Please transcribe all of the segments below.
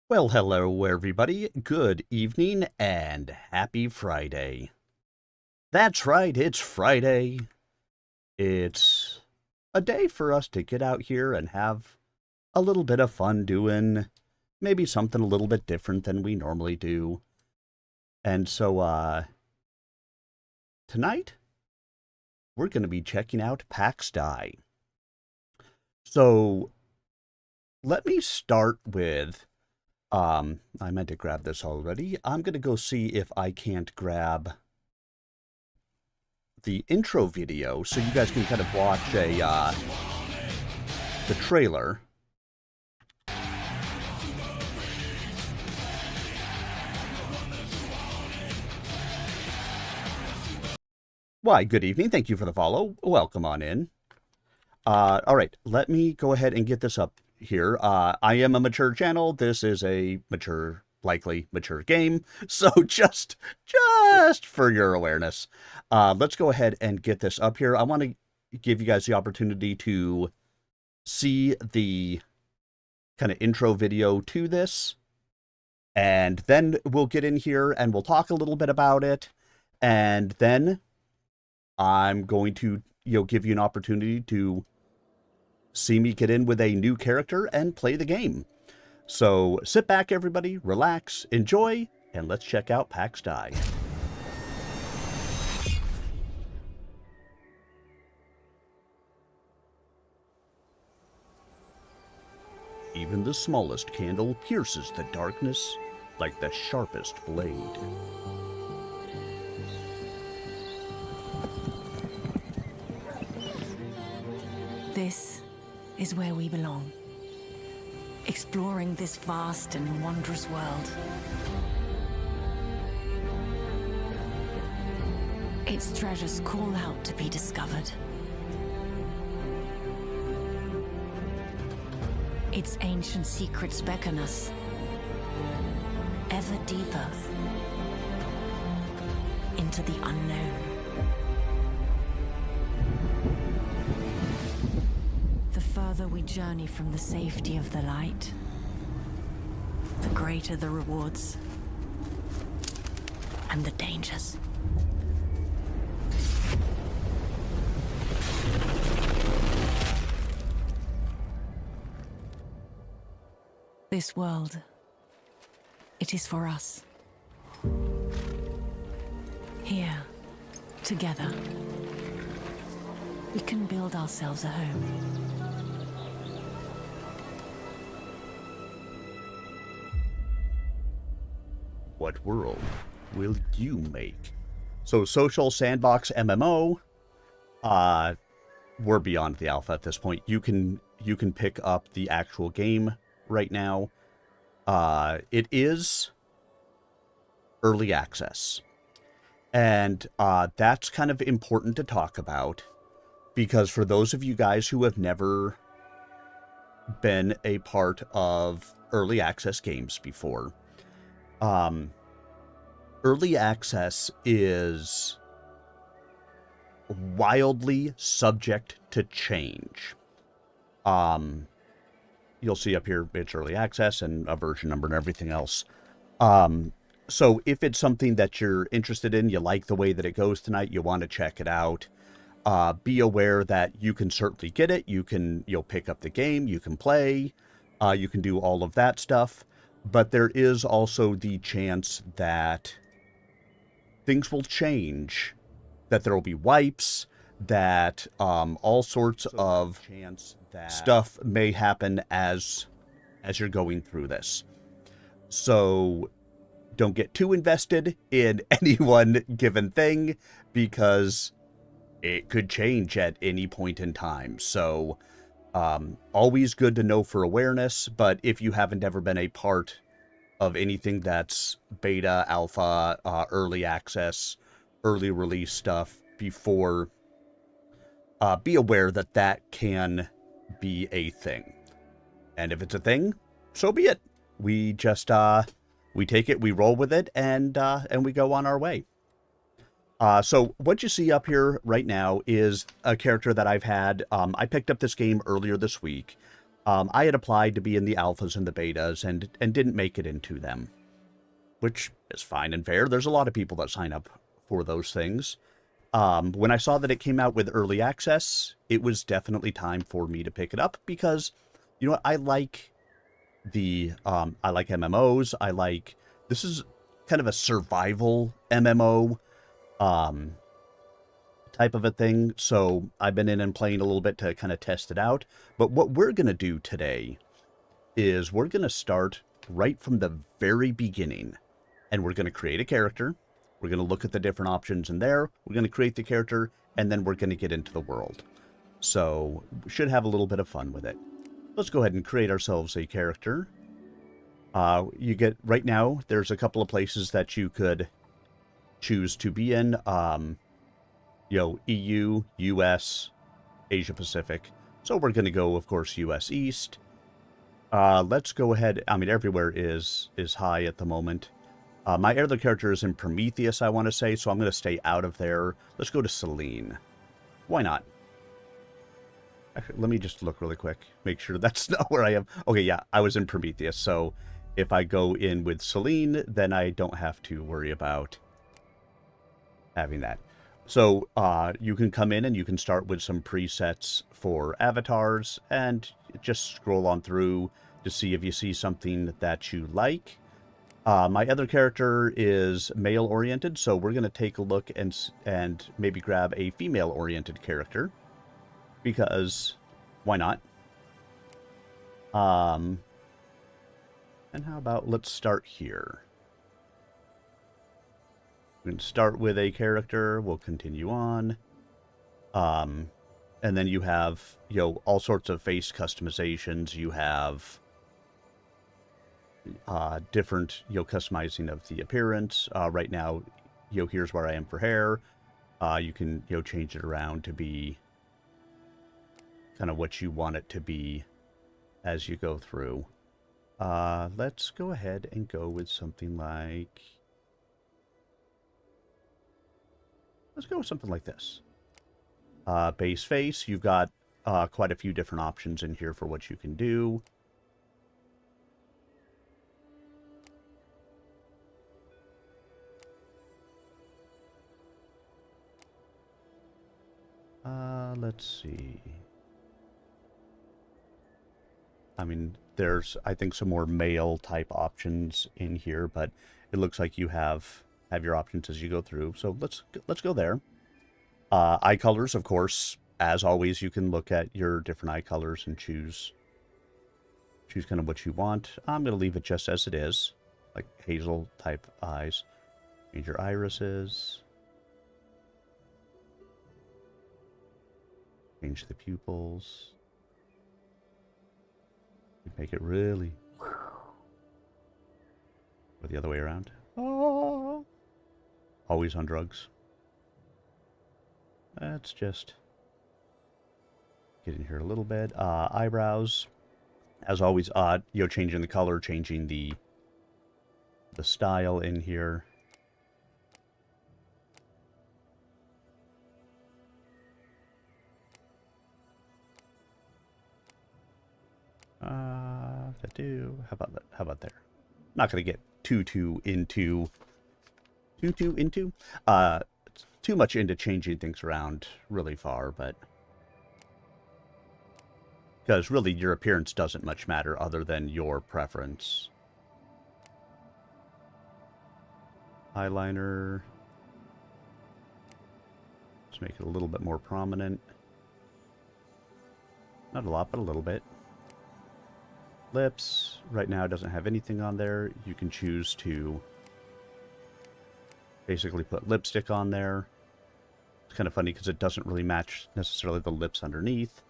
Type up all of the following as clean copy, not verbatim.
Well, hello, everybody. Good evening and happy Friday. That's right, it's Friday. It's a day for us to get out here and have a little bit of fun doing maybe something a little bit different than we normally do. And so, tonight we're going to be checking out Pax Dei. So, let me start with I meant to grab this already. I'm going to go see if I can't grab the intro video so you guys can kind of watch the trailer. Why, good evening. Thank you for the follow. Welcome on in. All right, let me go ahead and get this up here. I am a mature channel. This is a mature, likely mature game. So just for your awareness, let's go ahead and get this up here. I want to give you guys the opportunity to see the kind of intro video to this. And then we'll get in here and we'll talk a little bit about it. And then I'm going to, give you an opportunity to see me get in with a new character and play the game. So sit back, everybody, relax, enjoy, and let's check out Pax Dei. Even the smallest candle pierces the darkness like the sharpest blade. This is where we belong, exploring this vast and wondrous world. Its treasures call out to be discovered. Its ancient secrets beckon us ever deeper into the unknown. The further we journey from the safety of the light, the greater the rewards and the dangers. This world, it is for us. Here, together, we can build ourselves a home. What world will you make? So social sandbox MMO, we're beyond the alpha at this point. You can pick up the actual game right now. It is early access. And that's kind of important to talk about because for those of you guys who have never been a part of early access games before, early access is wildly subject to change. You'll see up here, it's early access and a version number and everything else. So if it's something that you're interested in, you like the way that it goes tonight, you want to check it out, be aware that you can certainly get it. You'll pick up the game, you can play, you can do all of that stuff. But there is also the chance that things will change, that there will be wipes, that all sorts of stuff may happen as you're going through this. So don't get too invested in any one given thing because it could change at any point in time. So always good to know for awareness, but if you haven't ever been a part of anything that's beta, alpha, early access, early release stuff before, be aware that that can be a thing. And if it's a thing, so be it. We just, we take it, we roll with it, and we go on our way. So what you see up here right now is a character that I've had. I picked up this game earlier this week. I had applied to be in the alphas and the betas and didn't make it into them, which is fine and fair. There's a lot of people that sign up for those things. When I saw that it came out with early access, it was definitely time for me to pick it up because, you know what, I like MMOs. This is kind of a survival MMO, type of a thing. So I've been in and playing a little bit to kind of test it out. But what we're going to do today is we're going to start right from the very beginning, and we're going to create a character. We're going to look at the different options in there. We're going to create the character, and then we're going to get into the world. So we should have a little bit of fun with it. Let's go ahead and create ourselves a character. You get, right now, there's a couple of places that you could choose to be in. EU, US, Asia Pacific. So we're going to go, of course, US East. Let's go ahead. I mean, everywhere is high at the moment. My other character is in Prometheus, I want to say, so I'm going to stay out of there. Let's go to Selene. Why not? Actually, let me just look really quick. Make sure that's not where I am. Okay, yeah, I was in Prometheus, so if I go in with Selene, then I don't have to worry about having that. So you can come in and you can start with some presets for avatars and just scroll on through to see if you see something that you like. My other character is male-oriented, so we're going to take a look and maybe grab a female-oriented character, because why not? And how about let's start here. We can start with a character. We'll continue on. And then you have, all sorts of face customizations. You have different, customizing of the appearance. Right now, here's where I am for hair. You can, change it around to be kind of what you want it to be as you go through. Let's go ahead and go with something like... Let's go with something like this. Base face, you've got quite a few different options in here for what you can do. Let's see. I mean, there's, I think, some more male type options in here, but it looks like you have your options as you go through. So let's go there. Eye colors, of course, as always, you can look at your different eye colors and choose kind of what you want. I'm going to leave it just as it is, like hazel type eyes. Change your irises. Change the pupils. Make it really... Or the other way around. Oh. Always on drugs. Let's just get in here a little bit. Eyebrows. As always, changing the color, changing the style in here. How about that? How about there? Not going to get too much into changing things around really far, but because really your appearance doesn't much matter other than your preference. Eyeliner. Let's make it a little bit more prominent. Not a lot, but a little bit. Lips, right now it doesn't have anything on there. You can choose to basically put lipstick on there. It's kind of funny because it doesn't really match necessarily the lips underneath.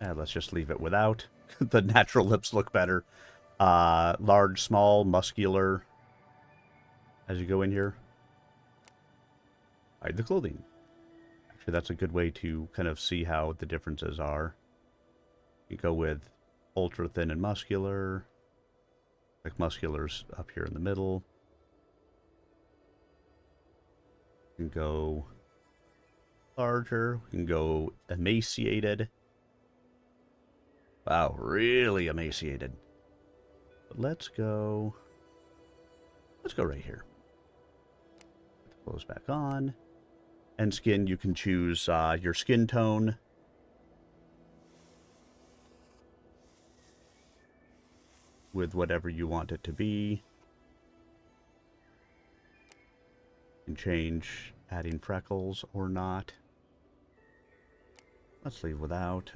And let's just leave it without. The natural lips look better. Large, small, muscular. As you go in here. Hide the clothing. Actually, that's a good way to kind of see how the differences are. You go with ultra thin and muscular. Like muscular's up here in the middle. We can go larger. We can go emaciated. Wow, really emaciated. But let's go right here. Close back on. And skin, you can choose your skin tone. With whatever you want it to be. You can change adding freckles or not. Let's leave without.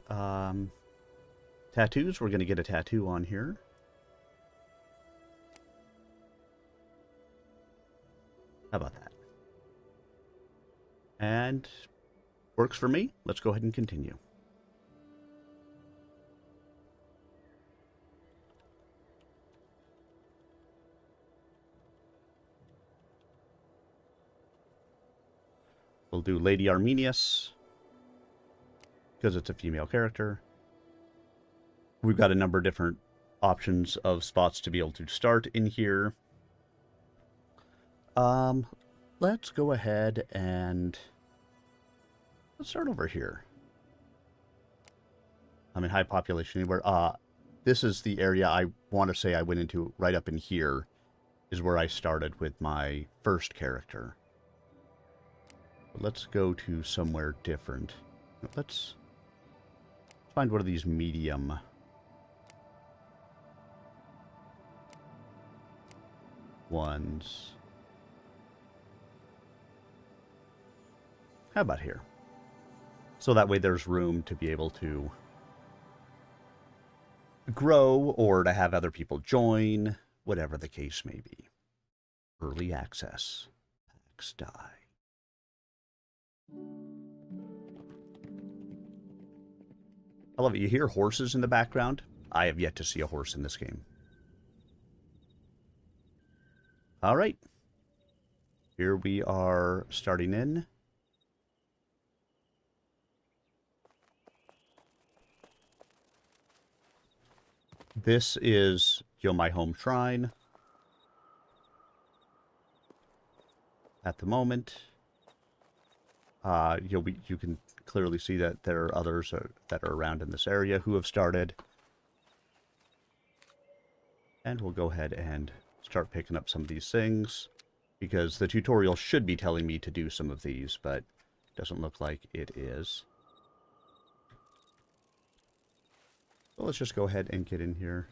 Tattoos, we're going to get a tattoo on here. How about that? And works for me. Let's go ahead and continue. We'll do Lady Arminius, because it's a female character. We've got a number of different options of spots to be able to start in here. Let's go ahead and let's start over here. I mean, high population anywhere. This is the area I want to say I went into right up in here is where I started with my first character. But let's go to somewhere different. Let's find one of these medium ones. How about here? So that way there's room to be able to grow or to have other people join, whatever the case may be. Early access. Pax Dei. I love it. You hear horses in the background? I have yet to see a horse in this game. All right. Here we are starting in. This is, my home shrine. At the moment, you can clearly see that there are others that are around in this area who have started. And we'll go ahead and start picking up some of these things, because the tutorial should be telling me to do some of these, but it doesn't look like it is. So let's just go ahead and get in here.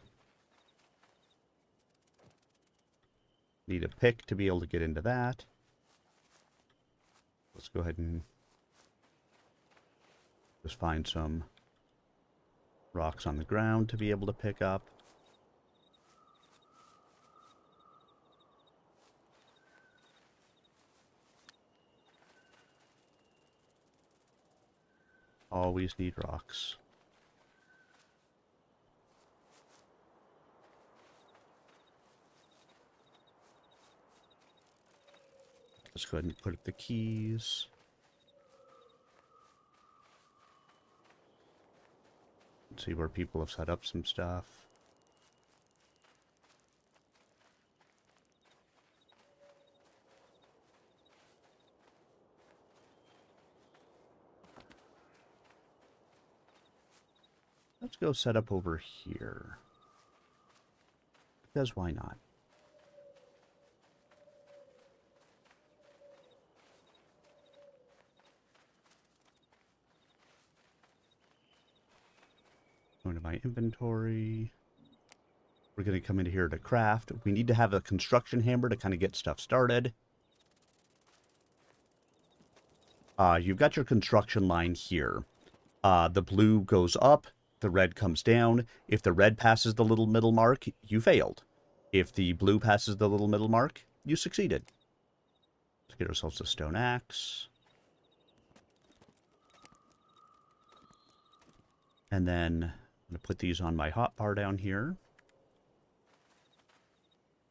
Need a pick to be able to get into that. Let's go ahead and just find some rocks on the ground to be able to pick up. Always need rocks. Let's go ahead and put up the keys. Let's see where people have set up some stuff. Let's go set up over here. Because why not? Going to my inventory. We're going to come into here to craft. We need to have a construction hammer to kind of get stuff started. You've got your construction line here. The blue goes up, the red comes down. If the red passes the little middle mark, you failed. If the blue passes the little middle mark, you succeeded. Let's get ourselves a stone axe. And then I'm going to put these on my hotbar down here.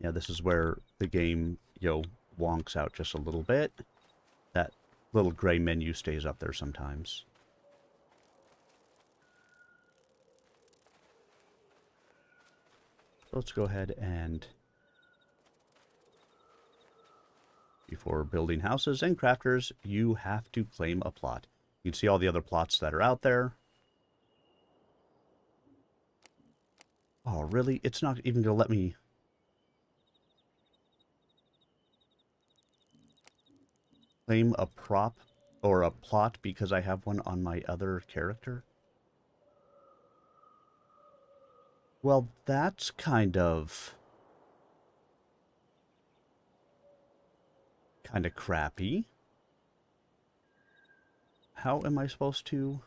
Yeah, this is where the game, wonks out just a little bit. That little gray menu stays up there sometimes. So let's go ahead and Before building houses and crafters, you have to claim a plot. You can see all the other plots that are out there. Oh, really? It's not even going to let me... claim a prop or a plot because I have one on my other character? Well, that's kind of crappy. How am I supposed to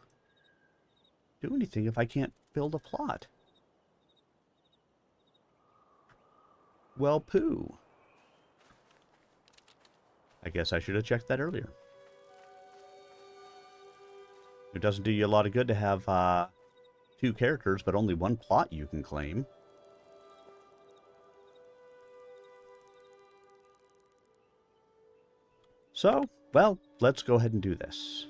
do anything if I can't build a plot? Well, poo. I guess I should have checked that earlier. It doesn't do you a lot of good to have 2 characters, but only 1 plot you can claim. So, well, let's go ahead and do this.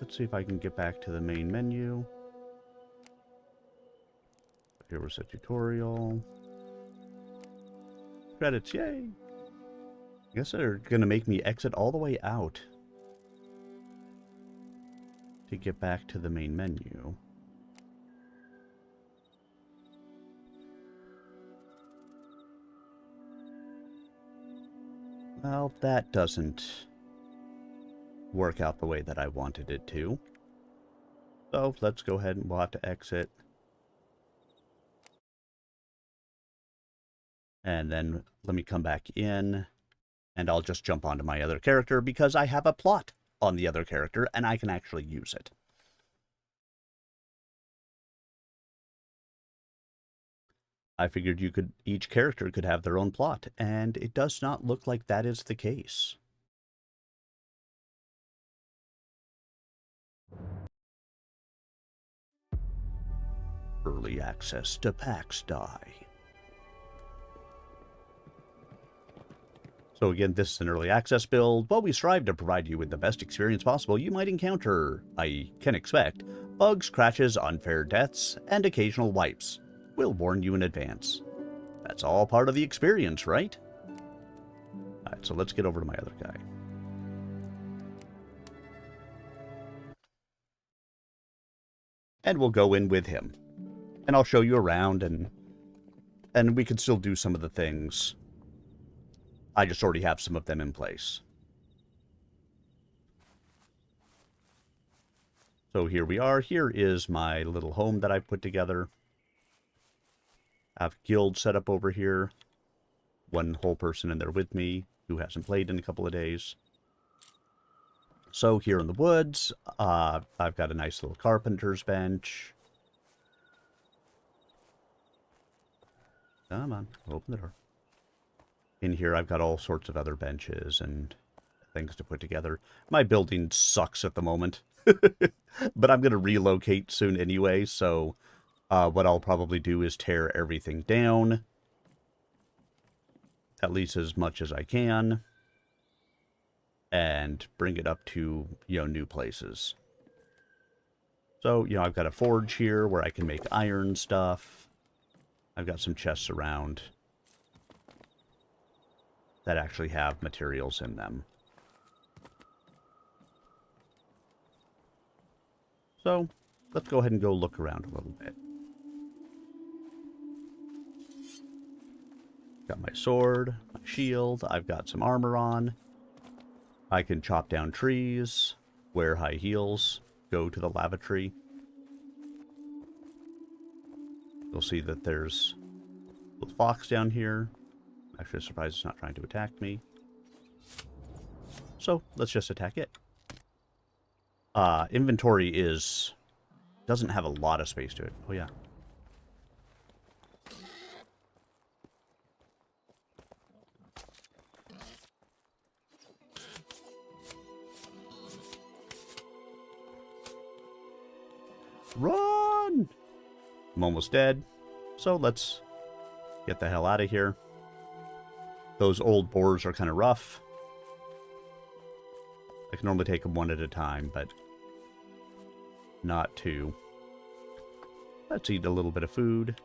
Let's see if I can get back to the main menu. Here was a tutorial. Credits, yay! I guess they're going to make me exit all the way out to get back to the main menu. Well, that doesn't work out the way that I wanted it to. So let's go ahead and we'll have to exit. And then let me come back in. And I'll just jump onto my other character because I have a plot on the other character and I can actually use it. I figured each character could have their own plot, and it does not look like that is the case. Early access to Pax Dei. So again, this is an early access build. While we strive to provide you with the best experience possible, you might encounter, I can expect, bugs, crashes, unfair deaths, and occasional wipes. We'll warn you in advance. That's all part of the experience, right? Alright, so let's get over to my other guy. And we'll go in with him. And I'll show you around, and we can still do some of the things. I just already have some of them in place. So here we are. Here is my little home that I've put together. I have guild set up over here. One whole person in there with me who hasn't played in a couple of days. So here in the woods, I've got a nice little carpenter's bench. Come on, open the door. In here, I've got all sorts of other benches and things to put together. My building sucks at the moment, but I'm going to relocate soon anyway, so what I'll probably do is tear everything down, at least as much as I can, and bring it up to, new places. So, I've got a forge here where I can make iron stuff. I've got some chests around that actually have materials in them. So, let's go ahead and go look around a little bit. Got my sword, my shield, I've got some armor on. I can chop down trees, wear high heels, go to the lava tree. You'll see that there's a little fox down here. Actually, surprised it's not trying to attack me. So, let's just attack it. Inventory doesn't have a lot of space to it. Oh, yeah. Run! I'm almost dead. So, let's get the hell out of here. Those old boars are kind of rough. I can normally take them one at a time, but not two. Let's eat a little bit of food.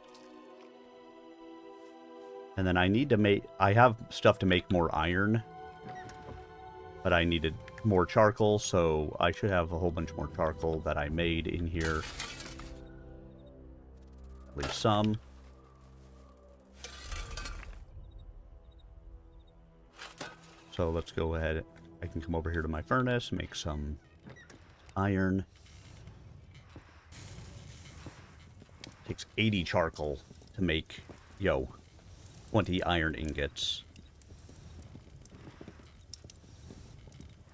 And then I need to make... I have stuff to make more iron. But I needed more charcoal, so I should have a whole bunch more charcoal that I made in here. At least some. So let's go ahead. I can come over here to my furnace, make some iron. Takes 80 charcoal to make, 20 iron ingots.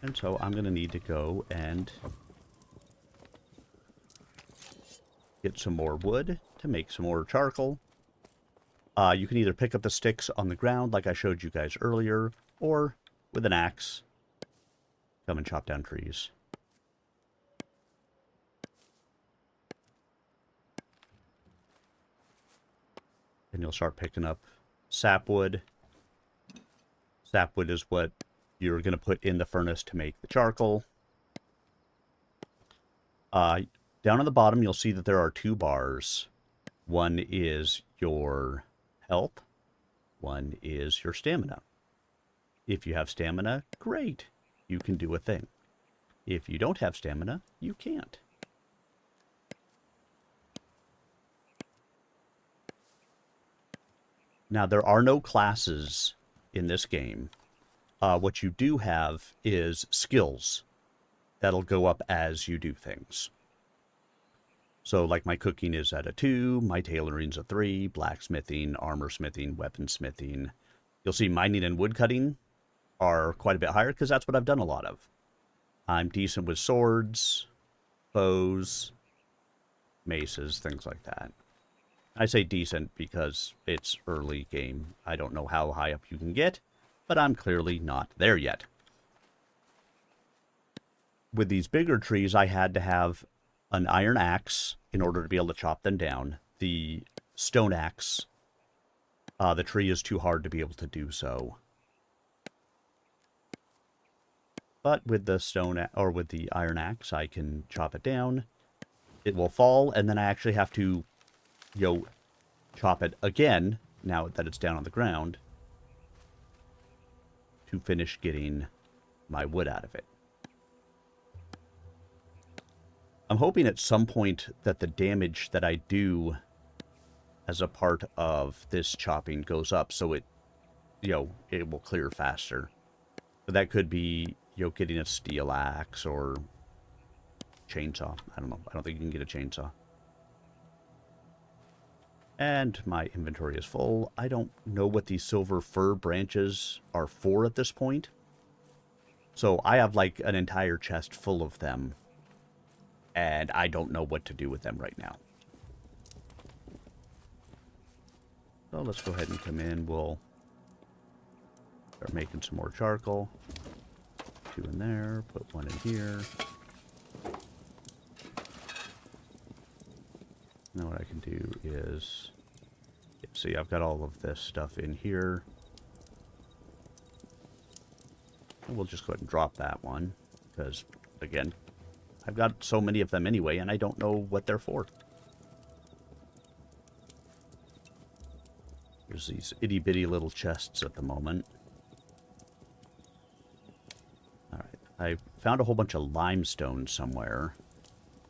And so I'm going to need to go and get some more wood to make some more charcoal. You can either pick up the sticks on the ground like I showed you guys earlier, or with an axe, come and chop down trees. And you'll start picking up sapwood. Sapwood is what you're going to put in the furnace to make the charcoal. Down on the bottom, you'll see that there are 2 bars. One is your health. One is your stamina. If you have stamina, great. You can do a thing. If you don't have stamina, you can't. Now, there are no classes in this game. What you do have is skills that'll go up as you do things. So, like, my cooking is at a 2, my tailoring's a 3, blacksmithing, armor smithing, weaponsmithing. You'll see mining and woodcutting are quite a bit higher because that's what I've done a lot of. I'm decent with swords, bows, maces, things like that. I say decent because it's early game. I don't know how high up you can get, but I'm clearly not there yet. With these bigger trees, I had to have an iron axe in order to be able to chop them down. The stone axe, the tree is too hard to be able to do so. But with the with the iron axe, I can chop it down. It will fall, and then I actually have to, chop it again, now that it's down on the ground, to finish getting my wood out of it. I'm hoping at some point that the damage that I do as a part of this chopping goes up, so it, it will clear faster. But that could be, getting a steel axe or chainsaw. I don't know. I don't think you can get a chainsaw. And my inventory is full. I don't know what these silver fir branches are for at this point. So I have like an entire chest full of them. And I don't know what to do with them right now. So let's go ahead and come in. We'll start making some more charcoal. 2 in there. Put 1 in here. Now what I can do is... see, I've got all of this stuff in here. And we'll just go ahead and drop that one. Because, again, I've got so many of them anyway, and I don't know what they're for. There's these itty-bitty little chests at the moment. Alright, I found a whole bunch of limestone somewhere.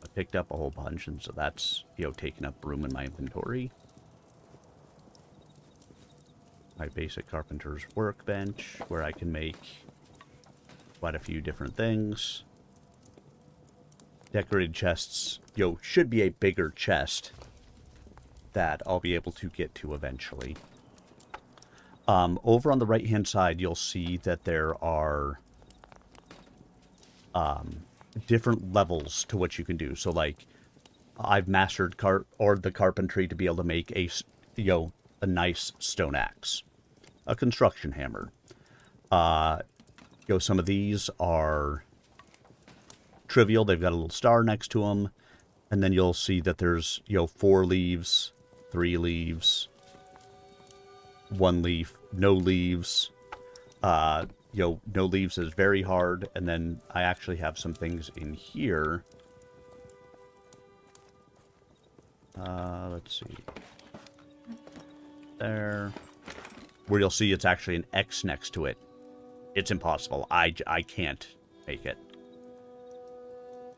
I picked up a whole bunch, and so that's, taking up room in my inventory. My basic carpenter's workbench, where I can make quite a few different things. Decorated chests, should be a bigger chest that I'll be able to get to eventually. Over on the right-hand side, you'll see that there are different levels to what you can do. So, like, I've mastered the carpentry to be able to make a nice stone axe, a construction hammer. Some of these are trivial. They've got a little star next to them, and then you'll see that there's 4 leaves, 3 leaves, 1 leaf, no leaves. No leaves is very hard, and then I actually have some things in here. Let's see. There. where you'll see it's actually an X next to it. It's impossible. I can't make it.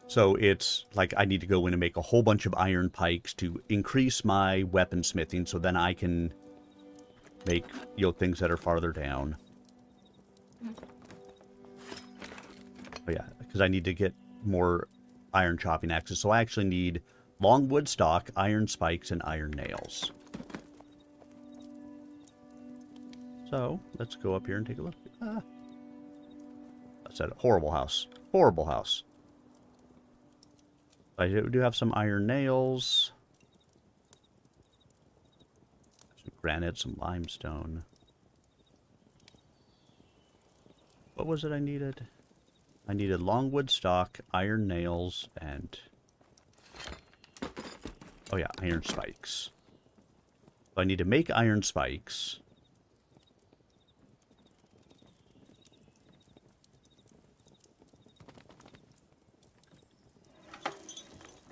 So it's like I need to go in and make a whole bunch of iron pikes to increase my weaponsmithing, so then I can make, you know, things that are farther down. But yeah, because I need to get more iron chopping axes. So I actually need long wood stock, iron spikes, and iron nails. So let's go up here and take a look. That's a horrible house. Horrible house. I do have some iron nails. Some granite, some limestone. What was it I needed? I needed longwood stock, iron nails, and... oh yeah, iron spikes. So I need to make iron spikes.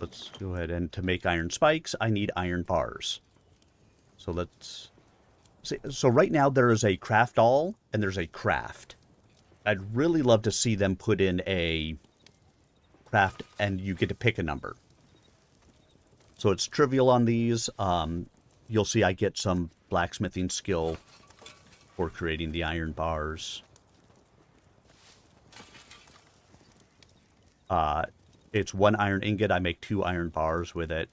Let's go ahead, and to make iron spikes, I need iron bars. So let's see. So right now there is a craft all and there's a craft. I'd really love to see them put in a craft and you get to pick a number. So it's trivial on these. You'll see I get some blacksmithing skill for creating the iron bars. It's 1 iron ingot. I make 2 iron bars with it.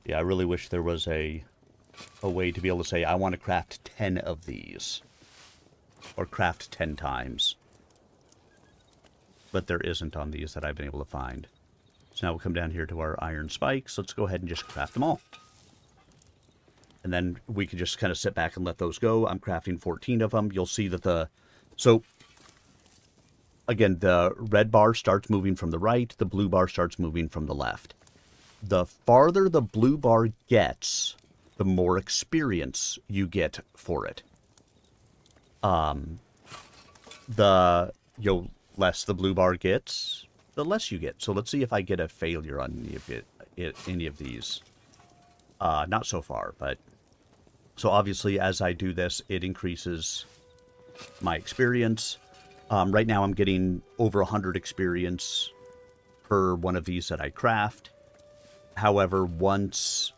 Yeah, I really wish there was a way to be able to say, I want to craft 10 of these. Or craft 10 times. But there isn't on these that I've been able to find. So now we'll come down here to our iron spikes. Let's go ahead and just craft them all. And then we can just kind of sit back and let those go. I'm crafting 14 of them. You'll see that the... so, again, the red bar starts moving from the right. The blue bar starts moving from the left. The farther the blue bar gets, the more experience you get for it. The less the blue bar gets, the less you get. So let's see if I get a failure on any of these. Not so far, but... so obviously, as I do this, it increases my experience. Right now, I'm getting over 100 experience per one of these that I craft. However, once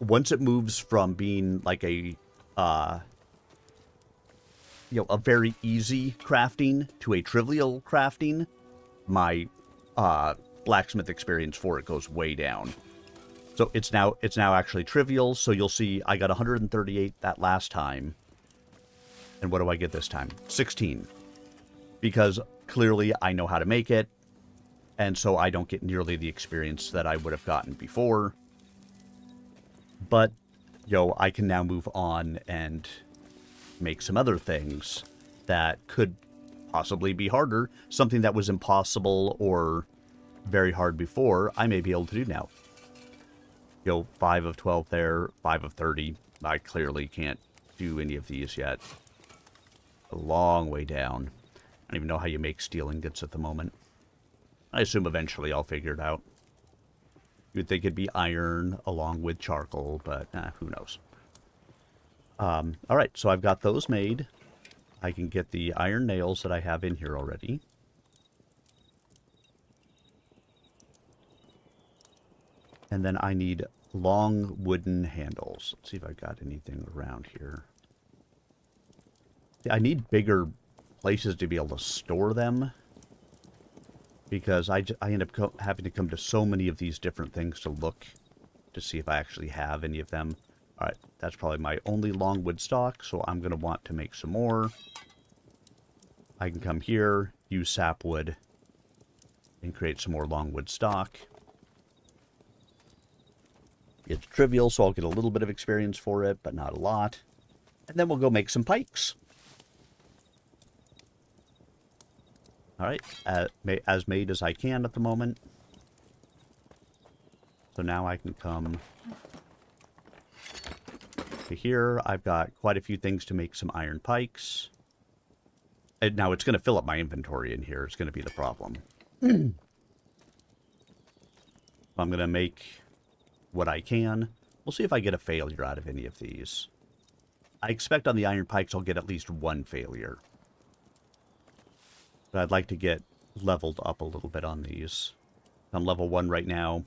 it moves from being like a very easy crafting to a trivial crafting, my blacksmith experience for it goes way down. So it's now actually trivial. So you'll see I got 138 that last time. And what do I get this time? 16. Because clearly I know how to make it. And so I don't get nearly the experience that I would have gotten before. But, I can now move on and make some other things that could possibly be harder. Something that was impossible or very hard before, I may be able to do now. 5 of 12 there, 5 of 30. I clearly can't do any of these yet. A long way down. I don't even know how you make steel ingots at the moment. I assume eventually I'll figure it out. You'd think it'd be iron along with charcoal, but who knows. Alright, so I've got those made. I can get the iron nails that I have in here already. And then I need long wooden handles. Let's see if I've got anything around here. I need bigger places to be able to store them. Because I end up having to come to so many of these different things to look to see if I actually have any of them. Alright, that's probably my only longwood stock, so I'm going to want to make some more. I can come here, use sapwood, and create some more longwood stock. It's trivial, so I'll get a little bit of experience for it, but not a lot. And then we'll go make some pikes. Alright, as made as I can at the moment. So now I can come to here. I've got quite a few things to make some iron pikes. And now it's going to fill up my inventory in here. It's going to be the problem. I'm going to make what I can. We'll see if I get a failure out of any of these. I expect on the iron pikes I'll get at least one failure. But I'd like to get leveled up a little bit on these. I'm level 1 right now,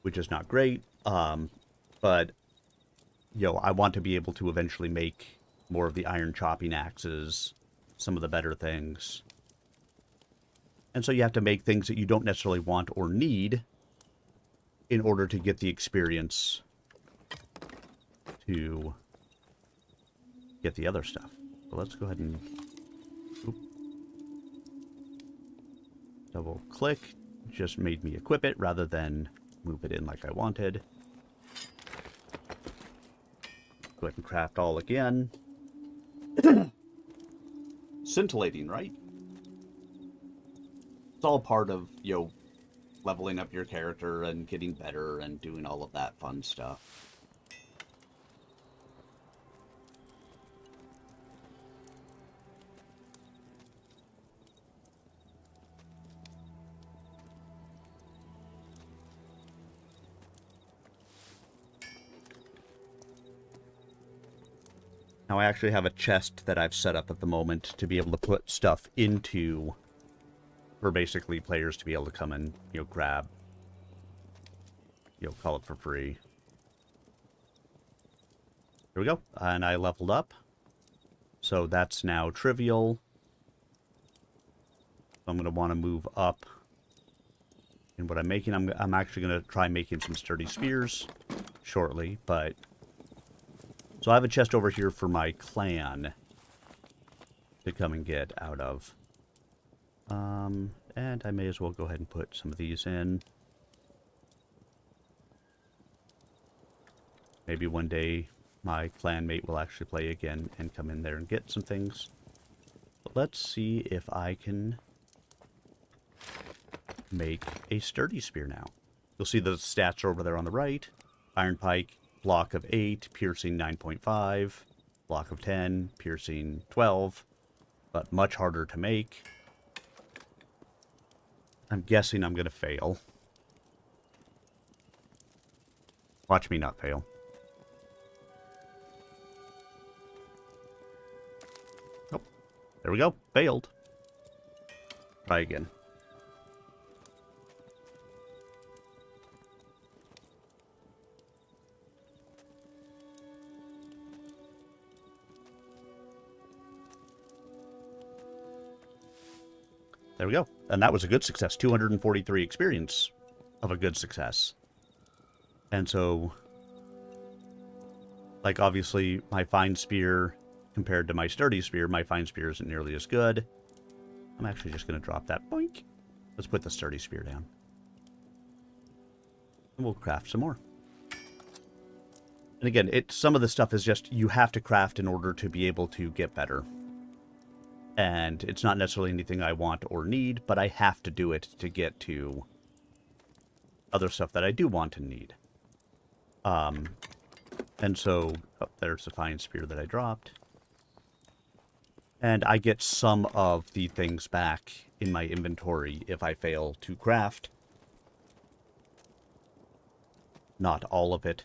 which is not great. But, you know, I want to be able to eventually make more of the iron chopping axes, some of the better things. And so you have to make things that you don't necessarily want or need in order to get the experience to get the other stuff. So let's go ahead and double click. Just made me equip it rather than move it in like I wanted. Go ahead and craft all again. Scintillating, right? It's all part of, you know, leveling up your character and getting better and doing all of that fun stuff. Now I actually have a chest that I've set up at the moment to be able to put stuff into, for basically players to be able to come and, you know, grab, you know, call it for free. Here we go. And I leveled up. So that's now trivial. I'm going to want to move up in what I'm making. I'm actually going to try making some sturdy spears shortly, but... So I have a chest over here for my clan to come and get out of. And I may as well go ahead and put some of these in. Maybe one day my clanmate will actually play again and come in there and get some things. But let's see if I can make a sturdy spear now. You'll see the stats are over there on the right. Iron pike, block of 8, piercing 9.5, block of 10, piercing 12, but much harder to make. I'm guessing I'm going to fail. Watch me not fail. Oh, there we go. Failed. Try again. There we go. And that was a good success. 243 experience of a good success. And so, like, obviously, my fine spear compared to my sturdy spear, my fine spear isn't nearly as good. I'm actually just going to drop that. Boink. Let's put the sturdy spear down. And we'll craft some more. And again, some of the stuff is just, you have to craft in order to be able to get better. And it's not necessarily anything I want or need, but I have to do it to get to other stuff that I do want and need. And so, oh, there's the fine spear that I dropped. And I get some of the things back in my inventory if I fail to craft. Not all of it.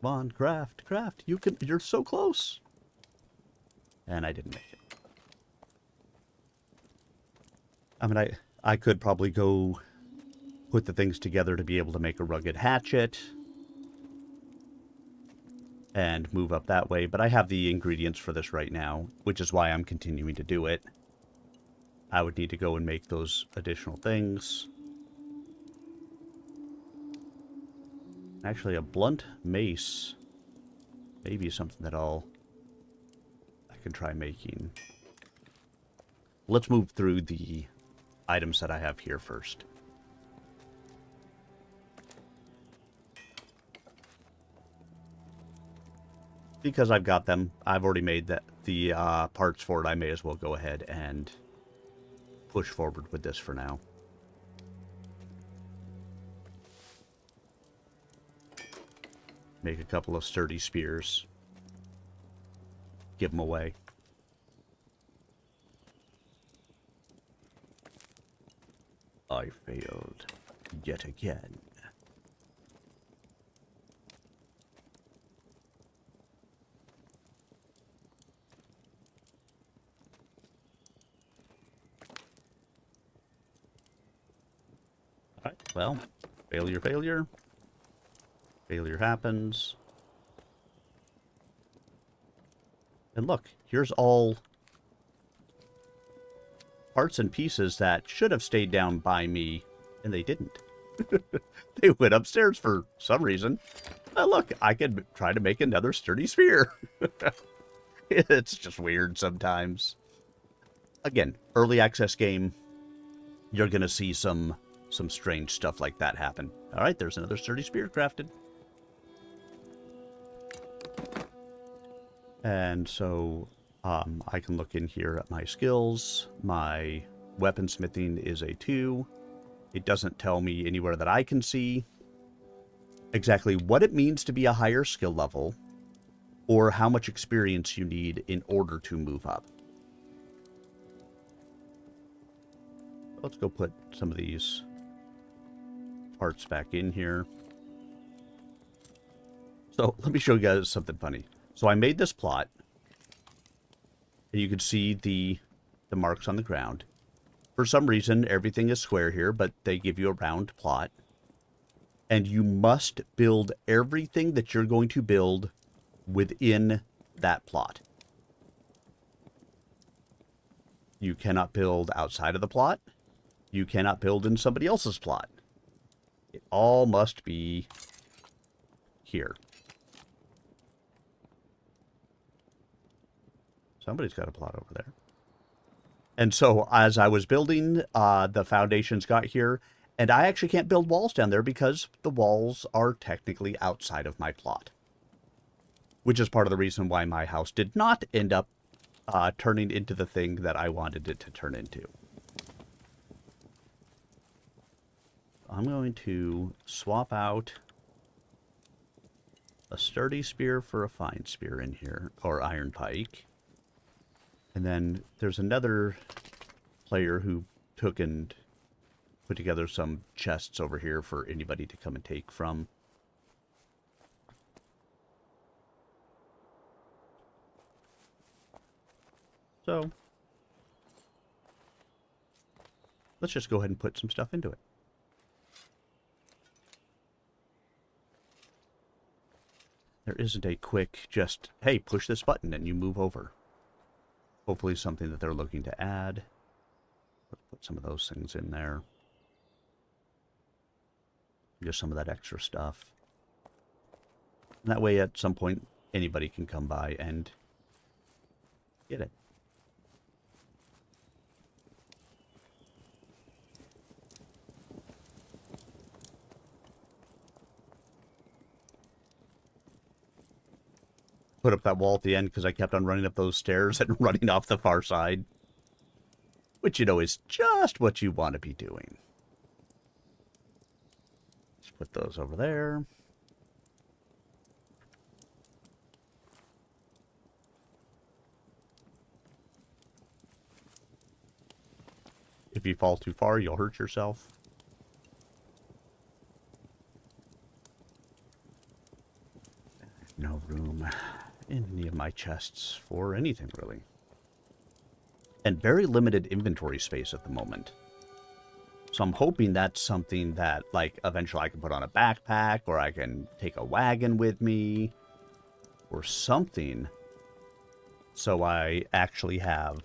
Come on, craft, craft. You're so close. And I didn't make it. I mean, I could probably go put the things together to be able to make a rugged hatchet. And move up that way. But I have the ingredients for this right now, which is why I'm continuing to do it. I would need to go and make those additional things. Actually, a blunt mace maybe something that I can try making. Let's move through the items that I have here first. Because I've got them, I've already made the parts for it, I may as well go ahead and push forward with this for now. Make a couple of sturdy spears. Give them away. I failed yet again. Alright, well, failure, failure. Failure happens. And look, here's all parts and pieces that should have stayed down by me, and they didn't. They went upstairs for some reason. Look, I could try to make another sturdy sphere. It's just weird sometimes. Again, early access game, you're going to see some strange stuff like that happen. All right, there's another sturdy spear crafted. And so I can look in here at my skills. My weaponsmithing is a 2. It doesn't tell me anywhere that I can see exactly what it means to be a higher skill level or how much experience you need in order to move up. Let's go put some of these parts back in here. So let me show you guys something funny. So I made this plot, and you can see the marks on the ground. For some reason, everything is square here, but they give you a round plot. And you must build everything that you're going to build within that plot. You cannot build outside of the plot. You cannot build in somebody else's plot. It all must be here. Somebody's got a plot over there. And so as I was building, the foundations got here, and I actually can't build walls down there because the walls are technically outside of my plot. Which is part of the reason why my house did not end up turning into the thing that I wanted it to turn into. I'm going to swap out a sturdy spear for a fine spear in here, or iron pike. And then there's another player who took and put together some chests over here for anybody to come and take from. So let's just go ahead and put some stuff into it. There isn't a quick just, hey, push this button and you move over. Hopefully something that they're looking to add. Let's put some of those things in there. Just some of that extra stuff. And that way at some point anybody can come by and get it. Put up that wall at the end because I kept on running up those stairs and running off the far side. Which, you know, is just what you want to be doing. Let's put those over there. If you fall too far, you'll hurt yourself. No room in any of my chests for anything, really. And very limited inventory space at the moment. So I'm hoping that's something that, like, eventually I can put on a backpack, or I can take a wagon with me, or something, so I actually have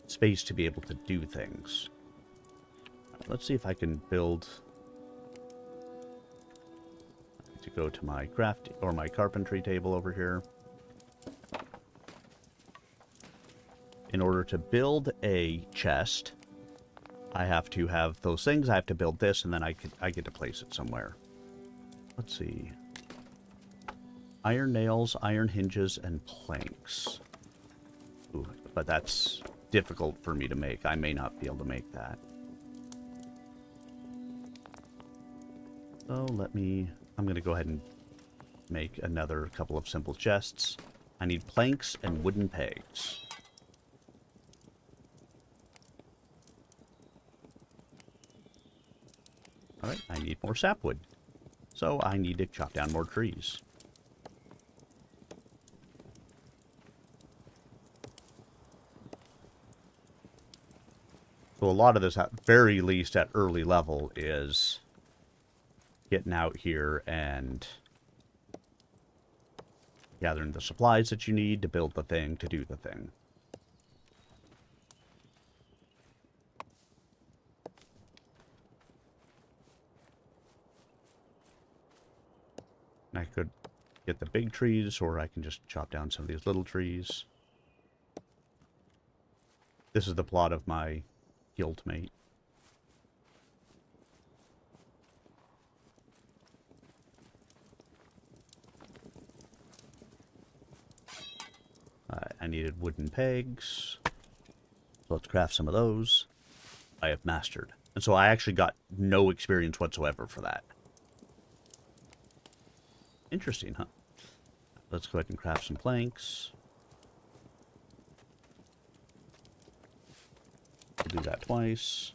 space to be able to do things. Let's see if I can build... to go to my crafting or my carpentry table over here. In order to build a chest, I have to have those things. I have to build this, and then I get to place it somewhere. Let's see. Iron nails, iron hinges, and planks. Ooh, but that's difficult for me to make. I may not be able to make that. So I'm going to go ahead and make another couple of simple chests. I need planks and wooden pegs. Alright, I need more sapwood. So I need to chop down more trees. So a lot of this, at very least at early level, is getting out here and gathering the supplies that you need to build the thing, to do the thing. I could get the big trees, or I can just chop down some of these little trees. This is the plot of my guildmate. I needed wooden pegs. So let's craft some of those. I have mastered. And so I actually got no experience whatsoever for that. Interesting, huh? Let's go ahead and craft some planks. We'll do that twice.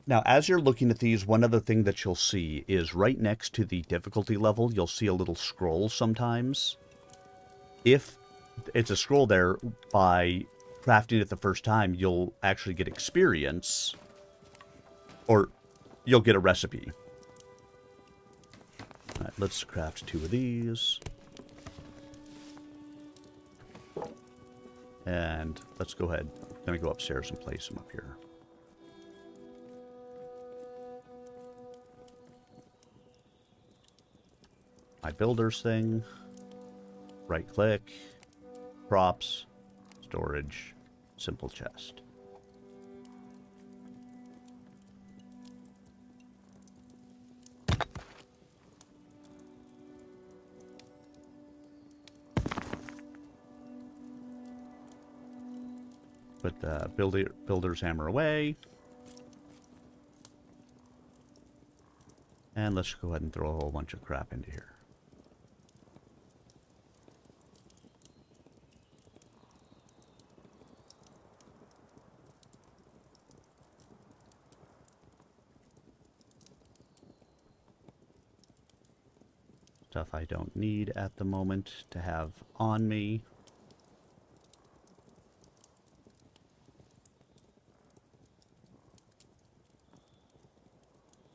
Now, as you're looking at these, one other thing that you'll see is right next to the difficulty level, you'll see a little scroll sometimes. If it's a scroll there, by crafting it the first time, you'll actually get experience, or you'll get a recipe. All right, let's craft 2 of these. And let's go ahead. I'm going to go upstairs and place them up here. My builder's thing. Right click. Props. Storage. Simple chest. Put the builder's hammer away. And let's go ahead and throw a whole bunch of crap into here. Stuff I don't need at the moment to have on me.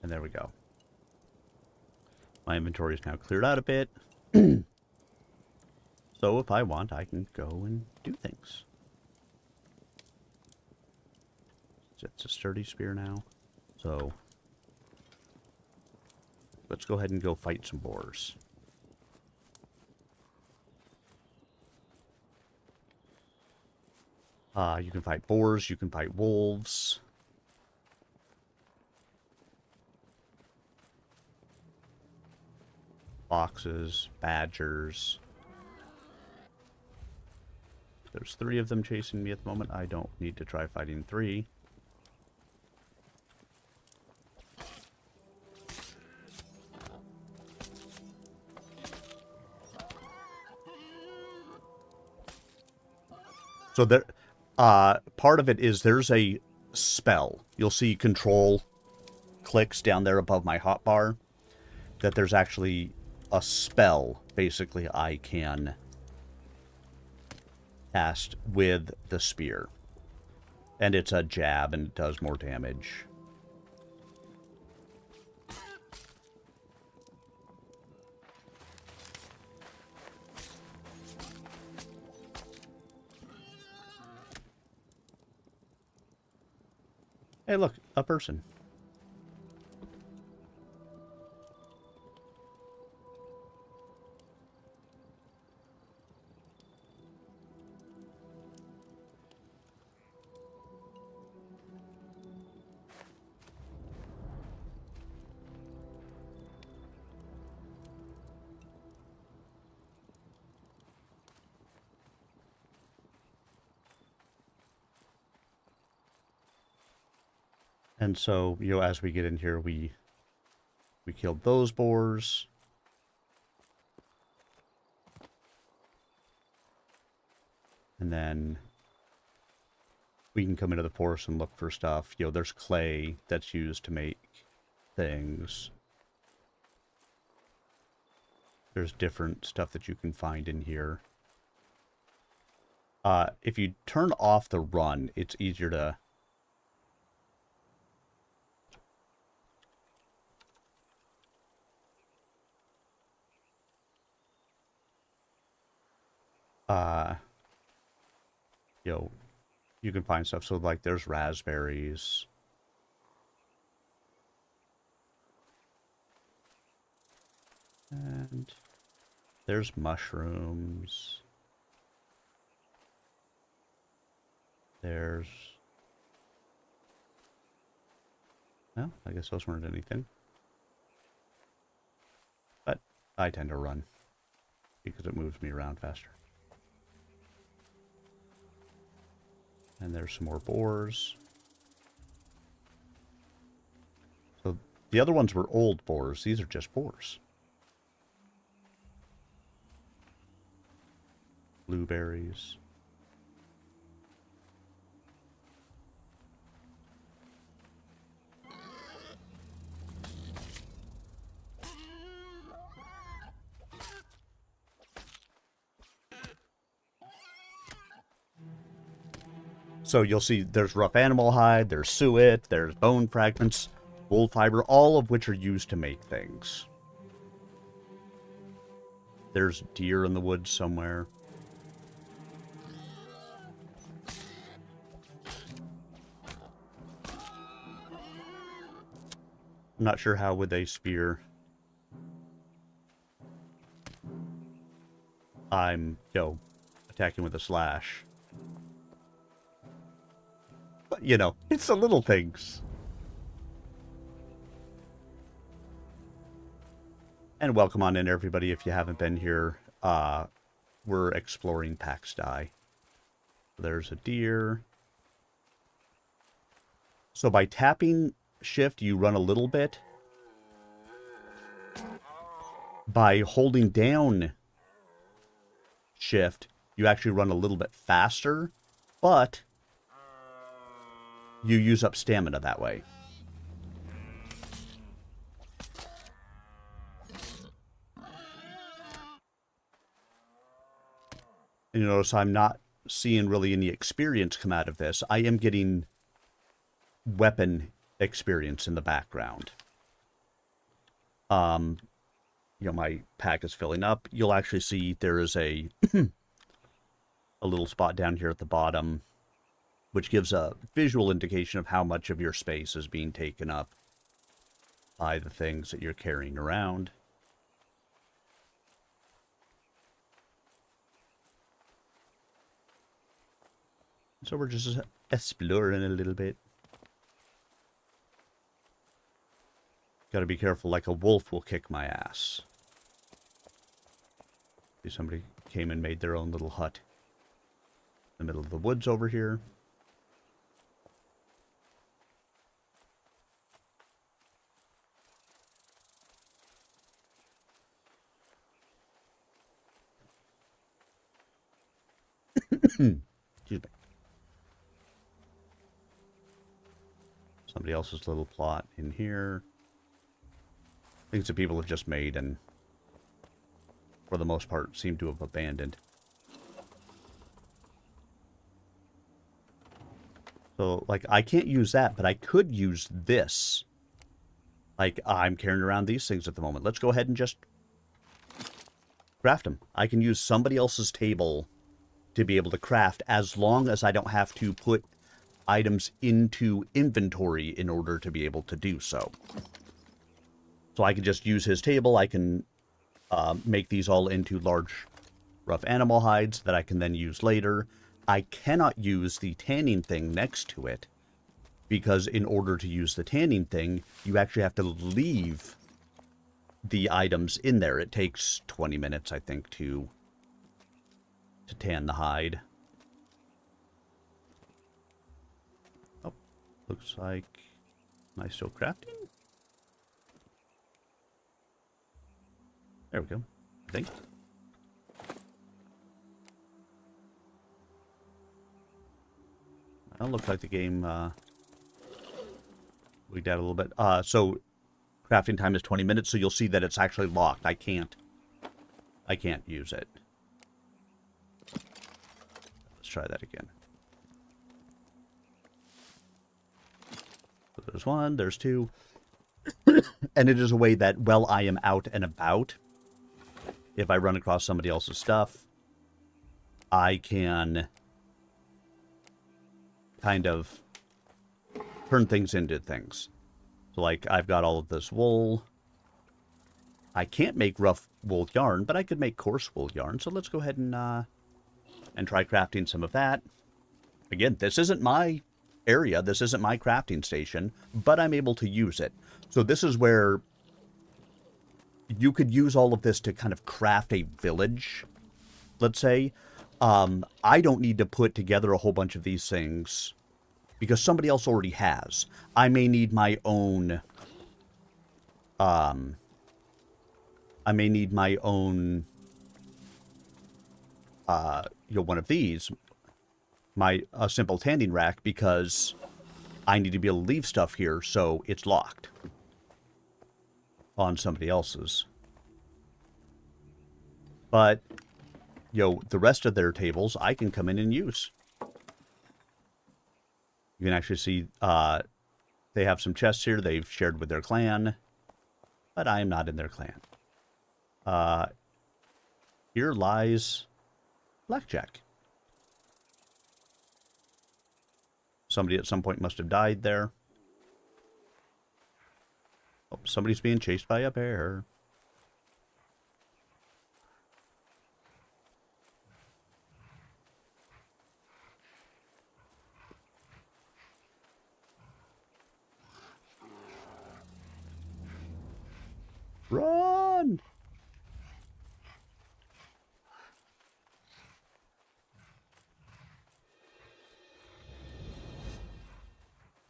And there we go. My inventory is now cleared out a bit. So if I want, I can go and do things. It's a sturdy spear now. So let's go ahead and go fight some boars. You can fight boars, you can fight wolves. Foxes, badgers. There's 3 of them chasing me at the moment. I don't need to try fighting 3. So there, part of it is there's a spell. You'll see control clicks down there above my hotbar. That there's actually a spell, basically, I can cast with the spear. And it's a jab, and it does more damage. Hey, look, a person. And so, you know, as we get in here, we killed those boars. And then we can come into the forest and look for stuff. You know, there's clay that's used to make things. There's different stuff that you can find in here. If you turn off the run, it's easier to... you know, you can find stuff. So, like, there's raspberries. And there's mushrooms. There's... Well, I guess those weren't anything. But I tend to run because it moves me around faster. And there's some more boars. So the other ones were old boars. These are just boars. Blueberries. So you'll see there's rough animal hide, there's suet, there's bone fragments, wool fiber, all of which are used to make things. There's deer in the woods somewhere. I'm not sure how would they spear. I'm, attacking with a slash. But, it's the little things. And welcome on in, everybody, if you haven't been here. We're exploring Pax Dei. There's a deer. So by tapping shift, you run a little bit. By holding down shift, you actually run a little bit faster, but you use up stamina that way. And you notice I'm not seeing really any experience come out of this. I am getting weapon experience in the background. My pack is filling up. You'll actually see there is a a little spot down here at the bottom, which gives a visual indication of how much of your space is being taken up by the things that you're carrying around. So we're just exploring a little bit. Gotta be careful, like a wolf will kick my ass. See, somebody came and made their own little hut in the middle of the woods over here. Excuse me. Somebody else's little plot in here. Things that people have just made and, for the most part, seem to have abandoned. So, like, I can't use that, but I could use this. Like, I'm carrying around these things at the moment. Let's go ahead and just craft them. I can use somebody else's table to be able to craft, as long as I don't have to put items into inventory in order to be able to do so. So I can just use his table. I can make these all into large rough animal hides that I can then use later. I cannot use the tanning thing next to it, because in order to use the tanning thing, you actually have to leave the items in there. It takes 20 minutes, I think, to tan the hide. Oh, looks like... Am I still crafting? There we go. I think. Well, looks like the game leaked out a little bit. So crafting time is 20 minutes, so you'll see that it's actually locked. I can't use it. Let's try that again. So there's one, there's two. And it is a way that, while I am out and about, if I run across somebody else's stuff, I can kind of turn things into things. So, like, I've got all of this wool. I can't make rough wool yarn, but I could make coarse wool yarn. So let's go ahead and try crafting some of that. Again, this isn't my area. This isn't my crafting station, but I'm able to use it. So this is where you could use all of this to kind of craft a village, let's say. I don't need to put together a whole bunch of these things because somebody else already has. I may need my own, one of these, a simple tanning rack, because I need to be able to leave stuff here so it's locked on somebody else's. But, the rest of their tables I can come in and use. You can actually see they have some chests here they've shared with their clan, but I am not in their clan. Here lies Blackjack. Somebody at some point must have died there. Oh, somebody's being chased by a bear. Run!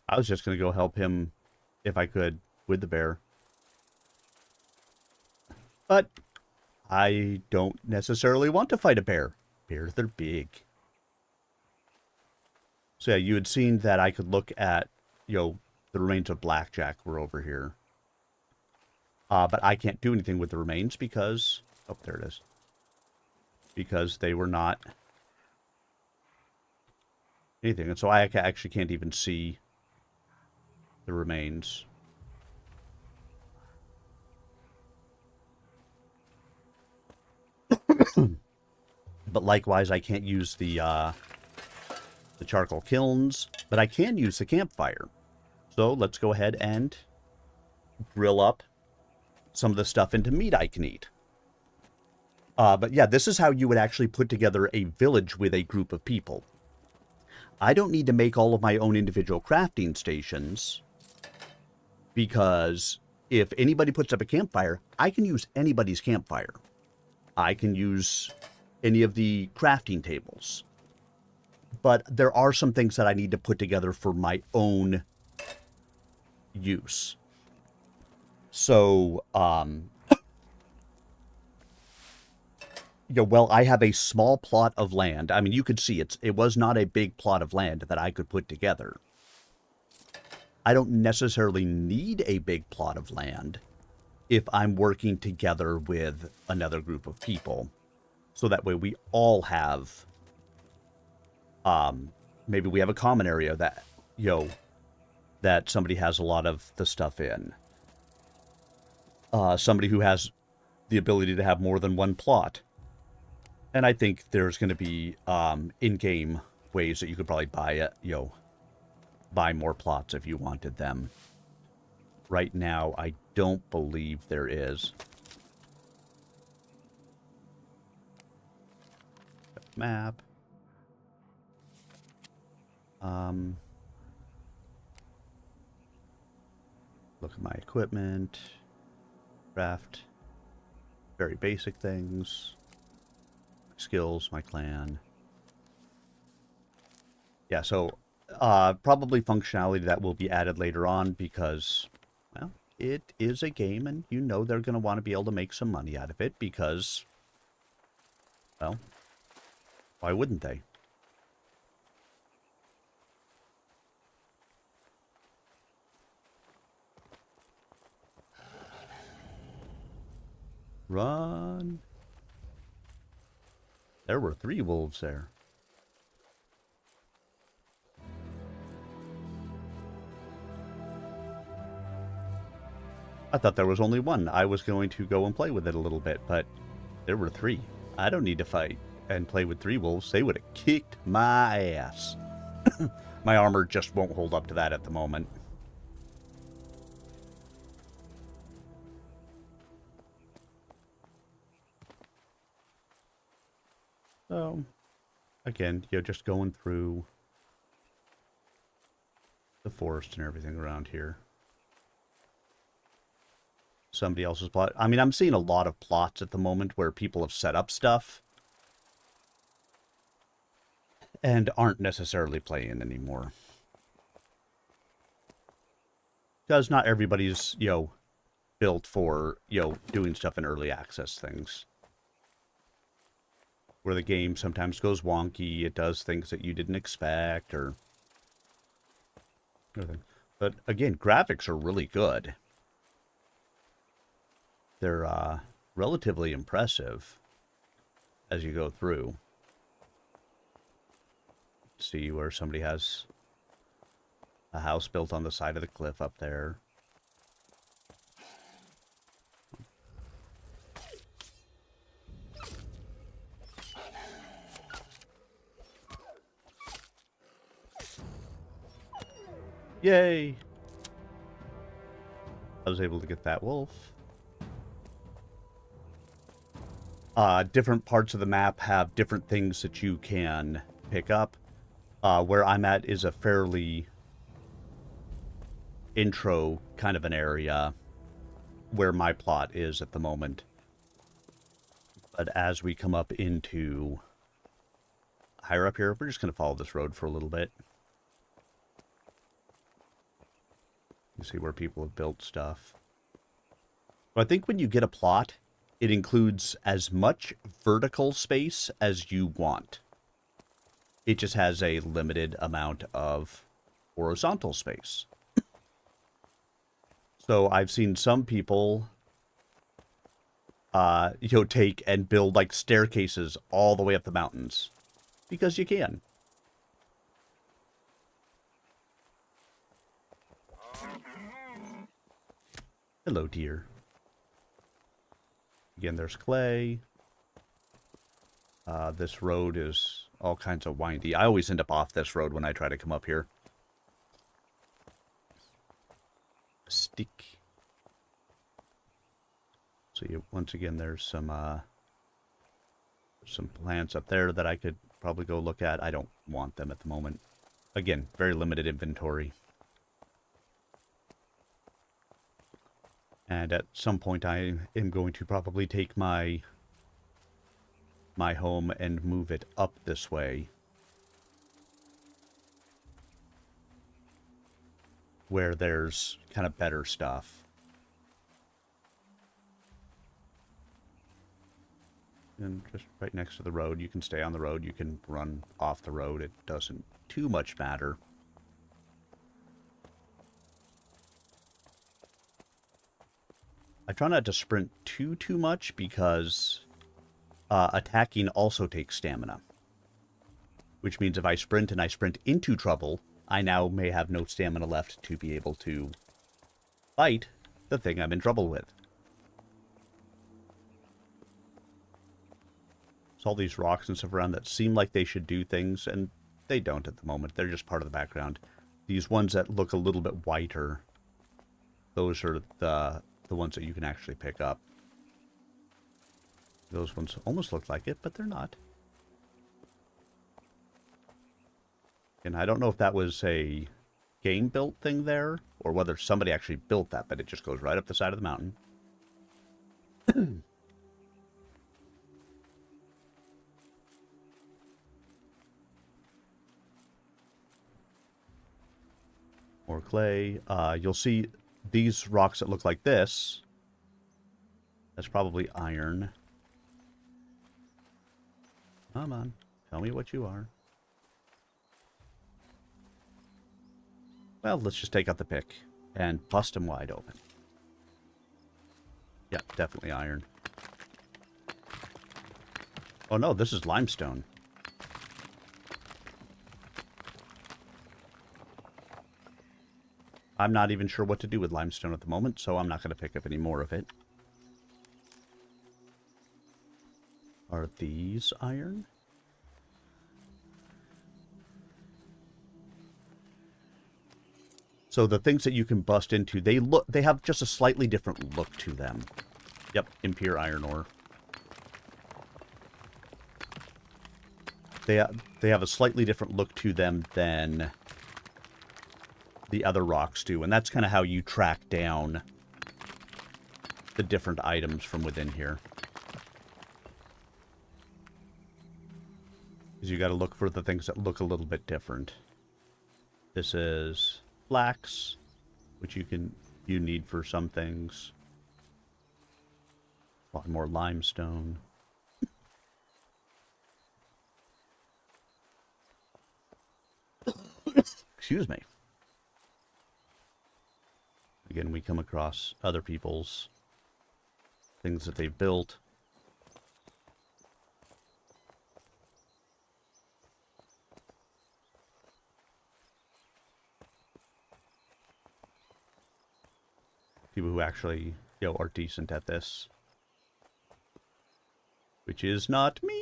I was just going to go help him if I could with the bear. But I don't necessarily want to fight a bear. Bears, they're big. So yeah, you had seen that I could look at, the remains of Blackjack were over here. But I can't do anything with the remains because... Oh, there it is. Because they were not anything. And so I actually can't even see the remains. But likewise, I can't use the charcoal kilns, but I can use the campfire. So let's go ahead and grill up some of the stuff into meat I can eat. But yeah, this is how you would actually put together a village with a group of people. I don't need to make all of my own individual crafting stations, because if anybody puts up a campfire, I can use anybody's campfire. I can use any of the crafting tables. But there are some things that I need to put together for my own use. So, well, I have a small plot of land. I mean, you could see it was not a big plot of land that I could put together. I don't necessarily need a big plot of land if I'm working together with another group of people. So that way we all have, maybe we have a common area that, that somebody has a lot of the stuff in. Somebody who has the ability to have more than one plot. And I think there's going to be in-game ways that you could probably buy buy more plots if you wanted them. Right now, I don't believe there is. Map. Look at my equipment. Craft. Very basic things. My skills, my clan. Yeah, so probably functionality that will be added later on because, well, it is a game and they're going to want to be able to make some money out of it because, well, why wouldn't they? Run. There were 3 wolves there. I thought there was only 1. I was going to go and play with it a little bit, but there were 3. I don't need to fight and play with 3 wolves. They would have kicked my ass. My armor just won't hold up to that at the moment. So, again, just going through the forest and everything around here. Somebody else's plot. I mean, I'm seeing a lot of plots at the moment where people have set up stuff and aren't necessarily playing anymore. Because not everybody's, built for, doing stuff in early access things. Where the game sometimes goes wonky, it does things that you didn't expect, or anything. But again, graphics are really good. They're relatively impressive as you go through. See where somebody has a house built on the side of the cliff up there. Yay! I was able to get that wolf. Different parts of the map have different things that you can pick up. Where I'm at is a fairly intro kind of an area where my plot is at the moment. But as we come up into higher up here, we're just going to follow this road for a little bit. You see where people have built stuff. But I think when you get a plot, it includes as much vertical space as you want. It just has a limited amount of horizontal space. So I've seen some people, take and build like staircases all the way up the mountains. Because you can. Hello, dear. Again, there's clay. This road is all kinds of windy. I always end up off this road when I try to come up here. Stick. So once again, there's some plants up there that I could probably go look at. I don't want them at the moment. Again, very limited inventory. And at some point I am going to probably take my home and move it up this way. Where there's kind of better stuff. And just right next to the road, you can stay on the road, you can run off the road, it doesn't too much matter. I try not to sprint too much because attacking also takes stamina. Which means if I sprint and I sprint into trouble, I now may have no stamina left to be able to fight the thing I'm in trouble with. There's all these rocks and stuff around that seem like they should do things, and they don't at the moment. They're just part of the background. These ones that look a little bit whiter, those are the ones that you can actually pick up. Those ones almost look like it, but they're not. And I don't know if that was a game-built thing there, or whether somebody actually built that, but it just goes right up the side of the mountain. More clay. You'll see these rocks that look like this. That's probably iron. Come on. Tell me what you are. Well, let's just take out the pick and bust them wide open. Yeah, definitely iron. Oh no, this is limestone. I'm not even sure what to do with limestone at the moment, so I'm not going to pick up any more of it. Are these iron? So the things that you can bust into, they have just a slightly different look to them. Yep, impure iron ore. They have a slightly different look to them than the other rocks do, and that's kind of how you track down the different items from within here. Because you got to look for the things that look a little bit different. This is flax, which you need for some things. A lot more limestone. Excuse me. Again, we come across other people's things that they've built. People who actually, are decent at this. Which is not me.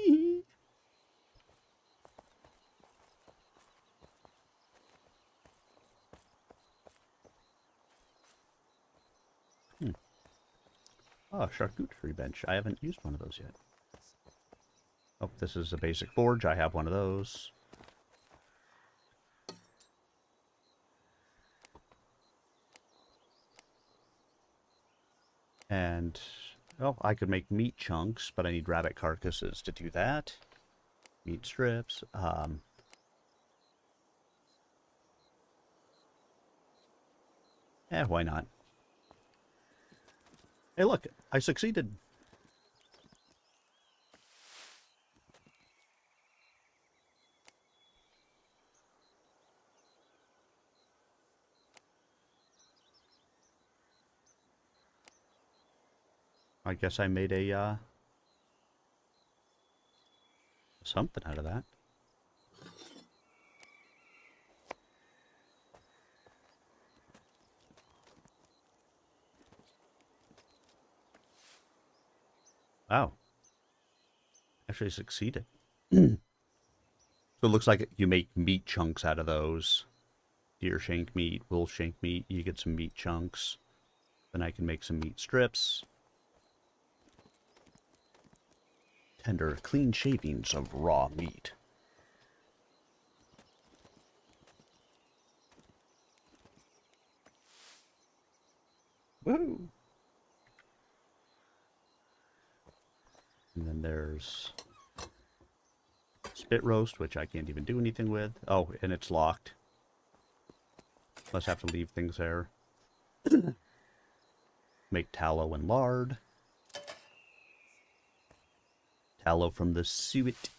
Oh, charcuterie bench. I haven't used one of those yet. Oh, this is a basic forge. I have one of those. And, oh, I could make meat chunks, but I need rabbit carcasses to do that. Meat strips. Why not? Hey, look, I succeeded. I guess I made a, something out of that. Wow. Actually succeeded. So it looks like you make meat chunks out of those. Deer shank meat, bull shank meat, you get some meat chunks. Then I can make some meat strips. Tender, clean shavings of raw meat. Woo! And then there's spit roast, which I can't even do anything with. Oh, and it's locked. Must have to leave things there. Make tallow and lard. Tallow from the suet.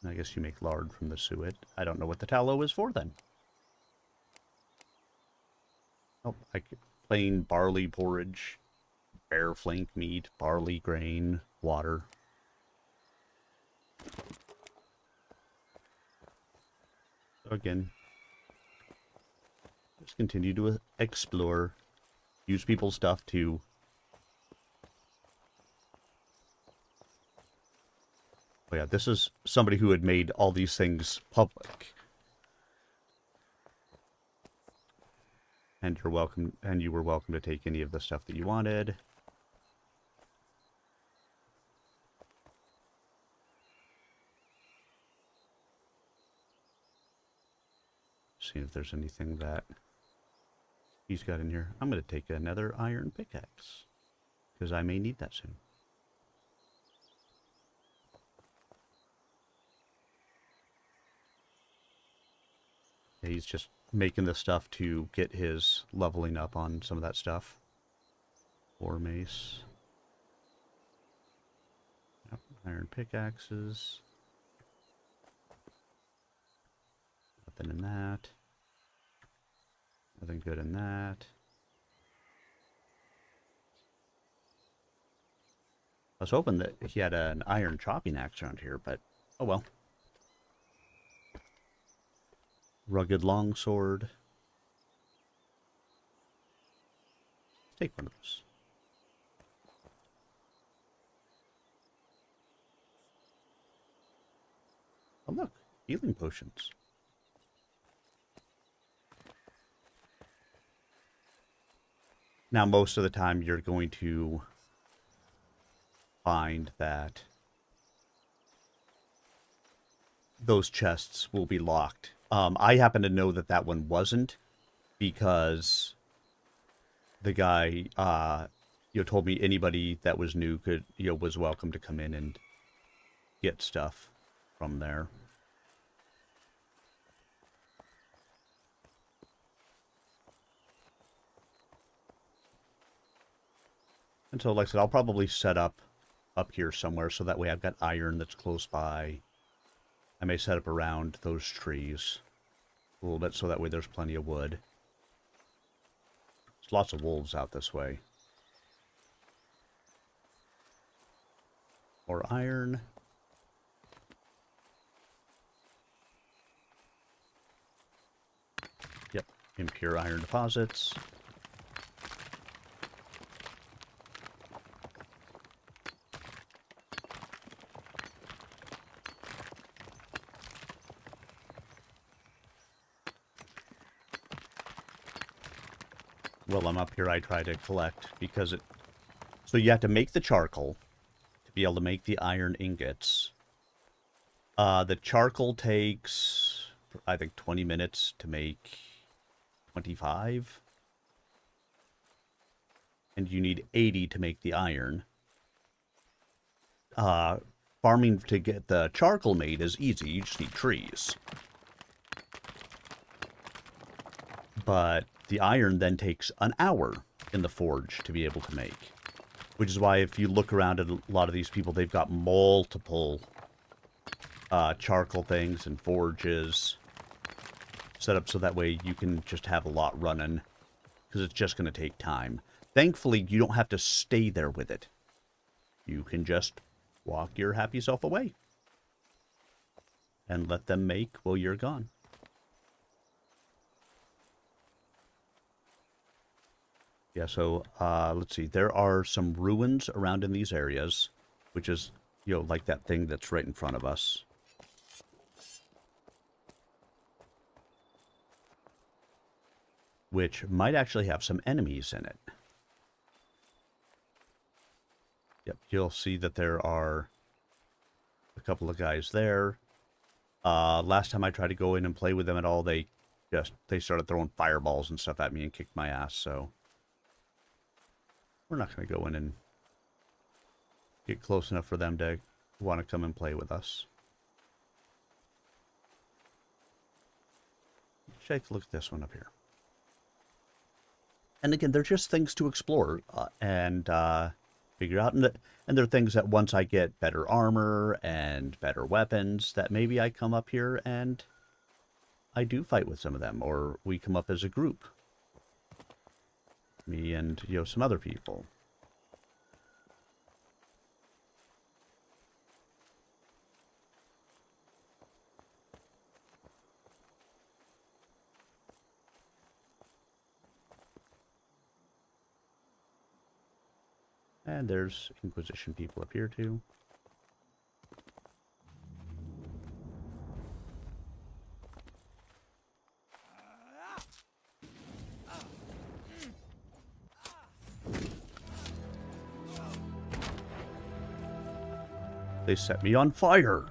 I guess you make lard from the suet. I don't know what the tallow is for then. Oh, plain barley porridge, bear flank meat, barley grain, water. So again, just continue to explore, use people's stuff to oh yeah, this is somebody who had made all these things public. And you're welcome, and you were welcome to take any of the stuff that you wanted. See if there's anything that he's got in here. I'm going to take another iron pickaxe, because I may need that soon. He's just making the stuff to get his leveling up on some of that stuff. War mace. Yep, iron pickaxes. Nothing in that. Nothing good in that. I was hoping that he had an iron chopping axe around here, but oh well. Rugged longsword. Take one of those. Oh look, healing potions. Now most of the time you're going to find that those chests will be locked. I happen to know that that one wasn't because the guy, told me anybody that was new could, was welcome to come in and get stuff from there. And so, like I said, I'll probably set up here somewhere so that way I've got iron that's close by. I may set up around those trees a little bit so that way there's plenty of wood. There's lots of wolves out this way. More iron. Yep, impure iron deposits. While I'm up here, I try to collect because it... So you have to make the charcoal to be able to make the iron ingots. The charcoal takes, I think, 20 minutes to make 25. And you need 80 to make the iron. Farming to get the charcoal made is easy. You just need trees. But the iron then takes an hour in the forge to be able to make. Which is why if you look around at a lot of these people, they've got multiple charcoal things and forges set up so that way you can just have a lot running. Because it's just going to take time. Thankfully, you don't have to stay there with it. You can just walk your happy self away. And let them make while you're gone. Yeah, so, let's see. There are some ruins around in these areas, which is, like that thing that's right in front of us. Which might actually have some enemies in it. Yep, you'll see that there are a couple of guys there. Last time I tried to go in and play with them at all, they started throwing fireballs and stuff at me and kicked my ass, so... We're not going to go in and get close enough for them to want to come and play with us. Take a look at this one up here. And again, they're just things to explore and figure out. And they're things that once I get better armor and better weapons, that maybe I come up here and I do fight with some of them. Or we come up as a group. Me and, some other people. And there's Inquisition people up here too. They set me on fire.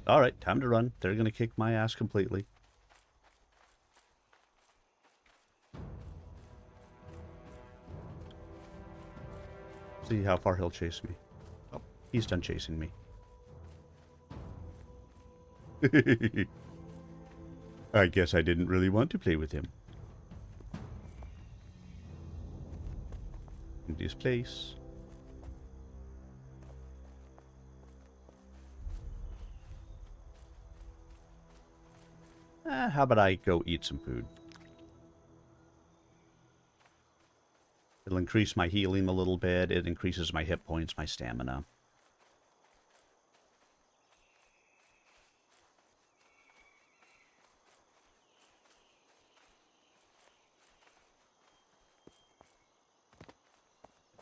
All right, time to run. They're going to kick my ass completely. See how far he'll chase me. Oh, he's done chasing me. I guess I didn't really want to play with him. In this place. How about I go eat some food? It'll increase my healing a little bit. It increases my hit points, my stamina.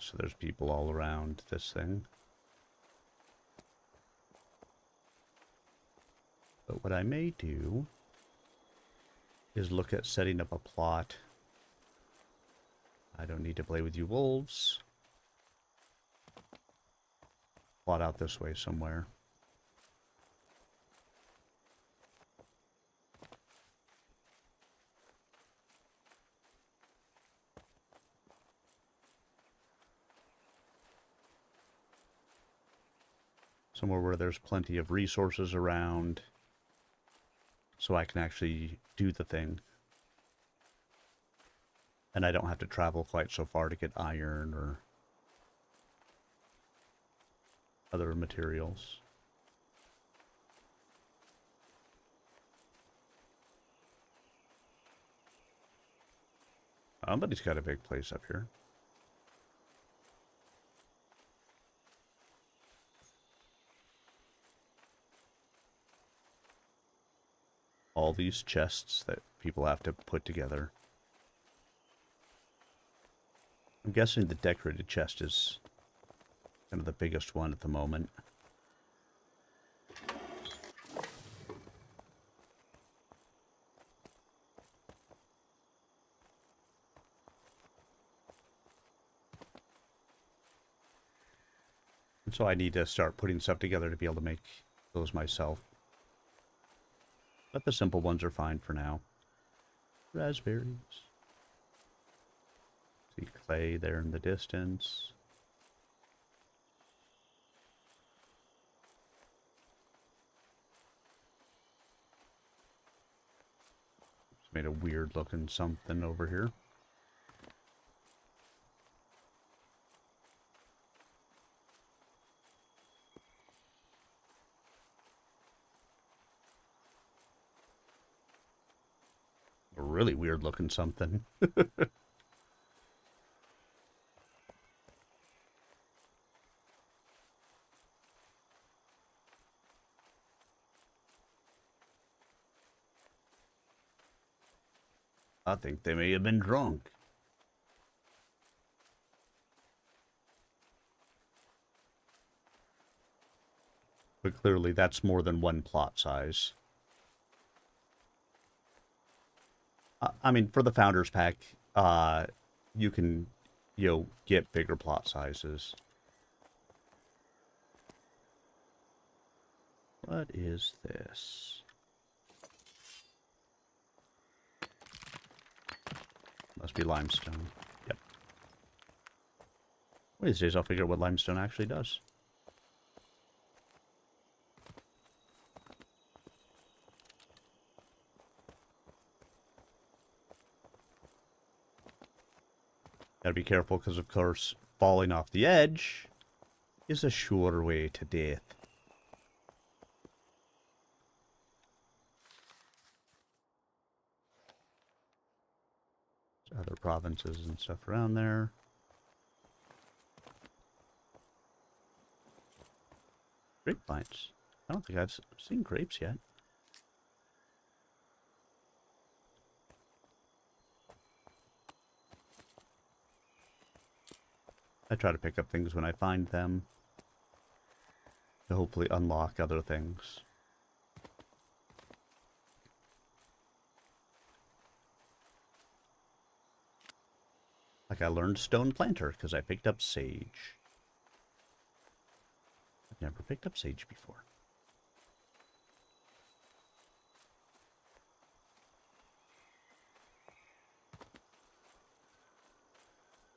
So there's people all around this thing. But what I may do is look at setting up a plot. I don't need to play with you wolves. Plot out this way somewhere. Somewhere where there's plenty of resources around, so I can actually do the thing. And I don't have to travel quite so far to get iron or other materials. Somebody's got a big place up here. All these chests that people have to put together. I'm guessing the decorated chest is kind of the biggest one at the moment. And so I need to start putting stuff together to be able to make those myself. But the simple ones are fine for now. Raspberries. See clay there in the distance. Just made a weird looking something over here. A really weird looking something. I think they may have been drunk. But clearly that's more than one plot size. I mean, for the Founders Pack, you can, get bigger plot sizes. What is this? Must be limestone. Yep. One of these days I'll figure out what limestone actually does. Gotta be careful because, of course, falling off the edge is a sure way to death. There's other provinces and stuff around there. Grapevines. I don't think I've seen grapes yet. I try to pick up things when I find them to hopefully unlock other things. Like I learned stone planter because I picked up sage. I've never picked up sage before.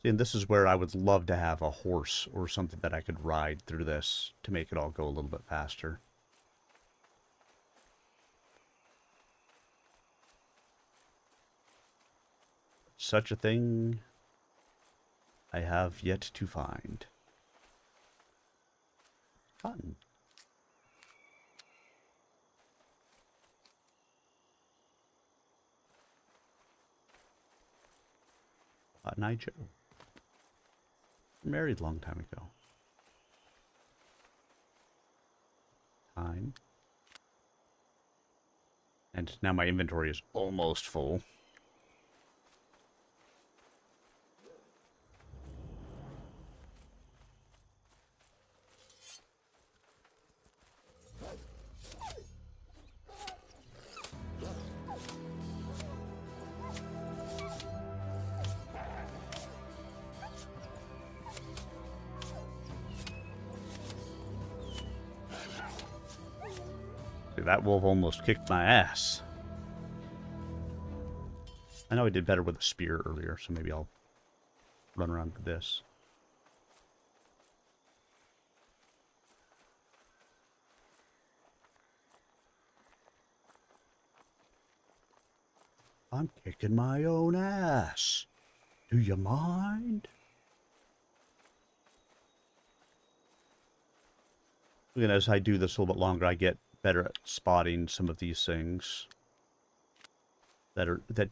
See, and this is where I would love to have a horse or something that I could ride through this to make it all go a little bit faster. Such a thing I have yet to find. Cotton. Cotton Eye Joe. Married a long time ago. Time. And now my inventory is almost full. See, that wolf almost kicked my ass. I know I did better with a spear earlier, so maybe I'll run around with this. I'm kicking my own ass. Do you mind? Again, as I do this a little bit longer, I get better at spotting some of these things that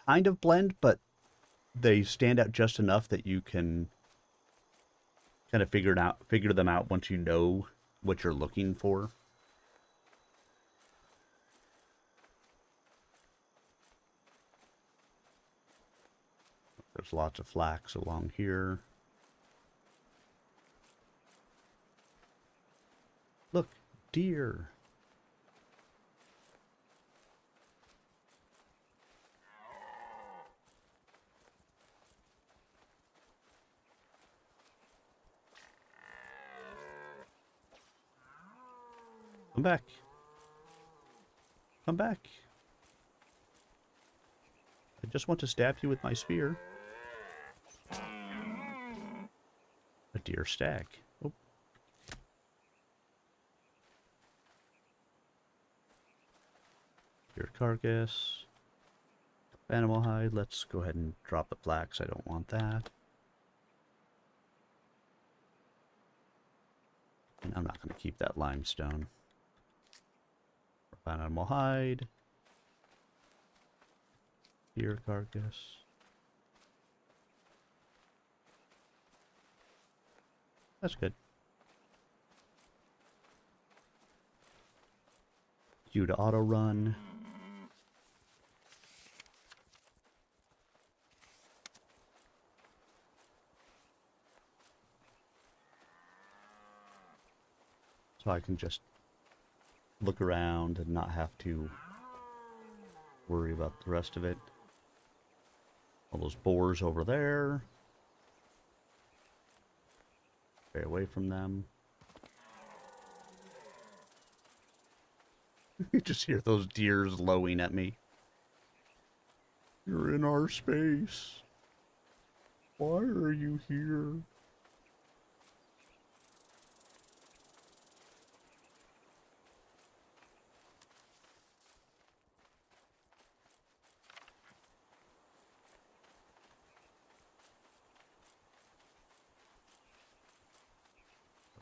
kind of blend, but they stand out just enough that you can kind of figure them out once you know what you're looking for. There's lots of flax along here. Look, deer. Come back. Come back. I just want to stab you with my spear. A deer stag. Oh. Deer carcass. Animal hide. Let's go ahead and drop the flax. I don't want that. And I'm not going to keep that limestone. Animal hide. Deer carcass. That's good. Q to auto run. So I can just look around and not have to worry about the rest of it. All those boars over there. Stay away from them. You just hear those deers lowing at me. You're in our space. Why are you here?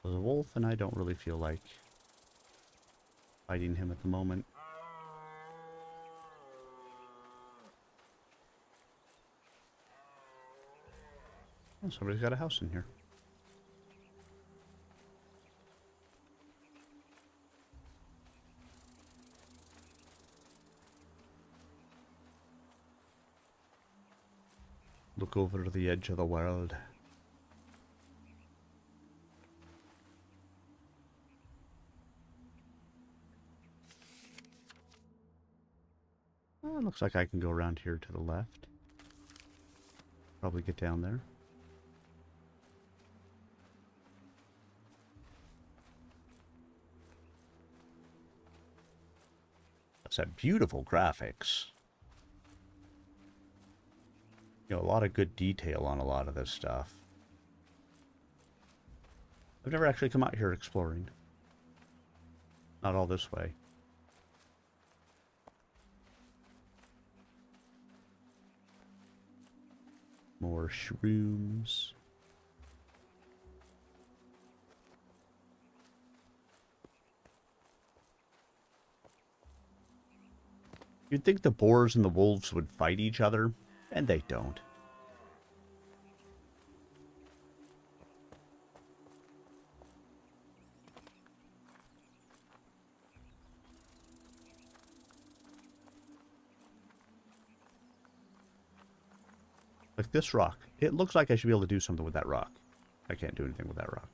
There's a wolf, and I don't really feel like fighting him at the moment. Oh, somebody's got a house in here. Look over to the edge of the world. Well, it looks like I can go around here to the left. Probably get down there. That's a beautiful graphics. You know, a lot of good detail on a lot of this stuff. I've never actually come out here exploring. Not all this way. More shrooms. You'd think the boars and the wolves would fight each other, and they don't. Like this rock. It looks like I should be able to do something with that rock. I can't do anything with that rock.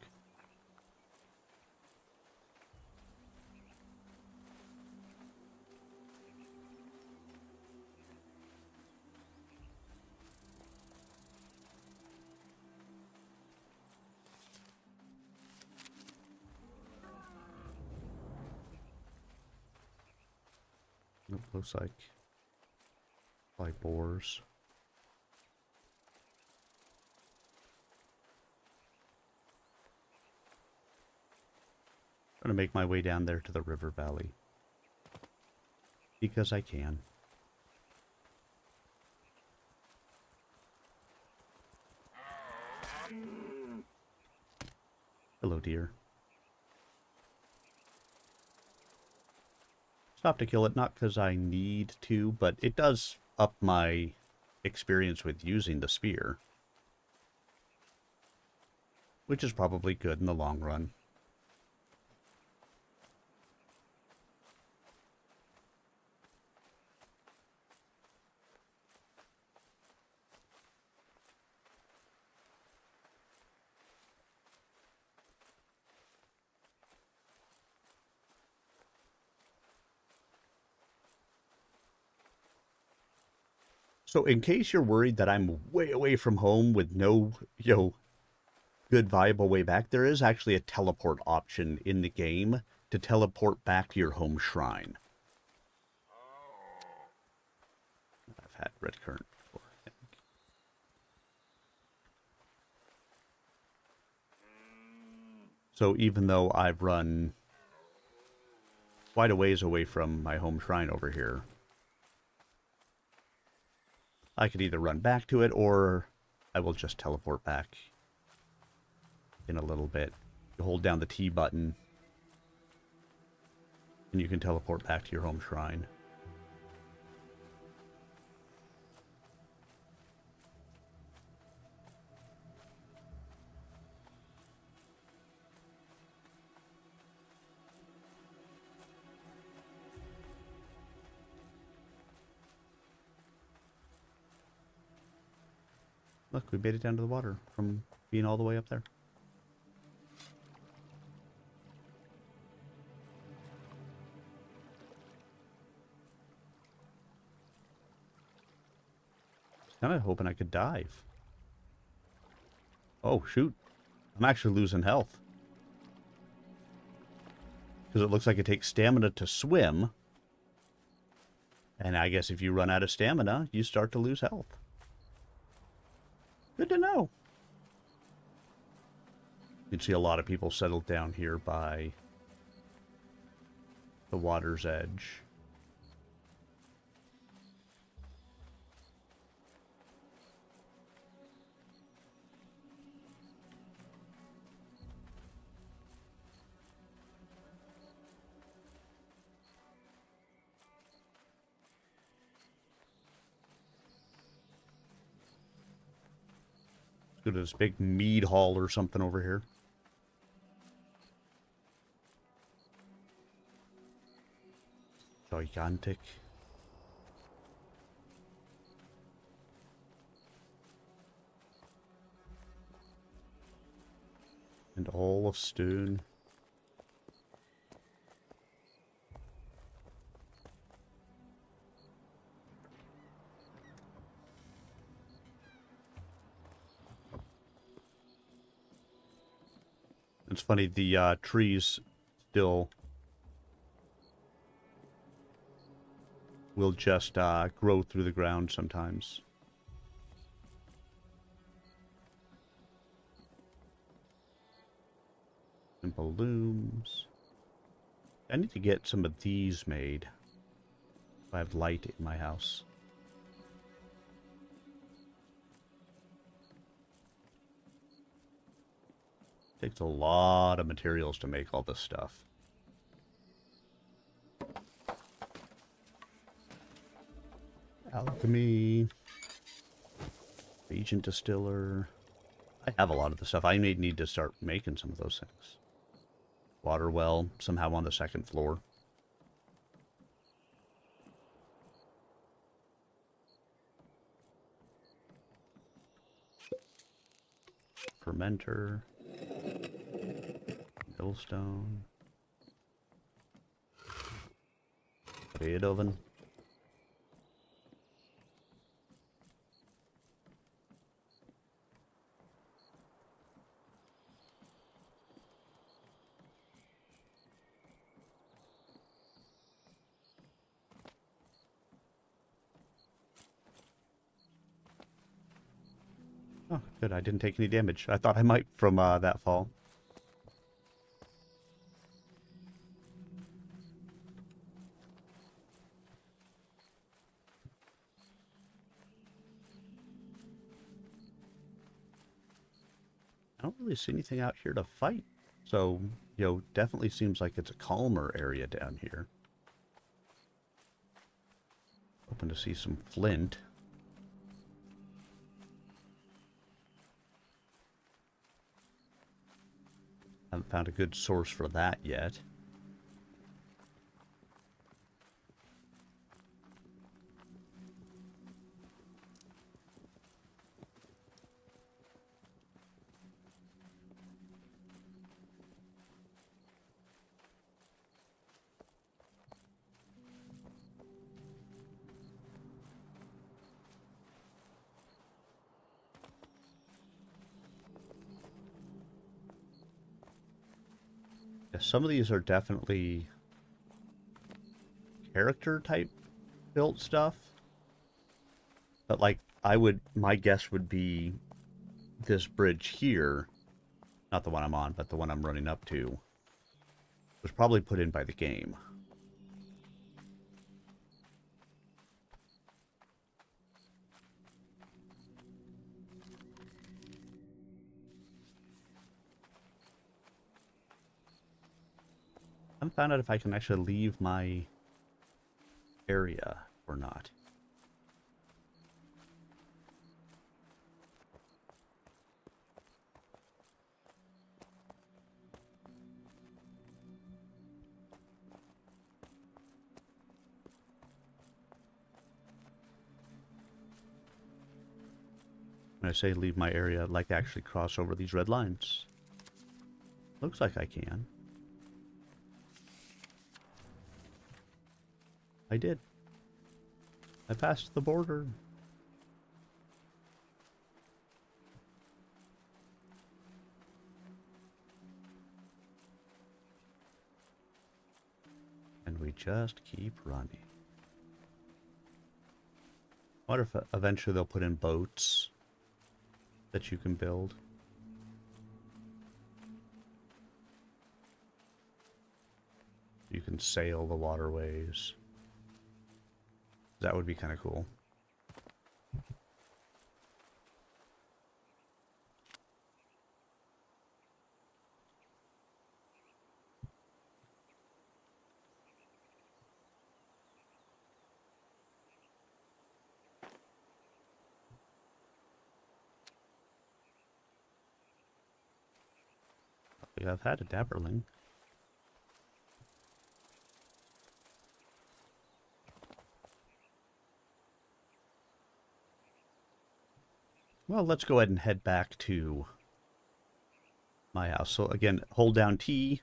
Nope, looks like boars. I'm gonna make my way down there to the river valley. Because I can. Hello, dear. Stop to kill it, not because I need to, but it does up my experience with using the spear. Which is probably good in the long run. So in case you're worried that I'm way away from home with no, good viable way back, there is actually a teleport option in the game to teleport back to your home shrine. I've had red current before, I think. So even though I've run quite a ways away from my home shrine over here, I could either run back to it, or I will just teleport back in a little bit. You hold down the T button, and you can teleport back to your home shrine. Look, we made it down to the water from being all the way up there. Kind of hoping I could dive. Oh, shoot. I'm actually losing health. Because it looks like it takes stamina to swim. And I guess if you run out of stamina, you start to lose health. Good to know. You can see a lot of people settled down here by the water's edge. Go to this big mead hall or something over here. Gigantic. And all of stone. It's funny, the trees still will just grow through the ground sometimes. And balloons. I need to get some of these made. If I have light in my house. Takes a lot of materials to make all this stuff. Alchemy. Agent distiller. I have a lot of the stuff. I may need to start making some of those things. Water well, somehow on the second floor. fermenter, millstone, bread oven. Oh, good. I didn't take any damage. I thought I might from that fall. I don't really see anything out here to fight. So, definitely seems like it's a calmer area down here. Hoping to see some flint. Haven't found a good source for that yet. Yeah, some of these are definitely character type built stuff. But like my guess would be this bridge here, not the one I'm on, but the one I'm running up to, was probably put in by the game. I haven't found out if I can actually leave my area or not. When I say leave my area, I'd like to actually cross over these red lines. Looks like I can. I did. I passed the border. And we just keep running. I wonder if eventually they'll put in boats that you can build. You can sail the waterways. That would be kind of cool. I've had a Dapperling. Well, let's go ahead and head back to my house. So again, hold down T.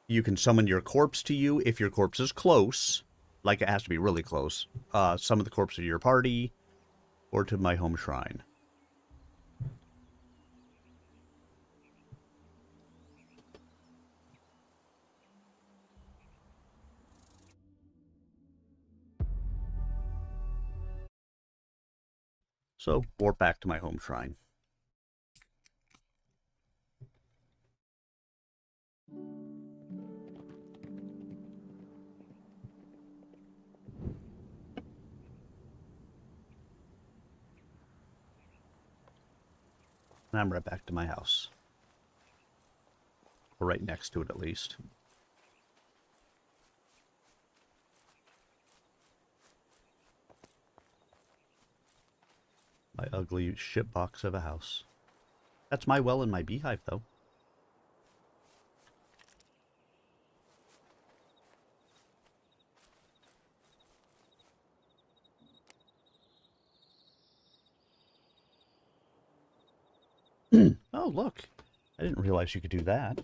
You can summon your corpse to you if your corpse is close. Like it has to be really close. Summon the corpse of your party or to my home shrine. So, warp back to my home shrine. And I'm right back to my house. Or right next to it, at least. My ugly shitbox of a house. That's my well and my beehive, though. Oh, look. I didn't realize you could do that.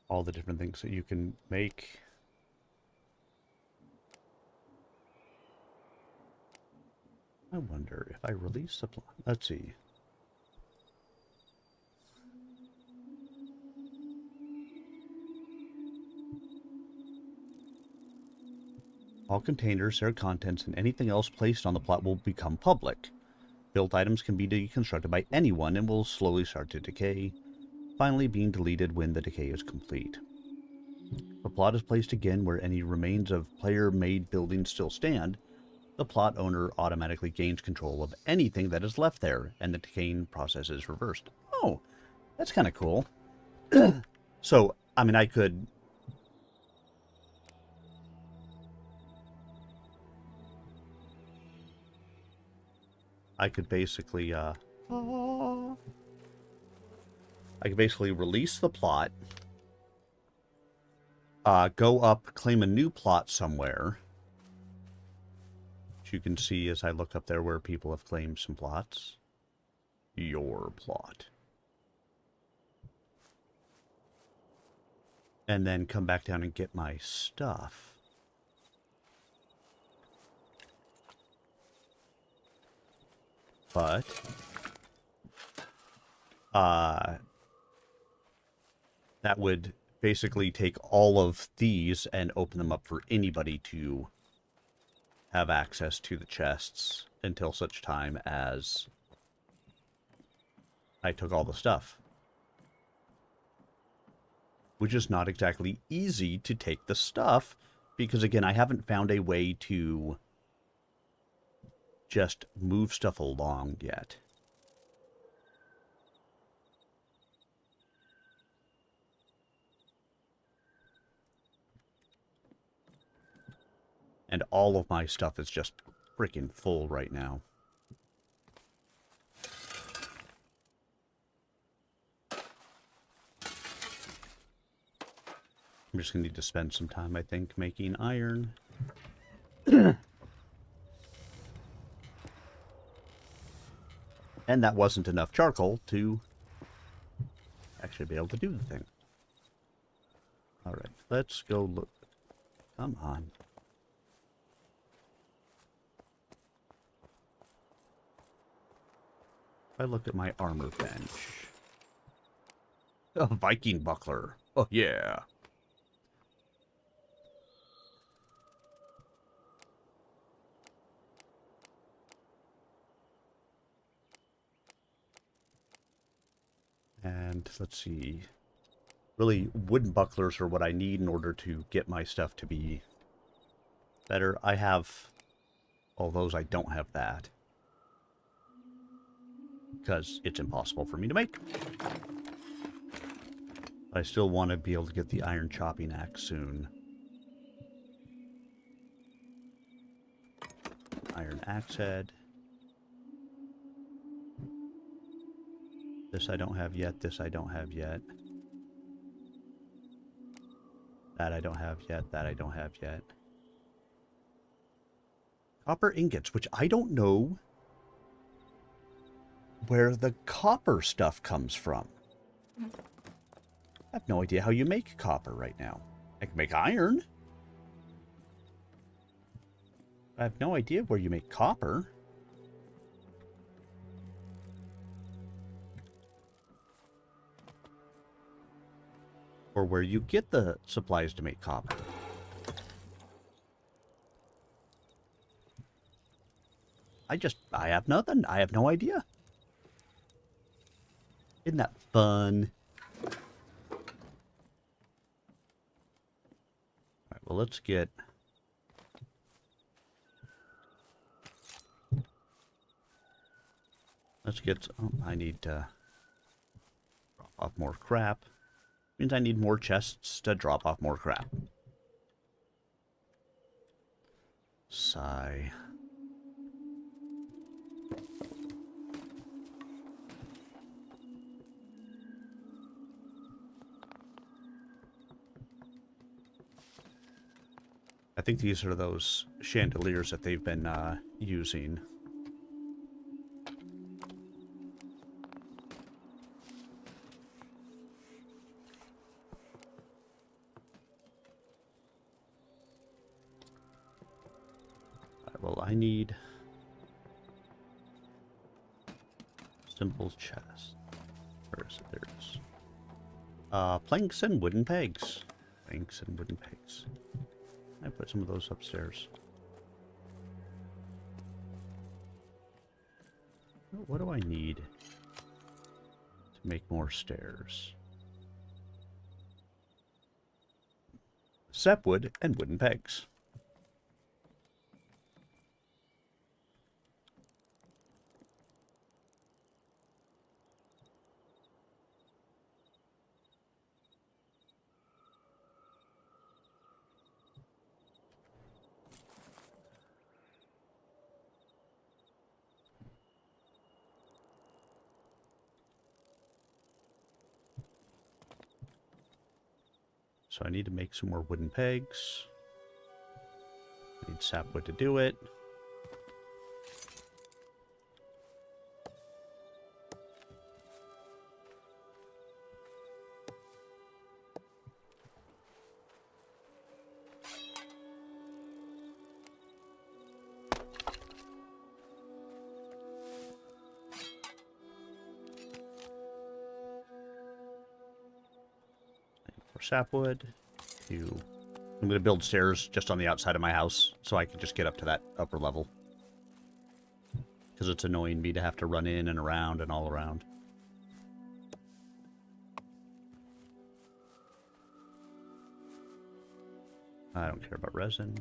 All the different things that you can make. I wonder if I release the plot. Let's see. All containers, their contents, and anything else placed on the plot will become public. Built items can be deconstructed by anyone and will slowly start to decay, finally being deleted when the decay is complete. The plot is placed again where any remains of player-made buildings still stand. The plot owner automatically gains control of anything that is left there, and the decaying process is reversed. Oh, that's kind of cool. So, I mean, I could... basically, I could basically release the plot, go up, claim a new plot somewhere, which you can see as I look up there where people have claimed some plots. Your plot. And then come back down and get my stuff. But that would basically take all of these and open them up for anybody to have access to the chests until such time as I took all the stuff. Which is not exactly easy to take the stuff, because again, I haven't found a way to just move stuff along yet. And all of my stuff is just freaking full right now. I'm just going to need to spend some time, I think, making iron. And that wasn't enough charcoal to actually be able to do the thing. Alright, let's go look. Come on. If I look at my armor bench. A Viking buckler. Oh, yeah. And let's see. Really, wooden bucklers are what I need in order to get my stuff to be better. I have all those. I don't have that, because it's impossible for me to make. But I still want to be able to get the iron chopping axe soon. Iron axe head. This I don't have yet. This I don't have yet. That I don't have yet. That I don't have yet. Copper ingots, which I don't know where the copper stuff comes from. I have no idea how you make copper right now. I can make iron. I have no idea where you make copper. Or where you get the supplies to make copper. I have nothing. I have no idea. Isn't that fun? Alright, well, let's get... Oh, I need to drop off more crap. Means I need more chests to drop off more crap. Sigh. think these are those chandeliers that they've been using. Well, I need simple chest. Where is it? There it is. Planks and wooden pegs. Planks and wooden pegs. I put some of those upstairs. What do I need to make more stairs? Sapwood and wooden pegs. So I need to make some more wooden pegs. I need sapwood to do it. For sapwood to... I'm going to build stairs just on the outside of my house so I can just get up to that upper level. Because it's annoying me to have to run in and around and all around. I don't care about resin.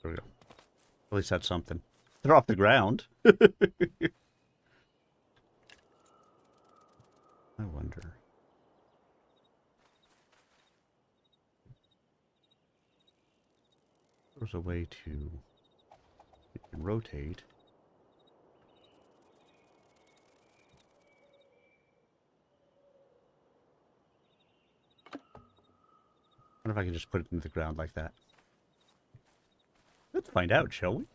There we go. At least that's something. They're off the ground. I wonder. There's a way to... You can rotate. I wonder if I can just put it into the ground like that. Let's find out, shall we?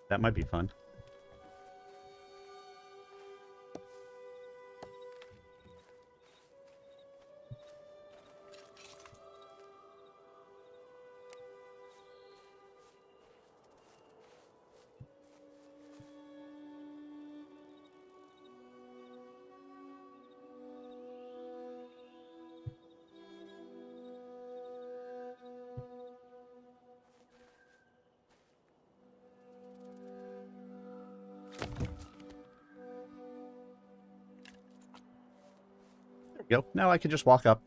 That might be fun. Yep, now I can just walk up.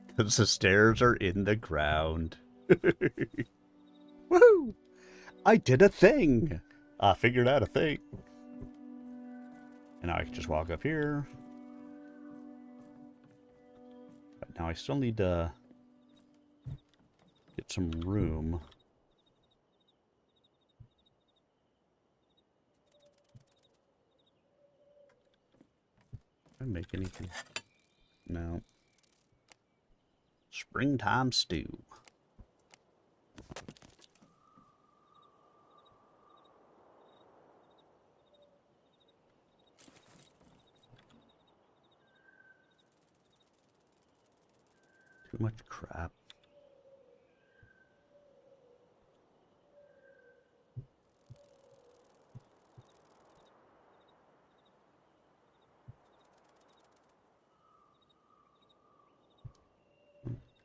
Because the stairs are in the ground. Woohoo! I did a thing! I figured out a thing. And now I can just walk up here. But now I still need to get some room. Can I make anything? No. Springtime stew. Too much crap.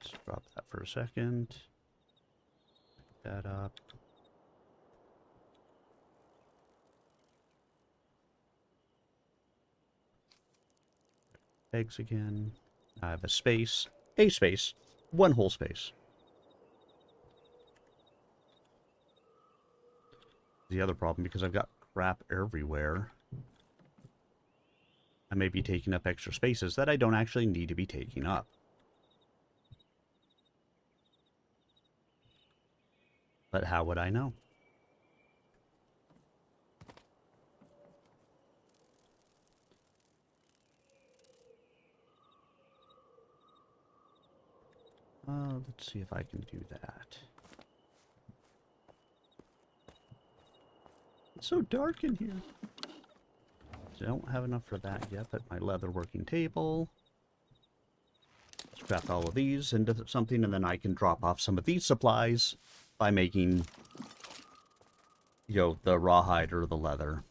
Let's drop that for a second. Pick that up. pegs again. I have a space, one whole space. The other problem, because I've got crap everywhere, I may be taking up extra spaces that I don't actually need to be taking up. But how would I know? Let's see if I can do that. It's so dark in here. So I don't have enough for that yet, but my leather working table. Let's craft all of these into something, and then I can drop off some of these supplies by making, you know, the rawhide or the leather.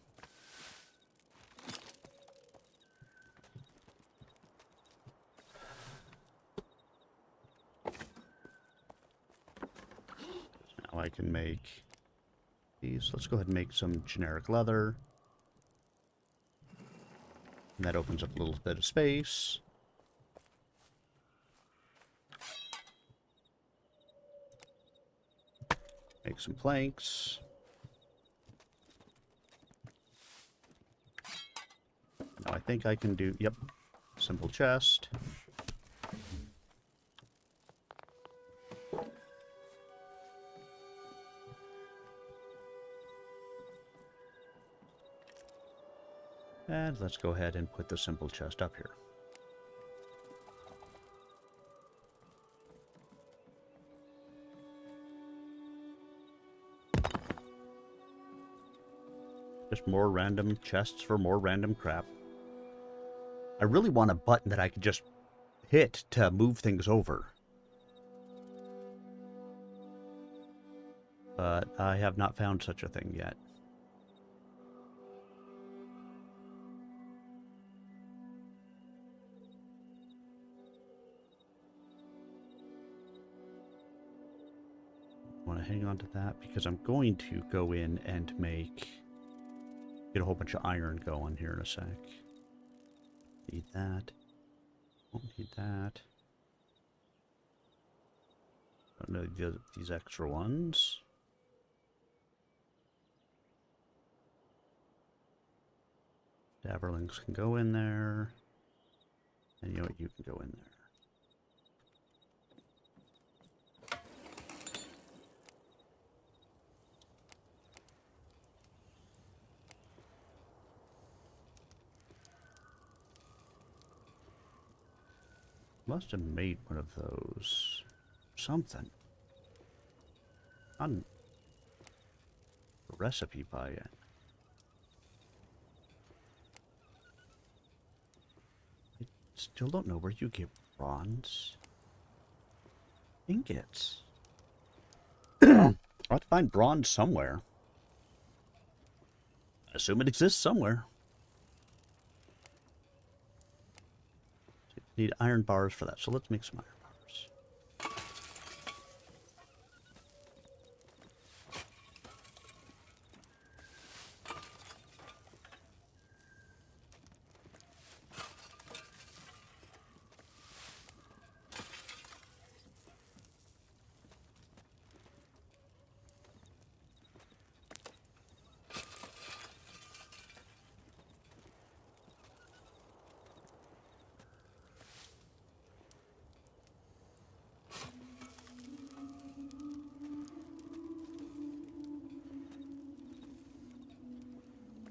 Now I can make these. Let's go ahead and make some generic leather. And that opens up a little bit of space. Make some planks. Now I think I can do, yep, simple chest. And let's go ahead and put the simple chest up here. Just more random chests for more random crap. I really want a button that I could just hit to move things over. But I have not found such a thing yet. I want to hang on to that because I'm going to go in and get a whole bunch of iron going here in a sec. Need that. Won't need that. Don't know these extra ones. Daverlings can go in there. And you know what? You can go in there. Must have made one of those. Something. On a recipe by it. I still don't know where you get bronze ingots. I'll have to find bronze somewhere. I assume it exists somewhere. Need iron bars for that, so let's make some iron bars.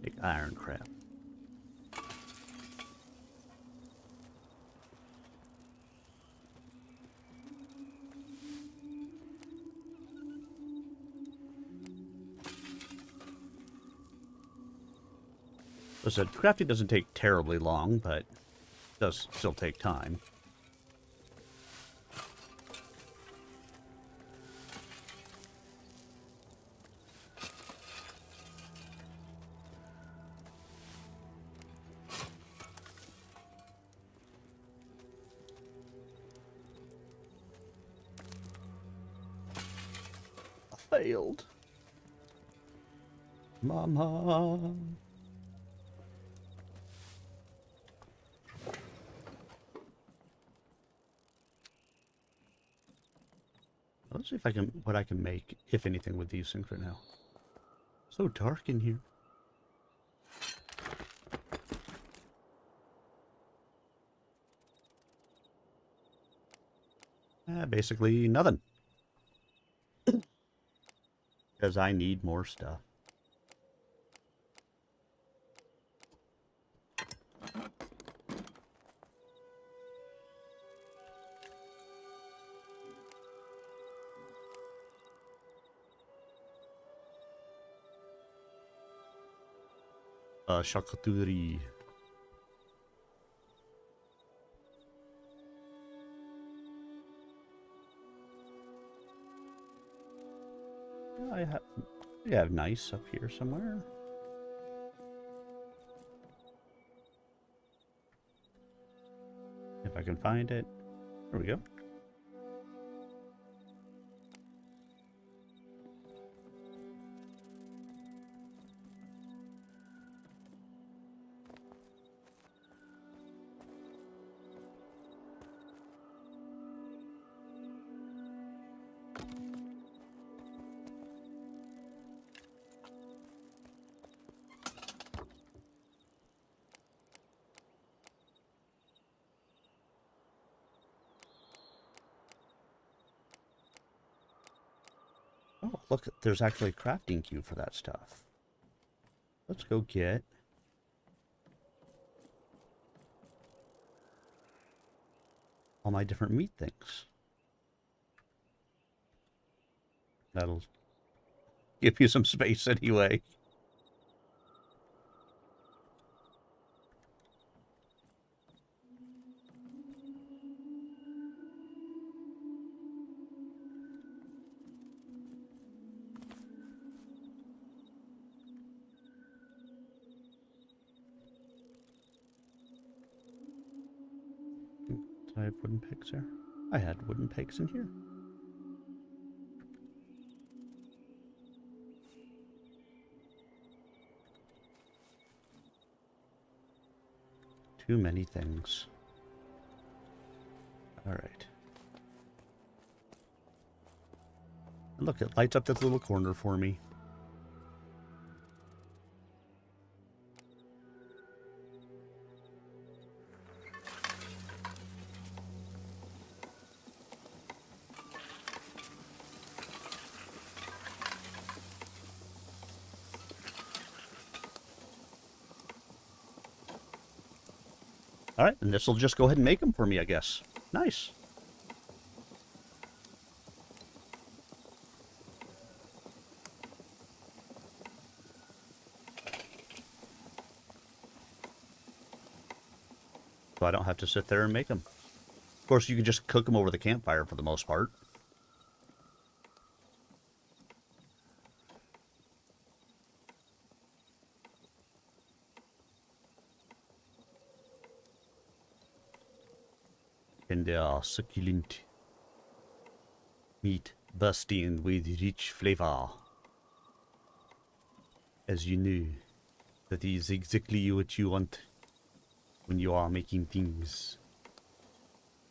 Big iron crap. As I said, crafting doesn't take terribly long, but it does still take time. Failed. Mama. Let's see if I can, what I can make, if anything, with these things right now. So dark in here. Basically nothing. Because I need more stuff. Charcuterie. I have nice up here somewhere. If I can find it. There we go. Oh, look, there's actually a crafting queue for that stuff. Let's go get all my different meat things. That'll give you some space anyway. Did I have wooden pegs there? I had wooden pegs in here. Too many things. All right. And look, it lights up this little corner for me. All right, and this will just go ahead and make them for me, I guess. Nice. So I don't have to sit there and make them. Of course, you can just cook them over the campfire for the most part. And they are succulent meat bursting with rich flavor. As you know, that is exactly what you want when you are making things.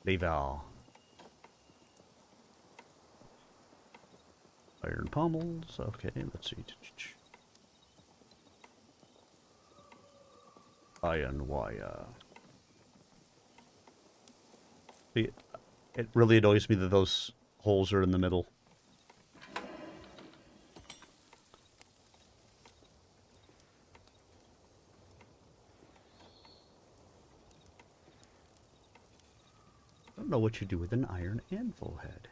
Flavor. Iron pommels. Okay, let's see. Iron wire. It really annoys me that those holes are in the middle. I don't know what you do with an iron anvil head.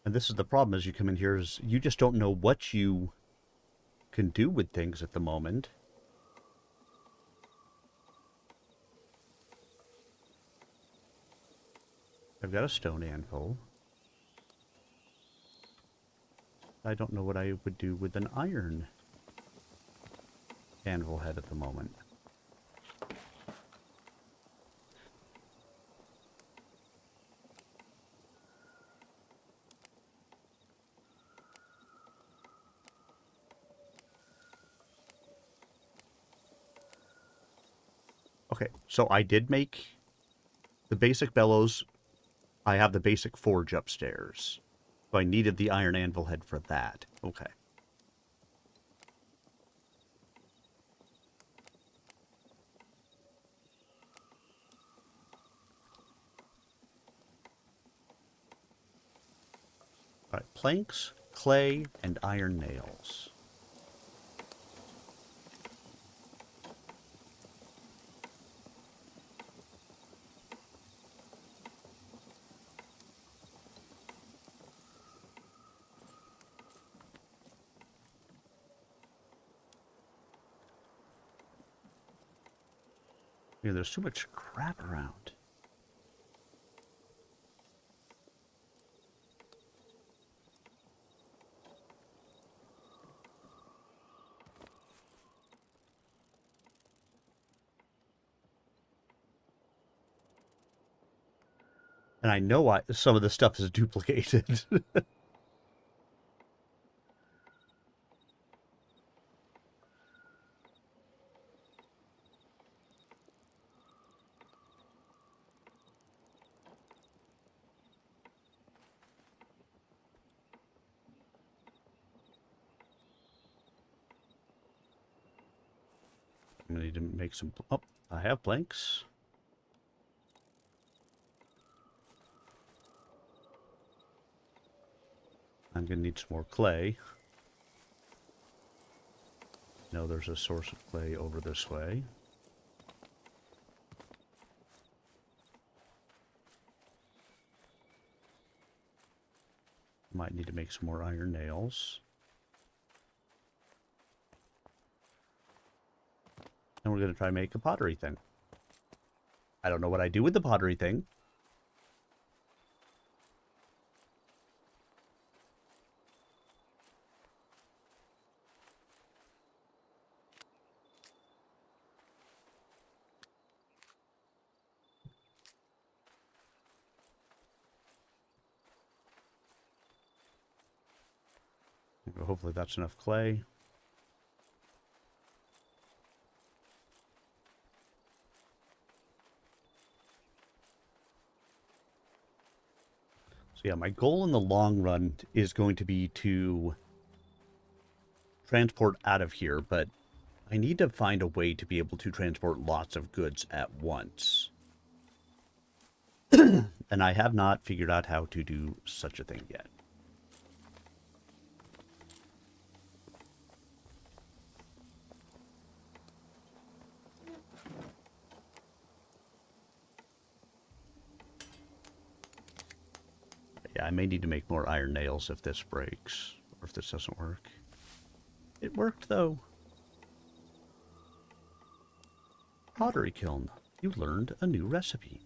And this is the problem as you come in here, is you just don't know what you can do with things at the moment. I've got a stone anvil. I don't know what I would do with an iron anvil head at the moment. Okay, so I did make the basic bellows. I have the basic forge upstairs. So I needed the iron anvil head for that. Okay. All right, planks, clay, and iron nails. Yeah, there's too much crap around. And I know some of the stuff is duplicated. I'm gonna need to make some... Oh, I have planks. I'm gonna need some more clay. No, there's a source of clay over this way. Might need to make some more iron nails. And we're going to try and make a pottery thing. I don't know what I do with the pottery thing. Hopefully that's enough clay. So yeah, my goal in the long run is going to be to transport out of here, but I need to find a way to be able to transport lots of goods at once. And I have not figured out how to do such a thing yet. Yeah, I may need to make more iron nails if this breaks, or if this doesn't work. It worked, though. Pottery kiln. You learned a new recipe.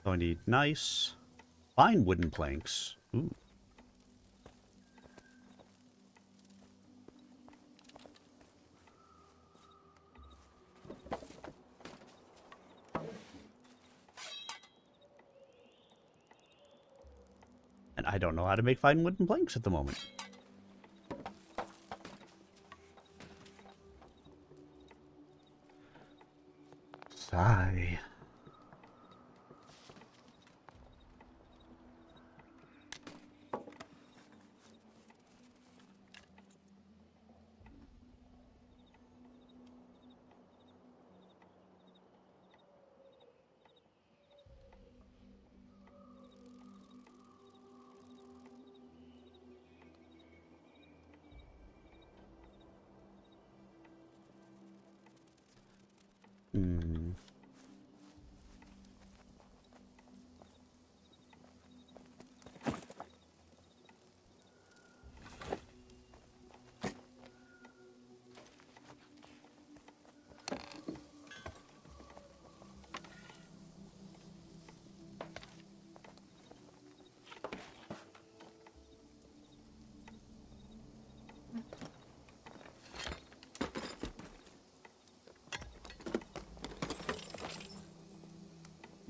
So I need nice, fine wooden planks. Ooh. And I don't know how to make fine wooden planks at the moment. Sigh. Hmm.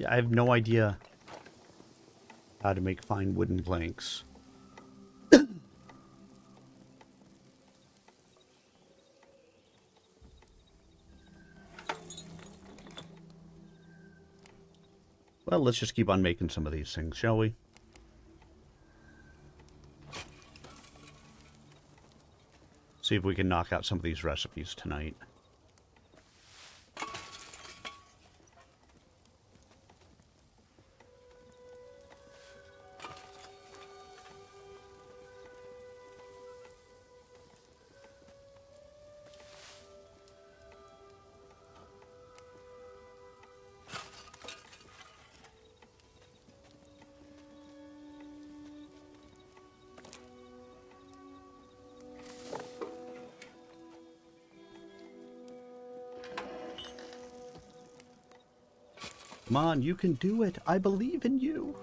Yeah, I have no idea how to make fine wooden planks. Well, let's just keep on making some of these things, shall we? See if we can knock out some of these recipes tonight. Come on, you can do it. I believe in you.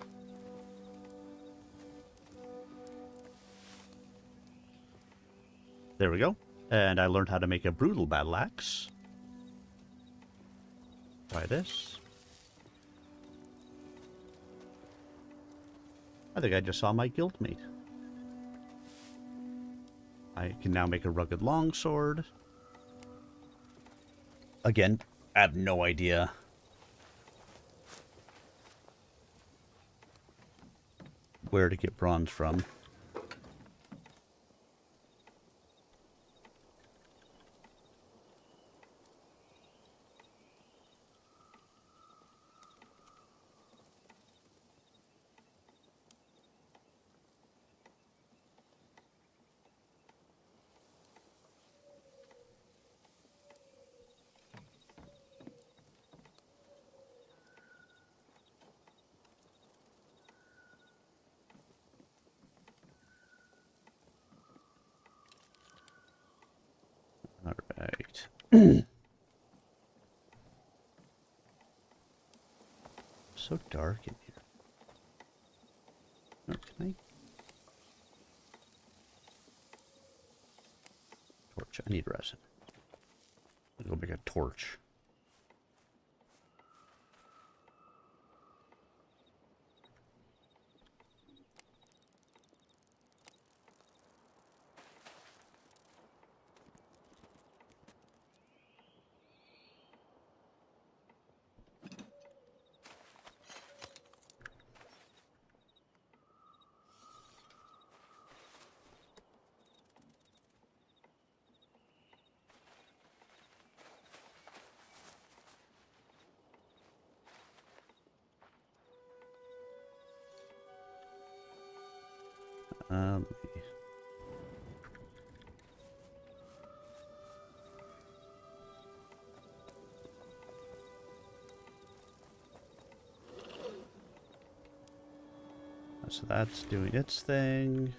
There we go. And I learned how to make a brutal battle axe. Try this. I think I just saw my guildmate. I can now make a rugged longsword. Again, I have no idea where to get bronze from. All right. So dark in here. Oh, can I? Torch. I need resin. I'll go make a torch. Um, so that's doing its thing.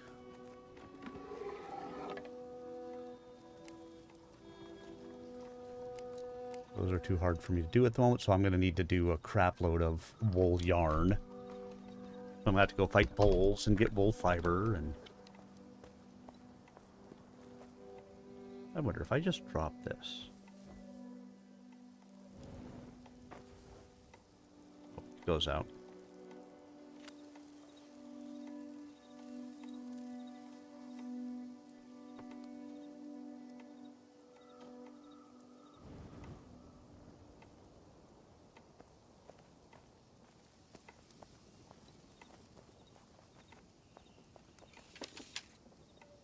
Those are too hard for me to do at the moment, so I'm going to need to do a crap load of wool yarn. I'm going to have to go fight bulls and get wool fiber, and... I wonder if I just drop this. Oh, it goes out.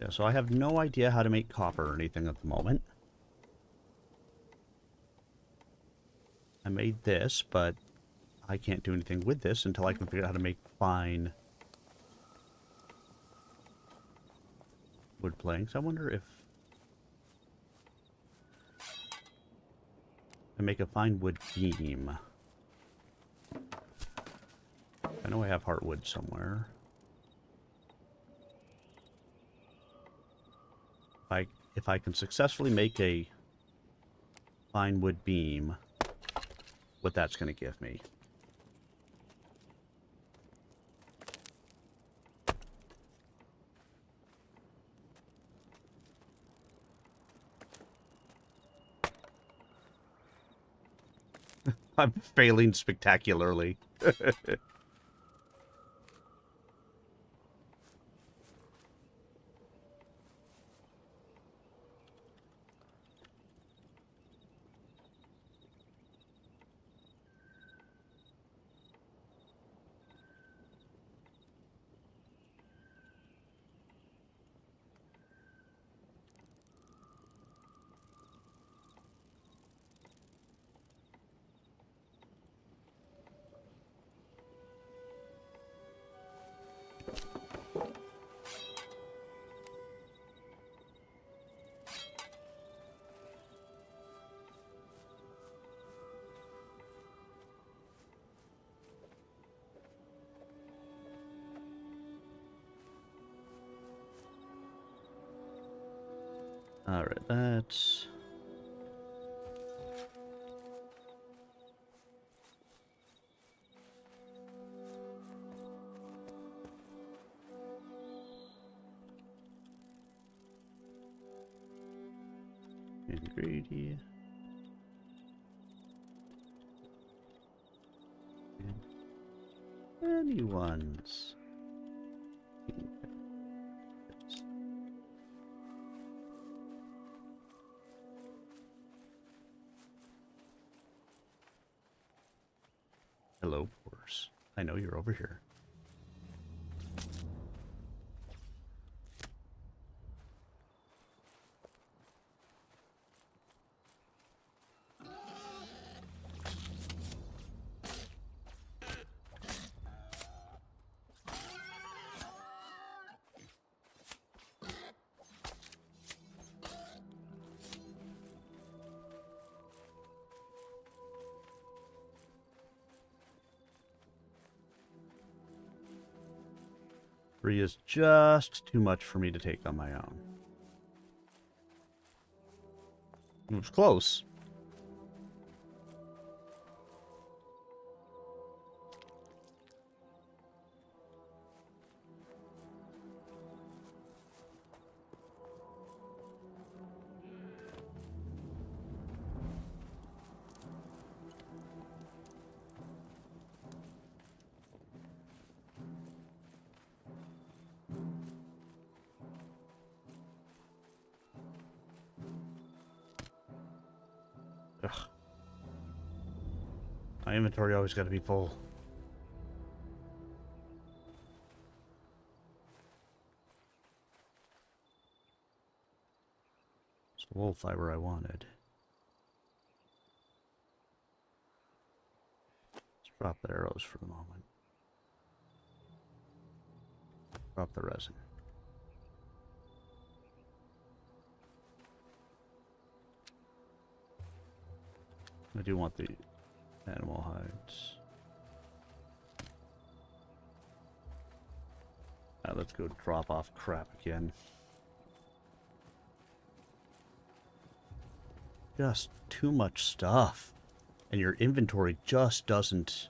Yeah, so I have no idea how to make copper or anything at the moment. I made this, but I can't do anything with this until I can figure out how to make fine wood planks. I wonder if I make a fine wood beam. I know I have heartwood somewhere. If I can successfully make a fine wood beam, what that's going to give me. I'm failing spectacularly. Alright, that's... ingredient. Anyone's. Hello, horse. I know you're over here. Three is just too much for me to take on my own. It was close. Ugh. My inventory always got to be full. It's the wool fiber I wanted. Let's drop the arrows for the moment. Drop the resin. I do want the animal hides. Let's go drop off crap again. Just too much stuff. And your inventory just doesn't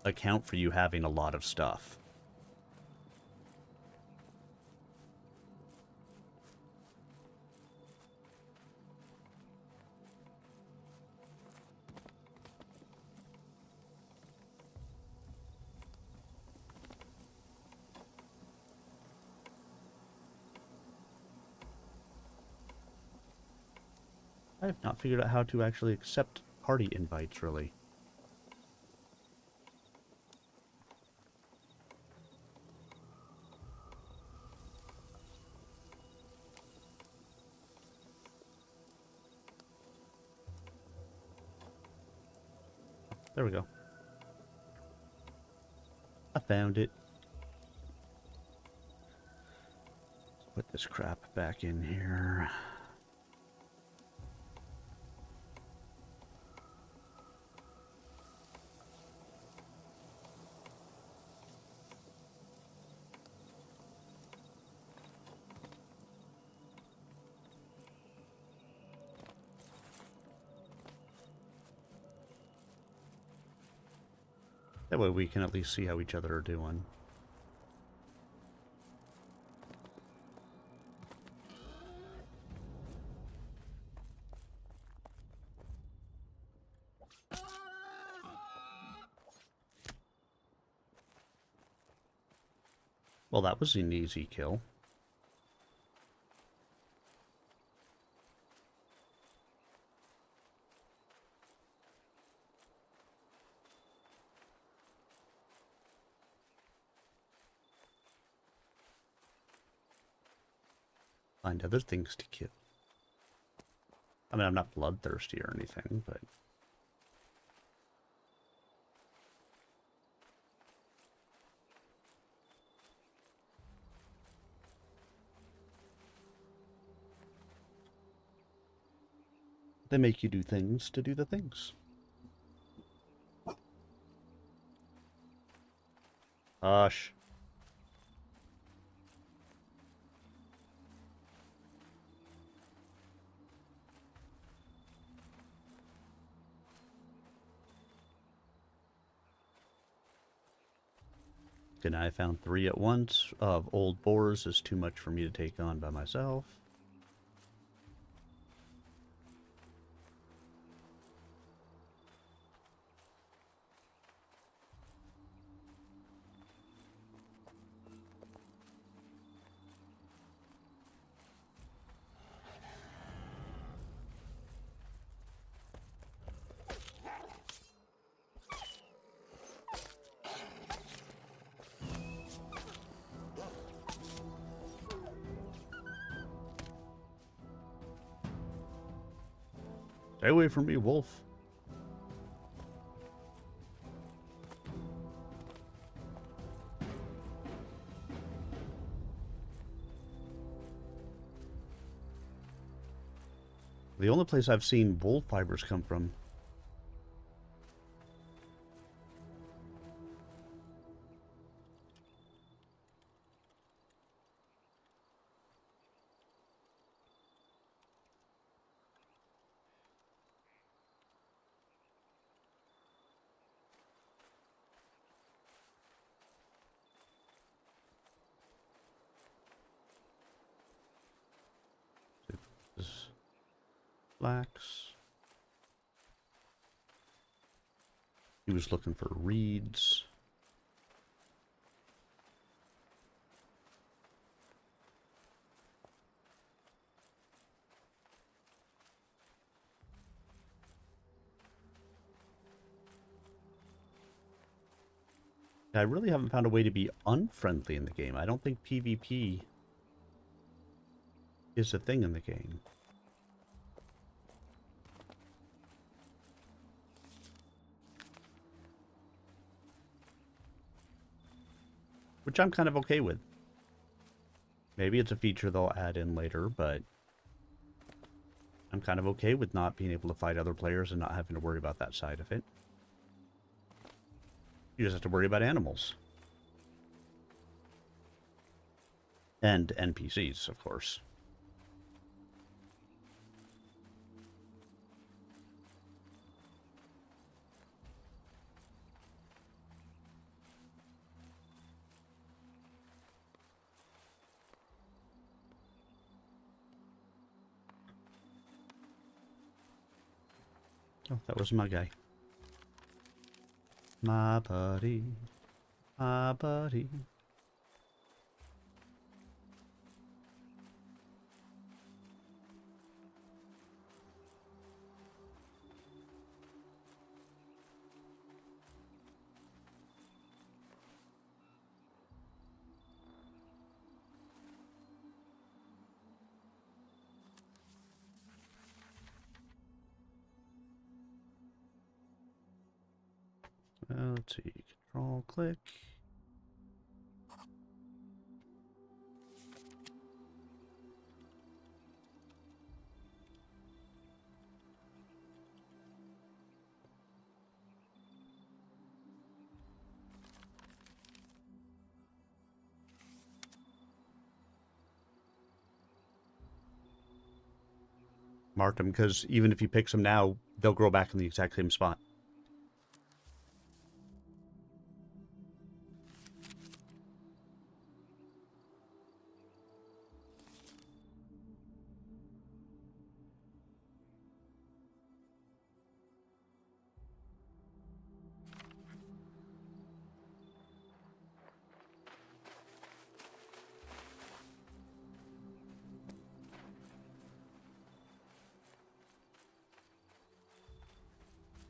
account for you having a lot of stuff. I have not figured out how to actually accept party invites, really. There we go. I found it. Put this crap back in here. That way we can at least see how each other are doing. Well, that was an easy kill. Find other things to kill. I mean, I'm not bloodthirsty or anything, but... they make you do things to do the things. Hush. And I found 3 at once of old boars is too much for me to take on by myself. Stay away from me, wolf. The only place I've seen wool fibers come from. This flax. He was looking for reeds. I really haven't found a way to be unfriendly in the game. I don't think PvP is a thing in the game. Which I'm kind of okay with. Maybe it's a feature they'll add in later, but I'm kind of okay with not being able to fight other players and not having to worry about that side of it. You just have to worry about animals. And NPCs, of course. Oh, that was my guy. My buddy. My buddy. Let's see. Control click. Marked them because even if you pick them now, they'll grow back in the exact same spot.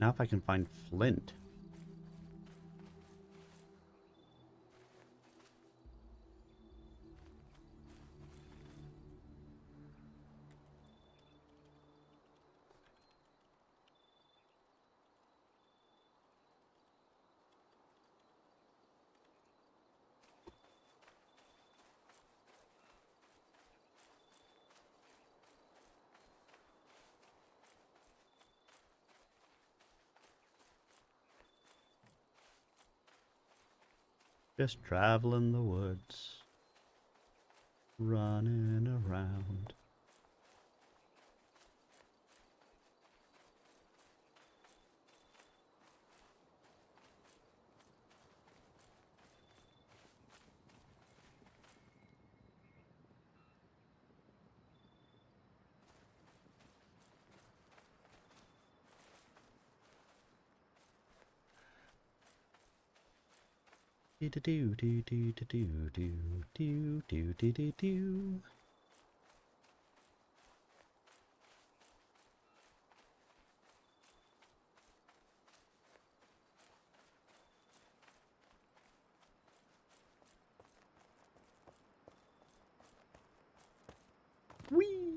Now if I can find flint. Just traveling the woods. Running around. Do do do do do do do do do do do. Whee!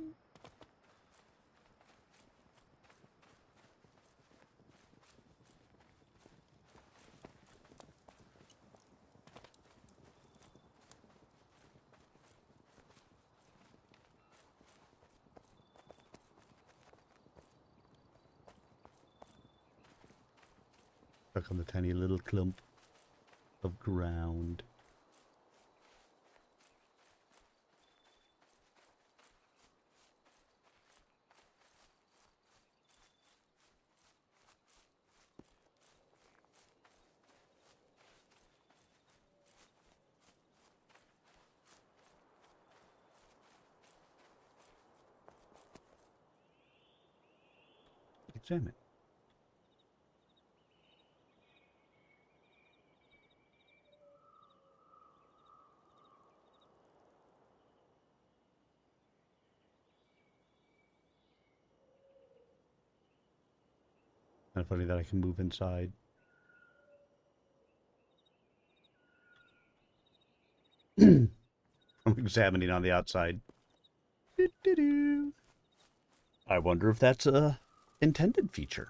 Stuck on the tiny little clump of ground. Examine. Kind of funny that I can move inside. I'm examining on the outside. Doo-doo-doo. I wonder if that's a intended feature.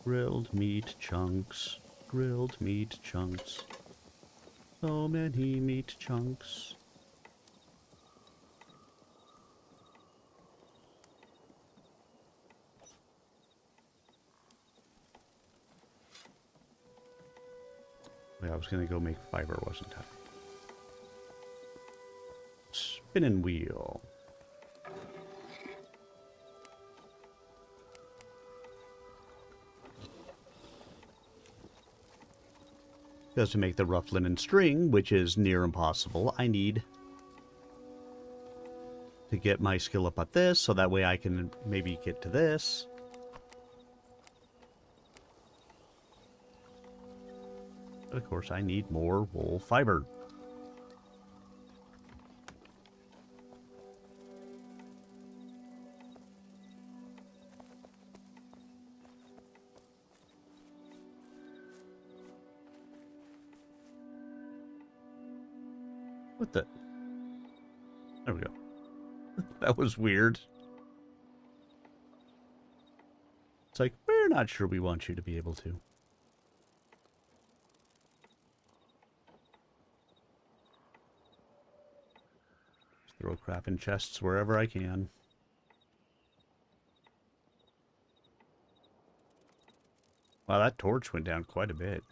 Grilled meat chunks, grilled meat chunks, so many meat chunks. Wait, I was gonna go make fiber, wasn't I? Spinning wheel. Because to make the rough linen string, which is near impossible, I need to get my skill up at this, so that way I can maybe get to this. But of course, I need more wool fiber. What the? There we go. That was weird. It's like, we're not sure we want you to be able to. Just throw crap in chests wherever I can. Wow, that torch went down quite a bit.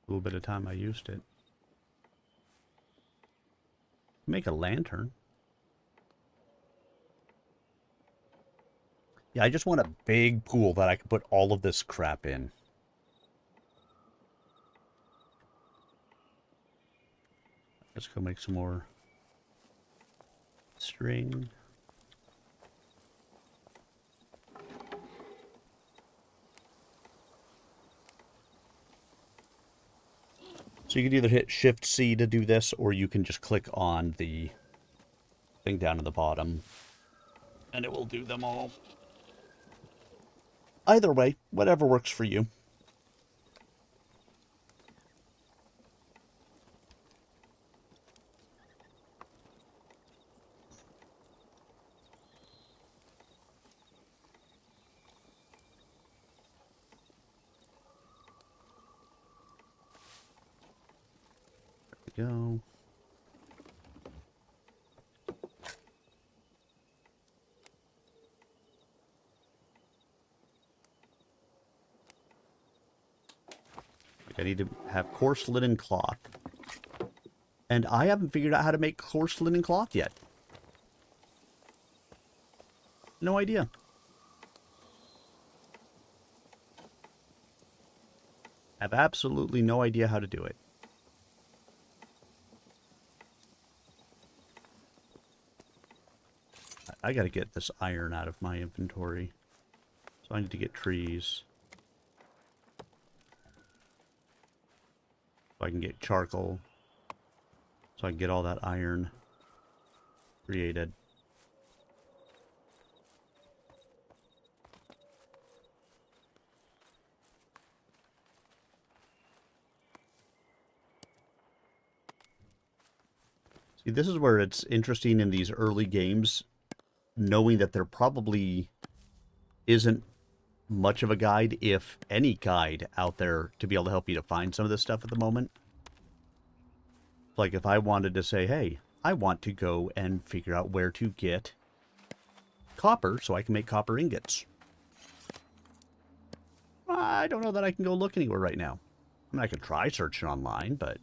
A little bit of time I used it. Make a lantern. Yeah, I just want a big pool that I can put all of this crap in. Let's go make some more string. So you can either hit Shift-C to do this, or you can just click on the thing down at the bottom, and it will do them all. Either way, whatever works for you. There we go. I need to have coarse linen cloth. And I haven't figured out how to make coarse linen cloth yet. No idea. I have absolutely no idea how to do it. I gotta get this iron out of my inventory. So I need to get trees. So I can get charcoal. So I can get all that iron created. See, this is where it's interesting in these early games, knowing that there probably isn't much of a guide, if any guide, out there to be able to help you to find some of this stuff at the moment. Like if I wanted to say, hey, I want to go and figure out where to get copper so I can make copper ingots. I don't know that I can go look anywhere right now. I mean, I could try searching online, but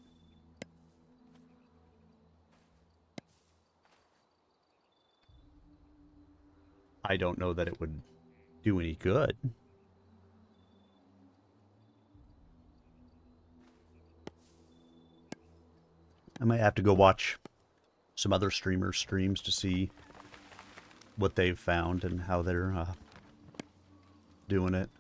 I don't know that it would do any good. I might have to go watch some other streamers' streams to see what they've found and how they're doing it.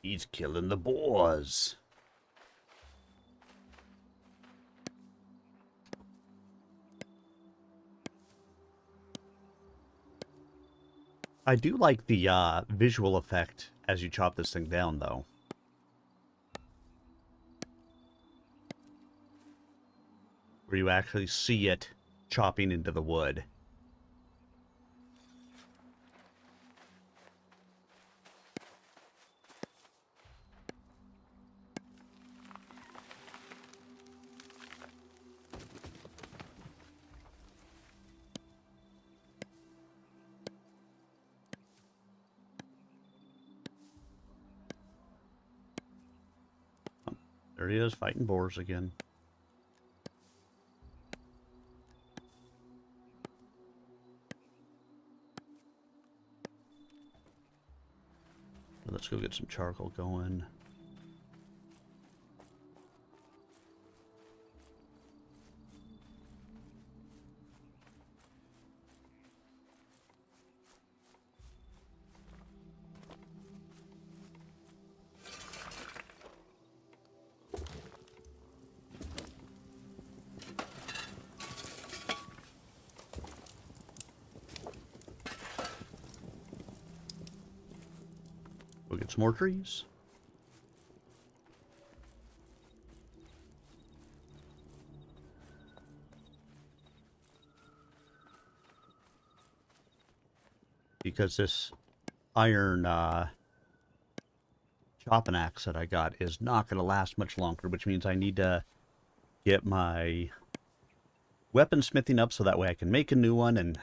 He's killing the boars. I do like the visual effect as you chop this thing down, though. Where you actually see it chopping into the wood. There he is, fighting boars again. Let's go get some charcoal going. Go get some more trees. Because this iron chopping axe that I got is not going to last much longer, which means I need to get my weaponsmithing up so that way I can make a new one. And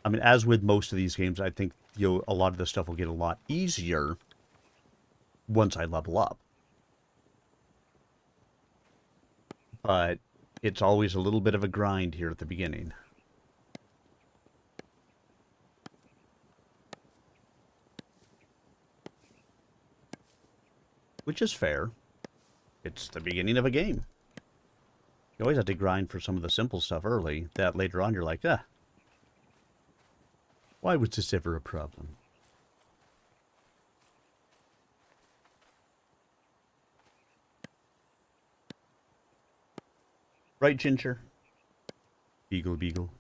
I mean, as with most of these games, I think a lot of the stuff will get a lot easier once I level up. But it's always a little bit of a grind here at the beginning. Which is fair. It's the beginning of a game. You always have to grind for some of the simple stuff early, that later on you're like, why was this ever a problem? Right, Ginger? Beagle, beagle.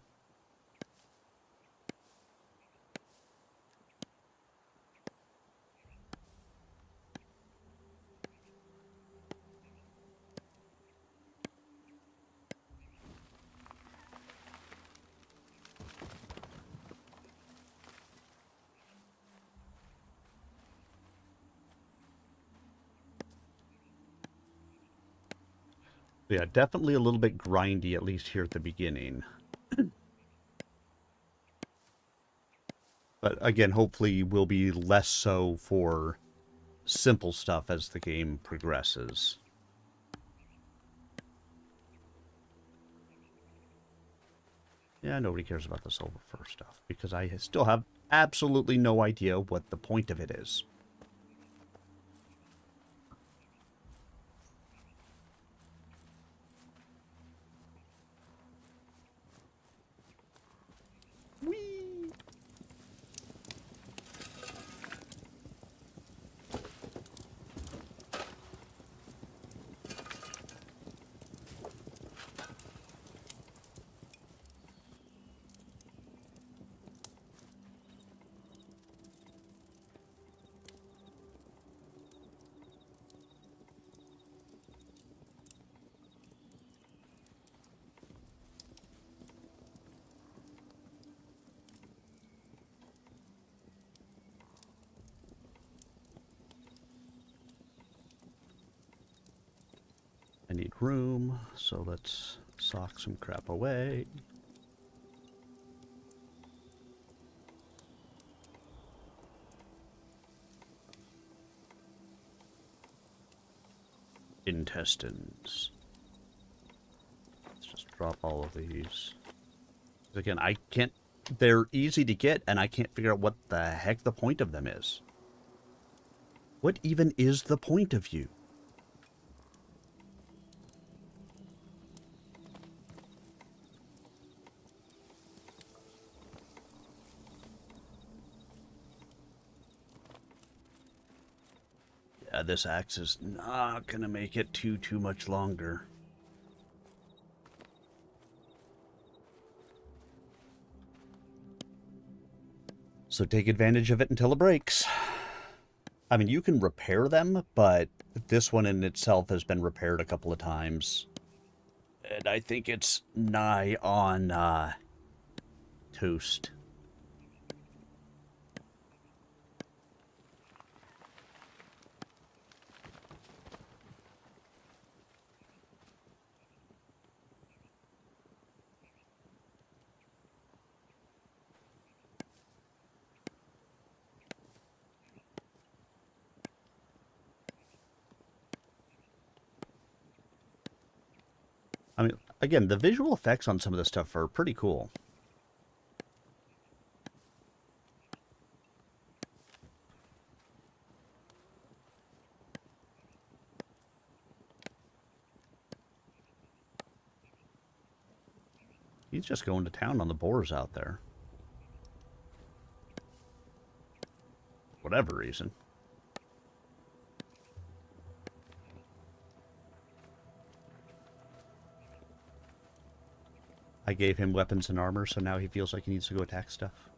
Yeah, definitely a little bit grindy, at least here at the beginning. But again, hopefully will be less so for simple stuff as the game progresses. Yeah, nobody cares about the silver fur stuff, because I still have absolutely no idea what the point of it is. Whee! I need room, so let's sock some crap away. Intestines. Let's just drop all of these. Again, I can't... They're easy to get, and I can't figure out what the heck the point of them is. What even is the point of you? Yeah, this axe is not gonna make it too much longer. So take advantage of it until it breaks. I mean, you can repair them, but this one in itself has been repaired a couple of times. And I think it's nigh on toast. I mean, again, the visual effects on some of this stuff are pretty cool. He's just going to town on the boars out there. Whatever reason. I gave him weapons and armor, so now he feels like he needs to go attack stuff.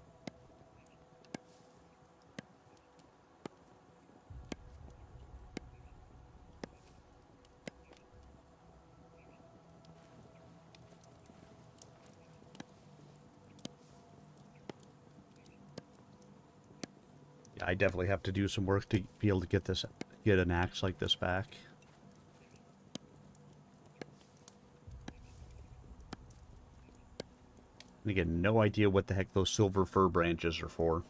I definitely have to do some work to be able to get an axe like this back. And again, no idea what the heck those silver fir branches are for.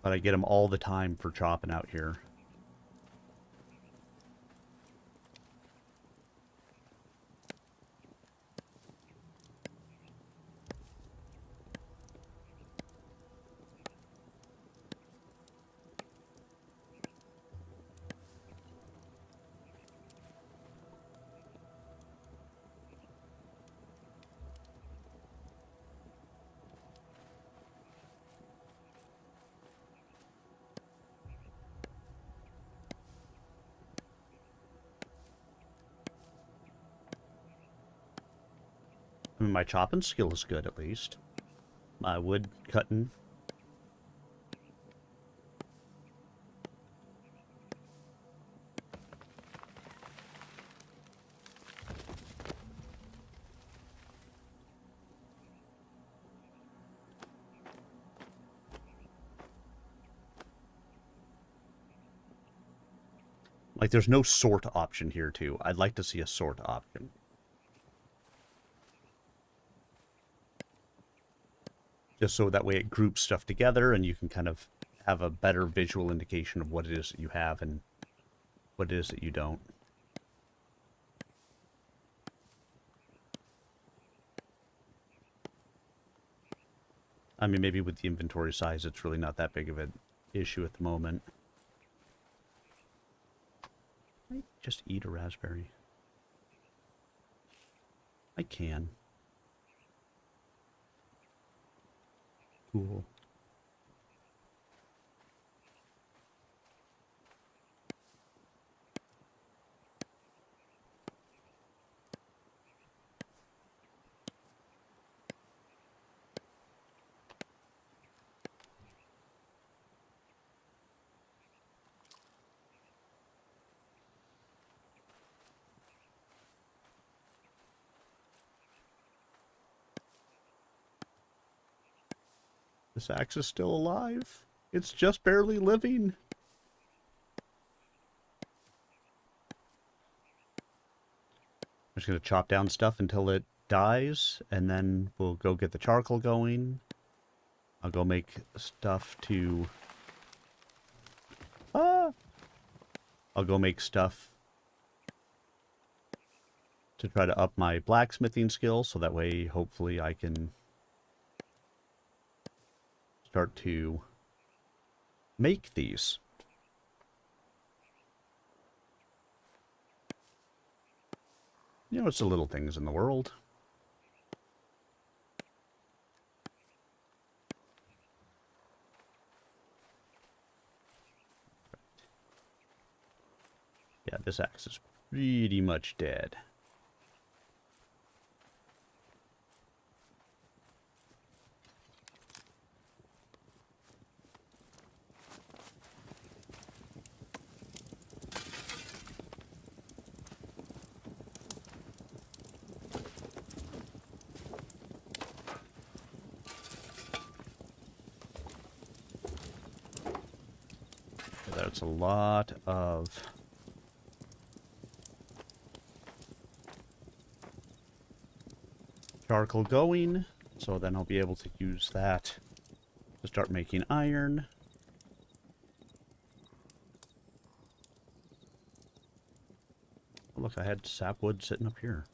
But I get them all the time for chopping out here. I mean, my chopping skill is good, at least. My wood cutting. Like, there's no sort option here, too. I'd like to see a sort option. Just so that way it groups stuff together and you can kind of have a better visual indication of what it is that you have and what it is that you don't. I mean, maybe with the inventory size, it's really not that big of an issue at the moment. I just eat a raspberry. I can. Cool. This axe is still alive. It's just barely living. I'm just going to chop down stuff until it dies, and then we'll go get the charcoal going. I'll go make stuff to... I'll go make stuff to try to up my blacksmithing skill, so that way, hopefully, I can start to make these. You know, it's the little things in the world. Yeah, this axe is pretty much dead. That's a lot of charcoal going, so then I'll be able to use that to start making iron. Look, I had sapwood sitting up here.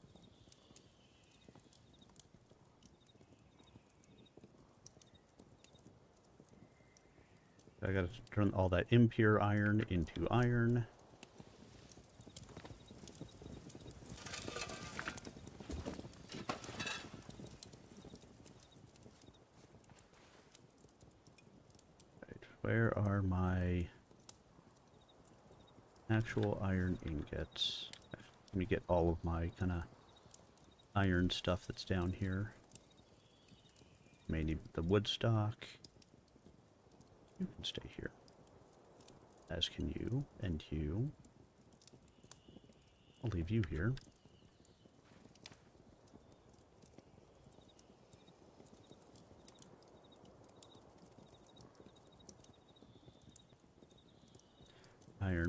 I gotta turn all that impure iron into iron. Right, where are my actual iron ingots? Let me get all of my kind of iron stuff that's down here. May need the wood stock. You can stay here. As can you, and you. I'll leave you here.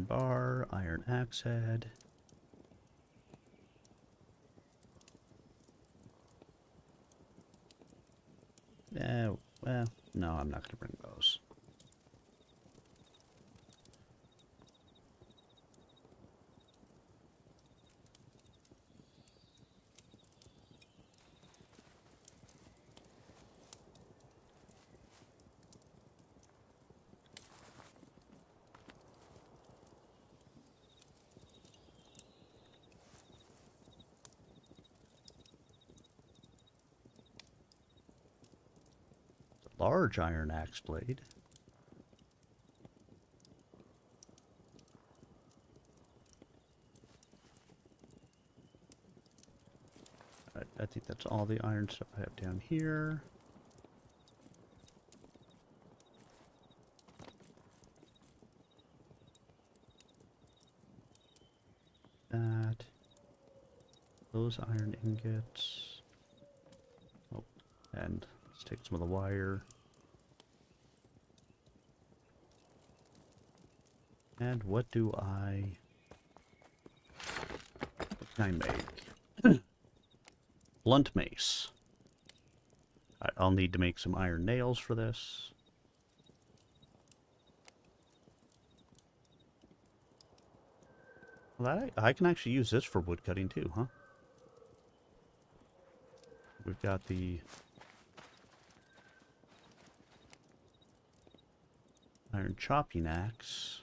bar, iron axe head. Yeah, well, no, I'm not going to bring those. Large iron axe blade. I think that's all the iron stuff I have down here. That. Those iron ingots. Oh, and let's take some of the wire. And what do I... What can I make? Blunt mace. I'll need to make some iron nails for this. Well, I can actually use this for wood cutting too, huh? We've got the iron chopping axe.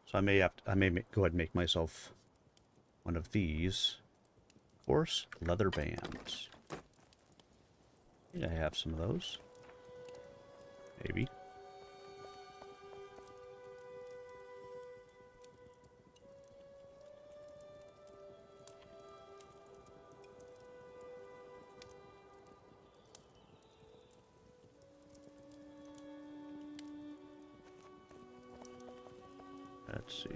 So I may go ahead and make myself one of these. Of course, leather bands. I think I have some of those. Maybe. Let's see.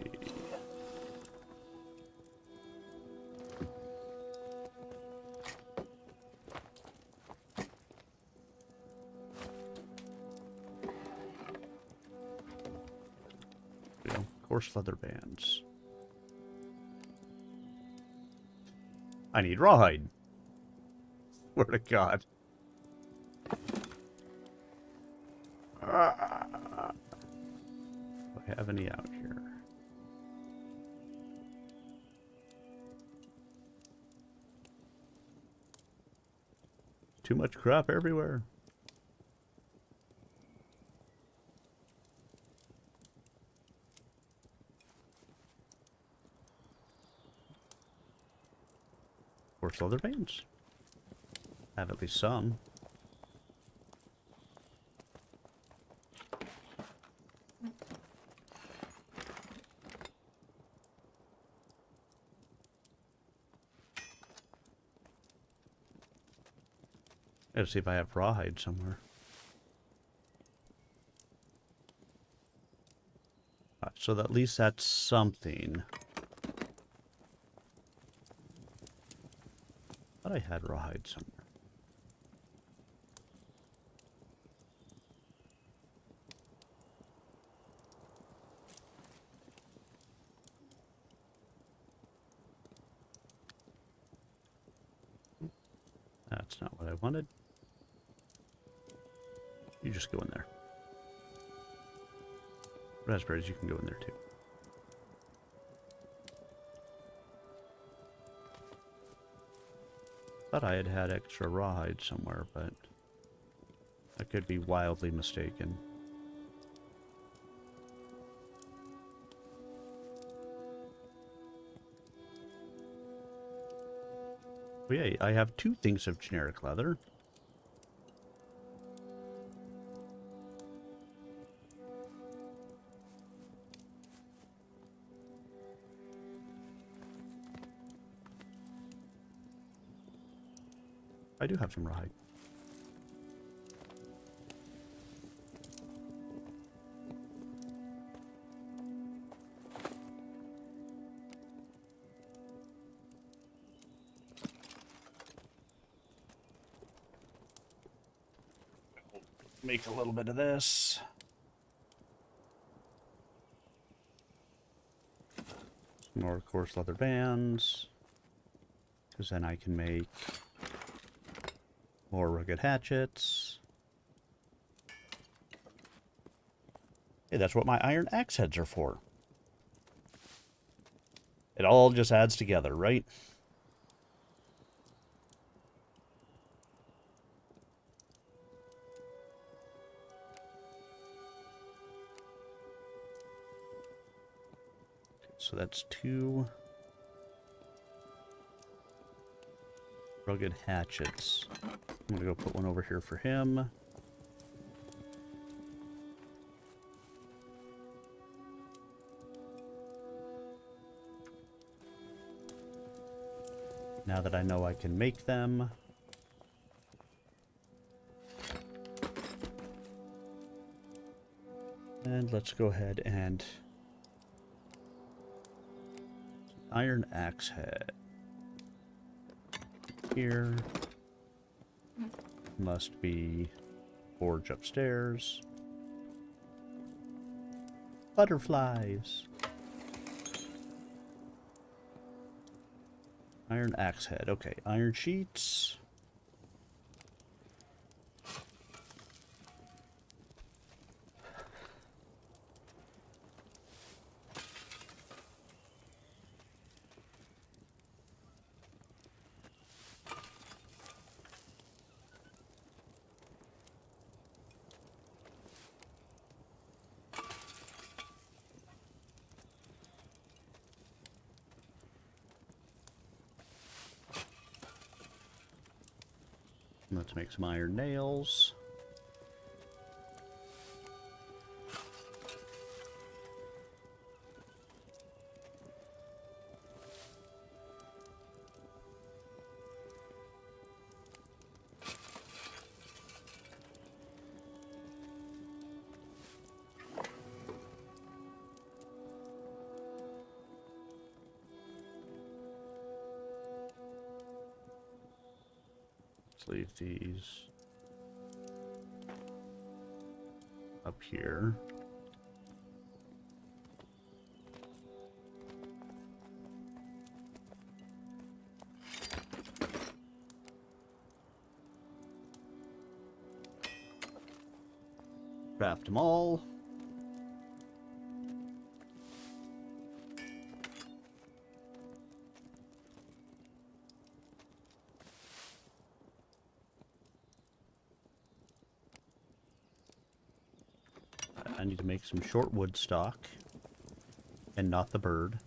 Coarse leather bands. I need rawhide. Word to God. Do I have any out here? Too much crap everywhere. Coarse leather bands. Have at least some. Gotta see if I have rawhide somewhere. So at least that's something. I thought I had rawhide somewhere. That's not what I wanted. You just go in there. Raspberries, you can go in there too. Thought I had extra rawhide somewhere, but I could be wildly mistaken. Oh yeah, I have 2 things of generic leather. I do have some rawhide. make a little bit of this. Some more coarse leather bands. Because then I can make more rugged hatchets. Hey, that's what my iron axe heads are for. It all just adds together, right? So that's 2 rugged hatchets. I'm gonna go put one over here for him. Now that I know I can make them. And let's go ahead and iron axe head. Here must be forge upstairs. Butterflies. Iron axe head. Okay, iron sheets. Let's make some iron nails. Leave these up here. Craft them all. I need to make some short wood stock and not the bird.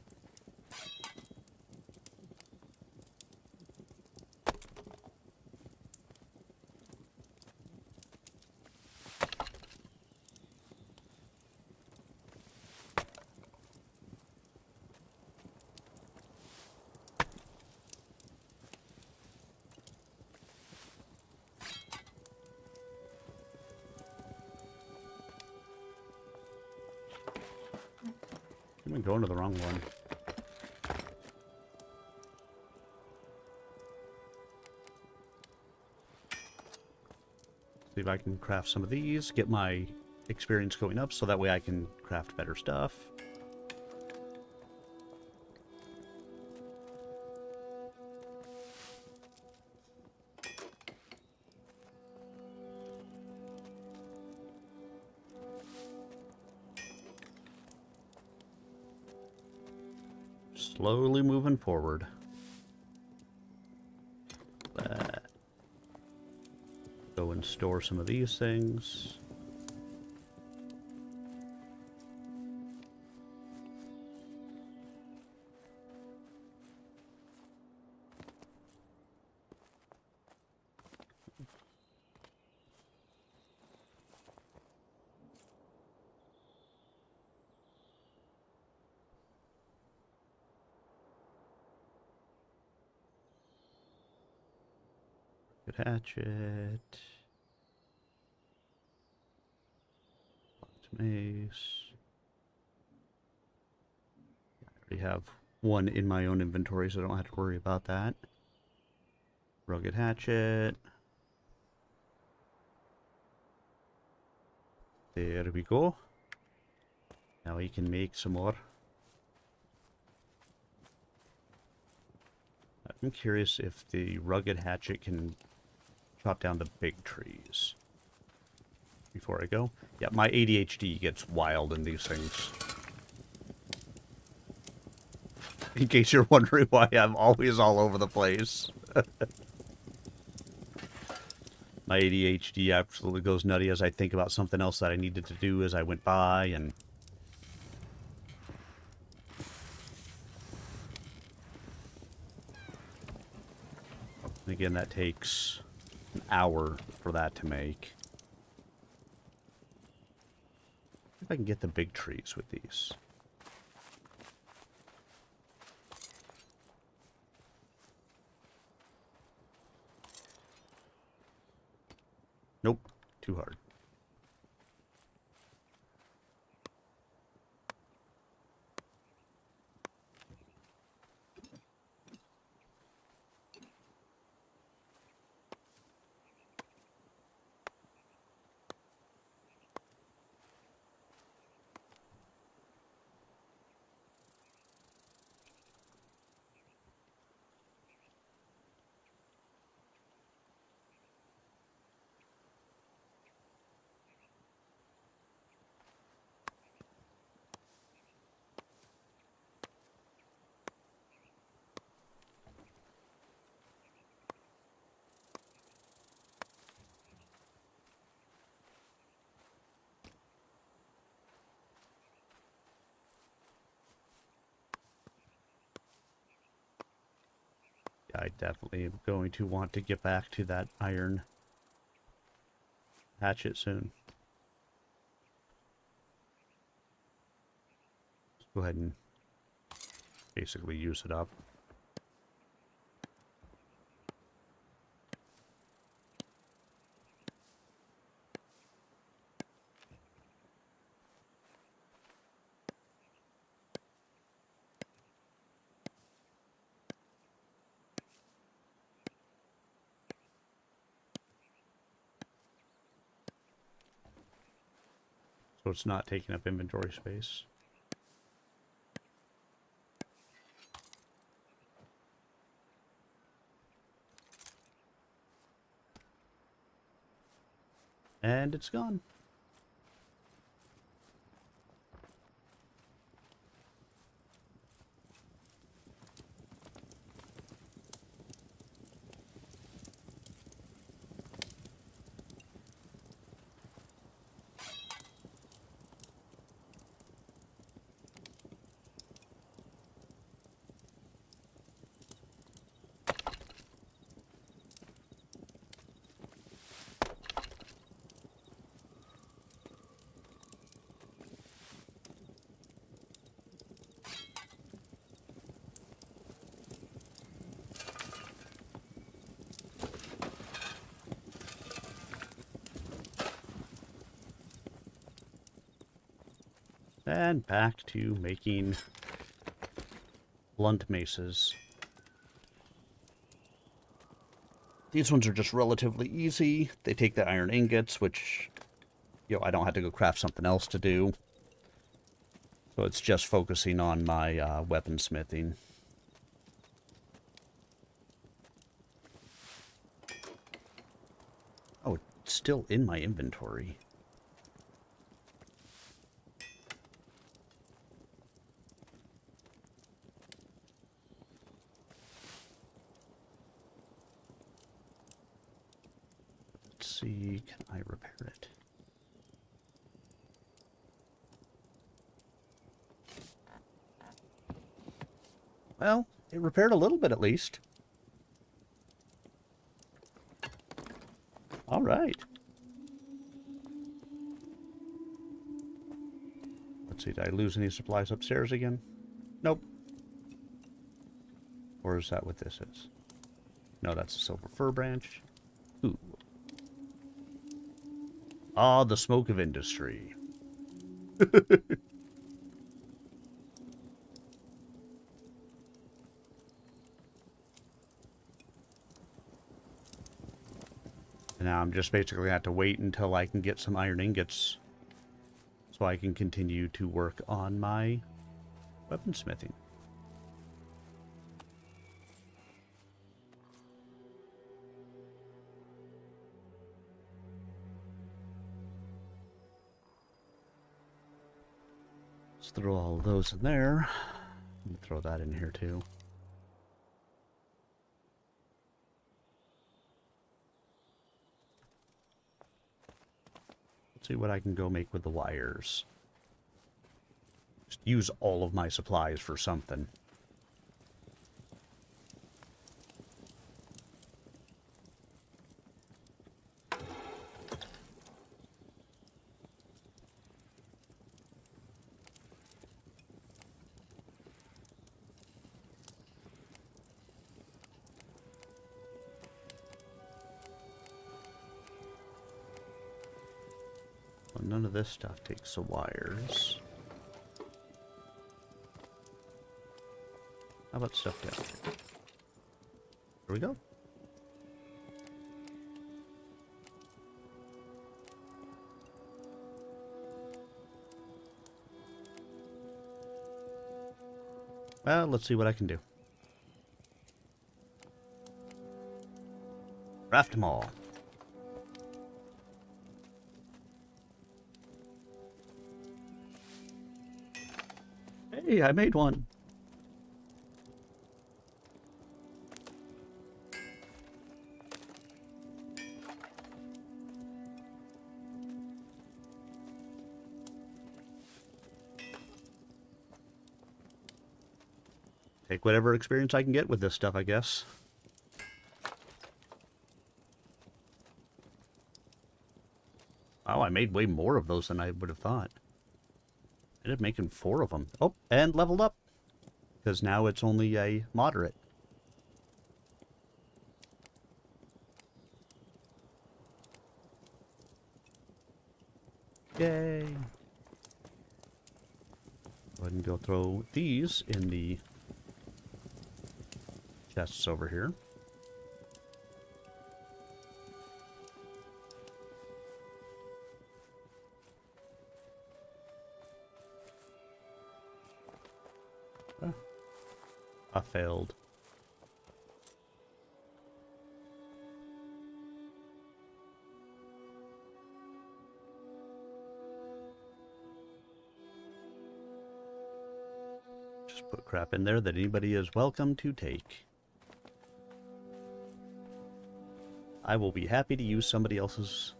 I'm going to the wrong one. See if I can craft some of these, get my experience going up so that way I can craft better stuff. Slowly moving forward. Go and store some of these things. Good hatchet. Mace. I already have one in my own inventory, so I don't have to worry about that. Rugged hatchet. There we go. Now we can make some more. I'm curious if the rugged hatchet can chop down the big trees. Before I go. Yeah, my ADHD gets wild in these things. In case you're wondering why I'm always all over the place. My ADHD absolutely goes nutty as I think about something else that I needed to do as I went by, and again, that takes an hour for that to make. If I can get the big trees with these. Nope, too hard. I definitely am going to want to get back to that iron hatchet soon. Let's go ahead and basically use it up. So it's not taking up inventory space. And it's gone. And back to making blunt maces. These ones are just relatively easy. They take the iron ingots, which, you know, I don't have to go craft something else to do. So it's just focusing on my weaponsmithing. Oh, it's still in my inventory. Let's see, can I repair it? Well, it repaired a little bit at least. All right. Let's see, did I lose any supplies upstairs again? Nope. Or is that what this is? No, that's a silver fir branch. Ooh. Ah, the smoke of industry. And now I'm just basically going to have to wait until I can get some iron ingots so I can continue to work on my weaponsmithing. Let's throw all of those in there. Let me throw that in here too. Let's see what I can go make with the wires. Just use all of my supplies for something. Well, none of this stuff takes the wires. How about stuff down here? Here we go. Well, let's see what I can do. Craft them all. Hey, I made one. Take whatever experience I can get with this stuff, I guess. Oh, I made way more of those than I would have thought. I ended up making 4 of them. Oh, and leveled up. Because now it's only a moderate. Yay. Go ahead and go throw these in the chests over here. I failed. Just put crap in there that anybody is welcome to take. I will be happy to use somebody else's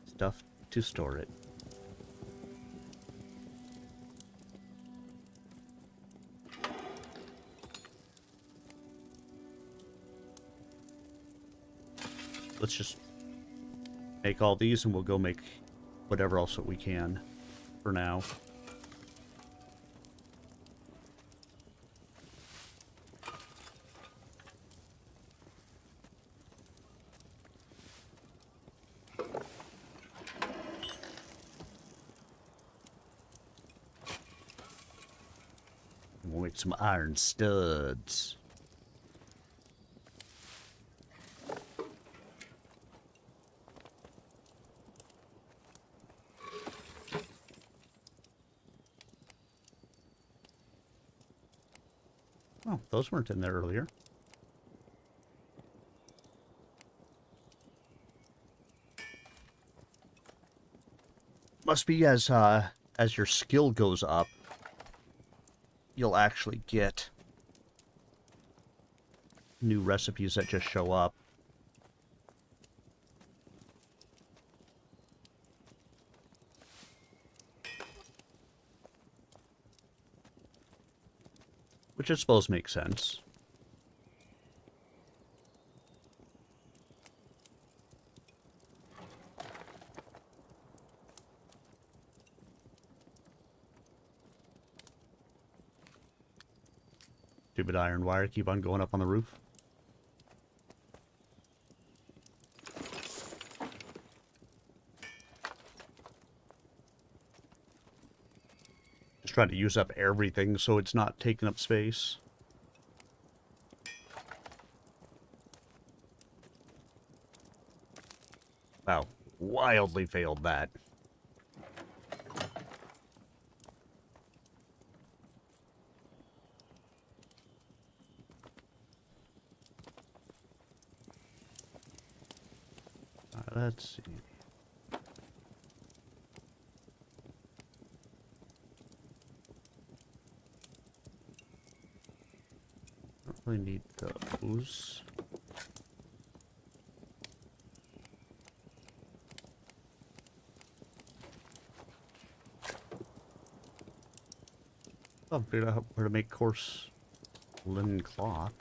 stuff to store it. Let's just make all these and we'll go make whatever else that we can for now. We'll make some iron studs. Oh, those weren't in there earlier. Must be as your skill goes up, you'll actually get new recipes that just show up. Which I suppose makes sense. Stupid iron wire keep on going up on the roof. Just trying to use up everything so it's not taking up space. Wow, wildly failed that. let's see. Don't really need those. Oh, figured out where to make coarse linen cloth.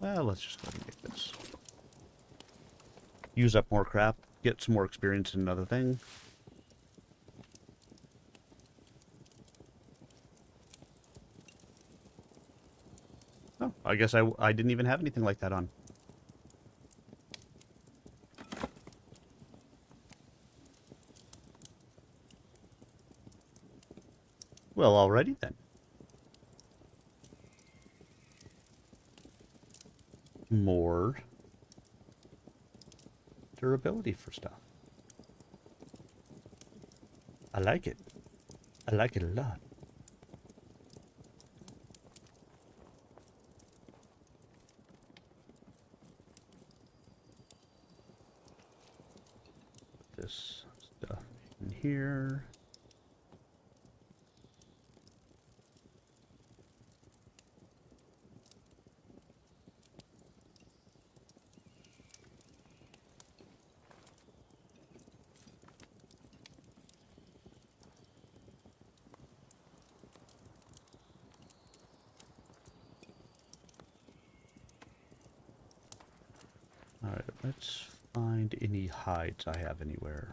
Well, let's just go ahead and make this. Use up more crap, get some more experience in another thing. Oh, I guess I didn't even have anything like that on. Well, alrighty then. More durability for stuff. I like it. I like it a lot. Put this stuff in here. Alright, let's find any hides I have anywhere.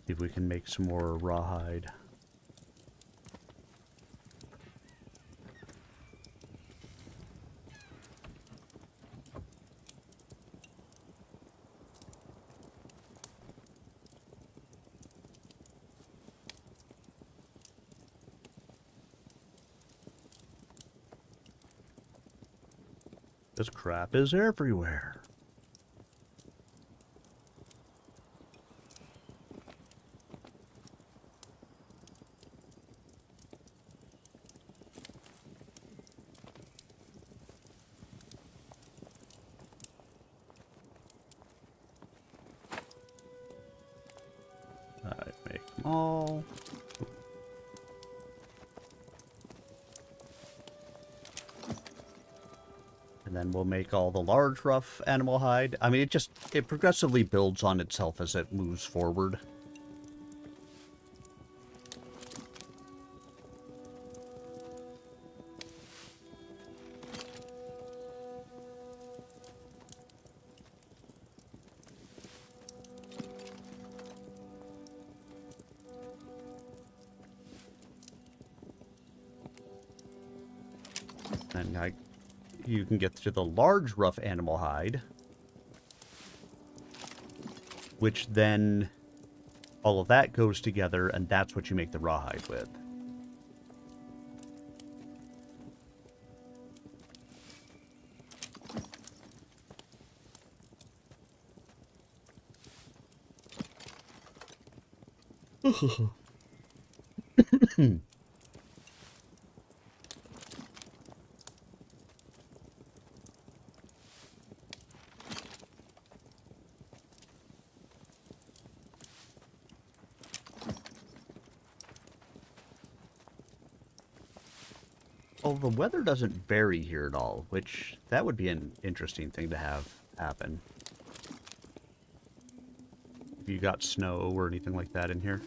See if we can make some more rawhide. This crap is everywhere. Alright, make them all. And then we'll make all the large rough animal hide. I mean, it progressively builds on itself as it moves forward. And you can get to the large rough animal hide, which then all of that goes together, and that's what you make the rawhide with. Well, the weather doesn't vary here at all, which that would be an interesting thing to have happen. If you got snow or anything like that in here.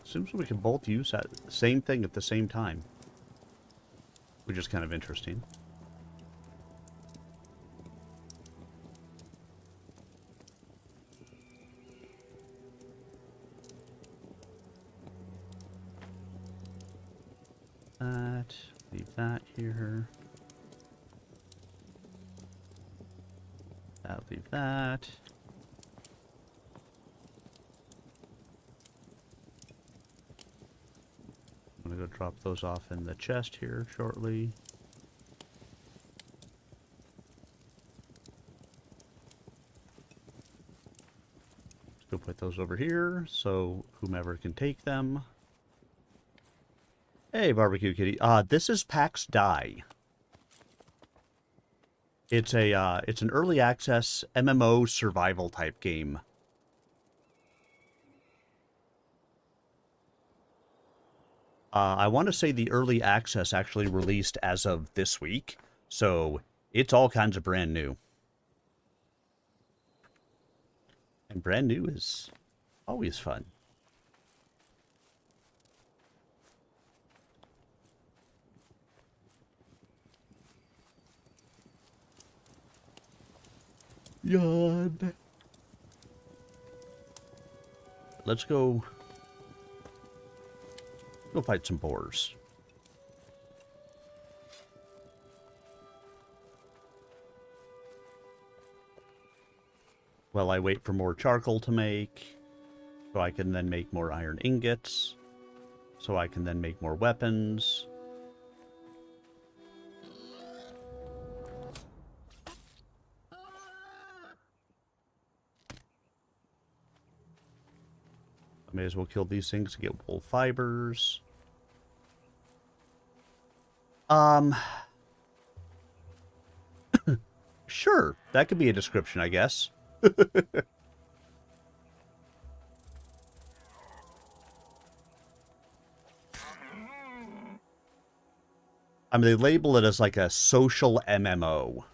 Seems we can both use that same thing at the same time. Which is kind of interesting. Leave that here. That, leave that. I'm gonna go drop those off in the chest here shortly. Let's go put those over here so whomever can take them. Hey, Barbecue Kitty. This is Pax Dei. It's an early access MMO survival type game. I want to say the early access actually released as of this week, so it's all kinds of brand new. And brand new is always fun. Yawn. Let's go fight some boars. While I wait for more charcoal to make, so I can then make more iron ingots, so I can then make more weapons. I may as well kill these things to get wool fibers. Sure, that could be a description, I guess. I mean, they label it as like a social MMO.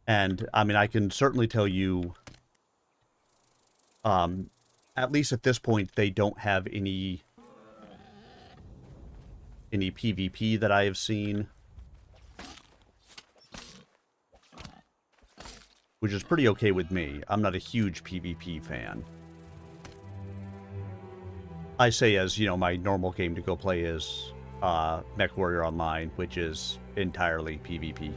And, I mean, I can certainly tell you, at least at this point, they don't have any PvP that I have seen. Which is pretty okay with me. I'm not a huge PvP fan. I say as, you know, my normal game to go play is MechWarrior Online, which is entirely PvP.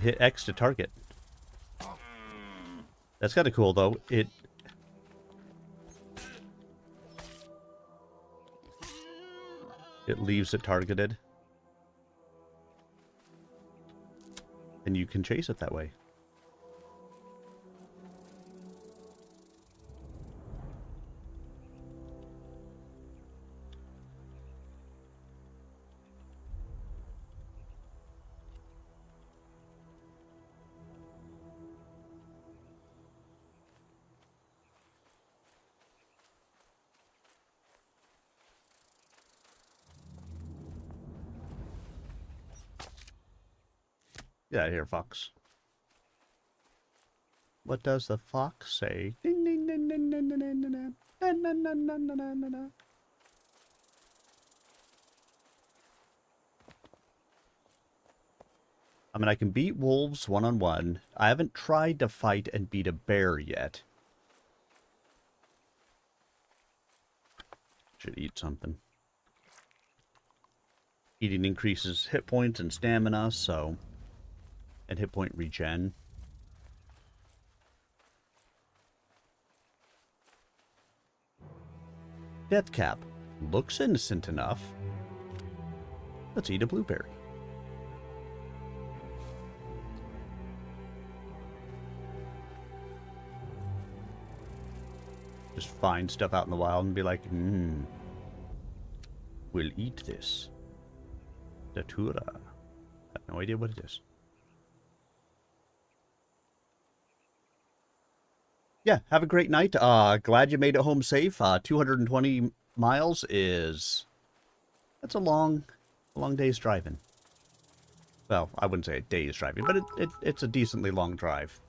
Hit X to target. That's kind of cool, though. It leaves it targeted. And you can chase it that way. Get out of here, fox. What does the fox say? Ding, ding, ding, ding, ding, ding, ding, ding, ding, ding, ding, ding, ding, ding, ding, ding. I mean, I can beat wolves one-on-one. I haven't tried to fight and beat a bear yet. Should eat something. Eating increases hit points and stamina, so... and hit point regen. Death cap. Looks innocent enough. Let's eat a blueberry. Just find stuff out in the wild and be like, we'll eat this. Datura. I have no idea what it is. Yeah, have a great night. Glad you made it home safe. 220 miles is that's a long day's driving. Well, I wouldn't say a day's driving, but it's a decently long drive.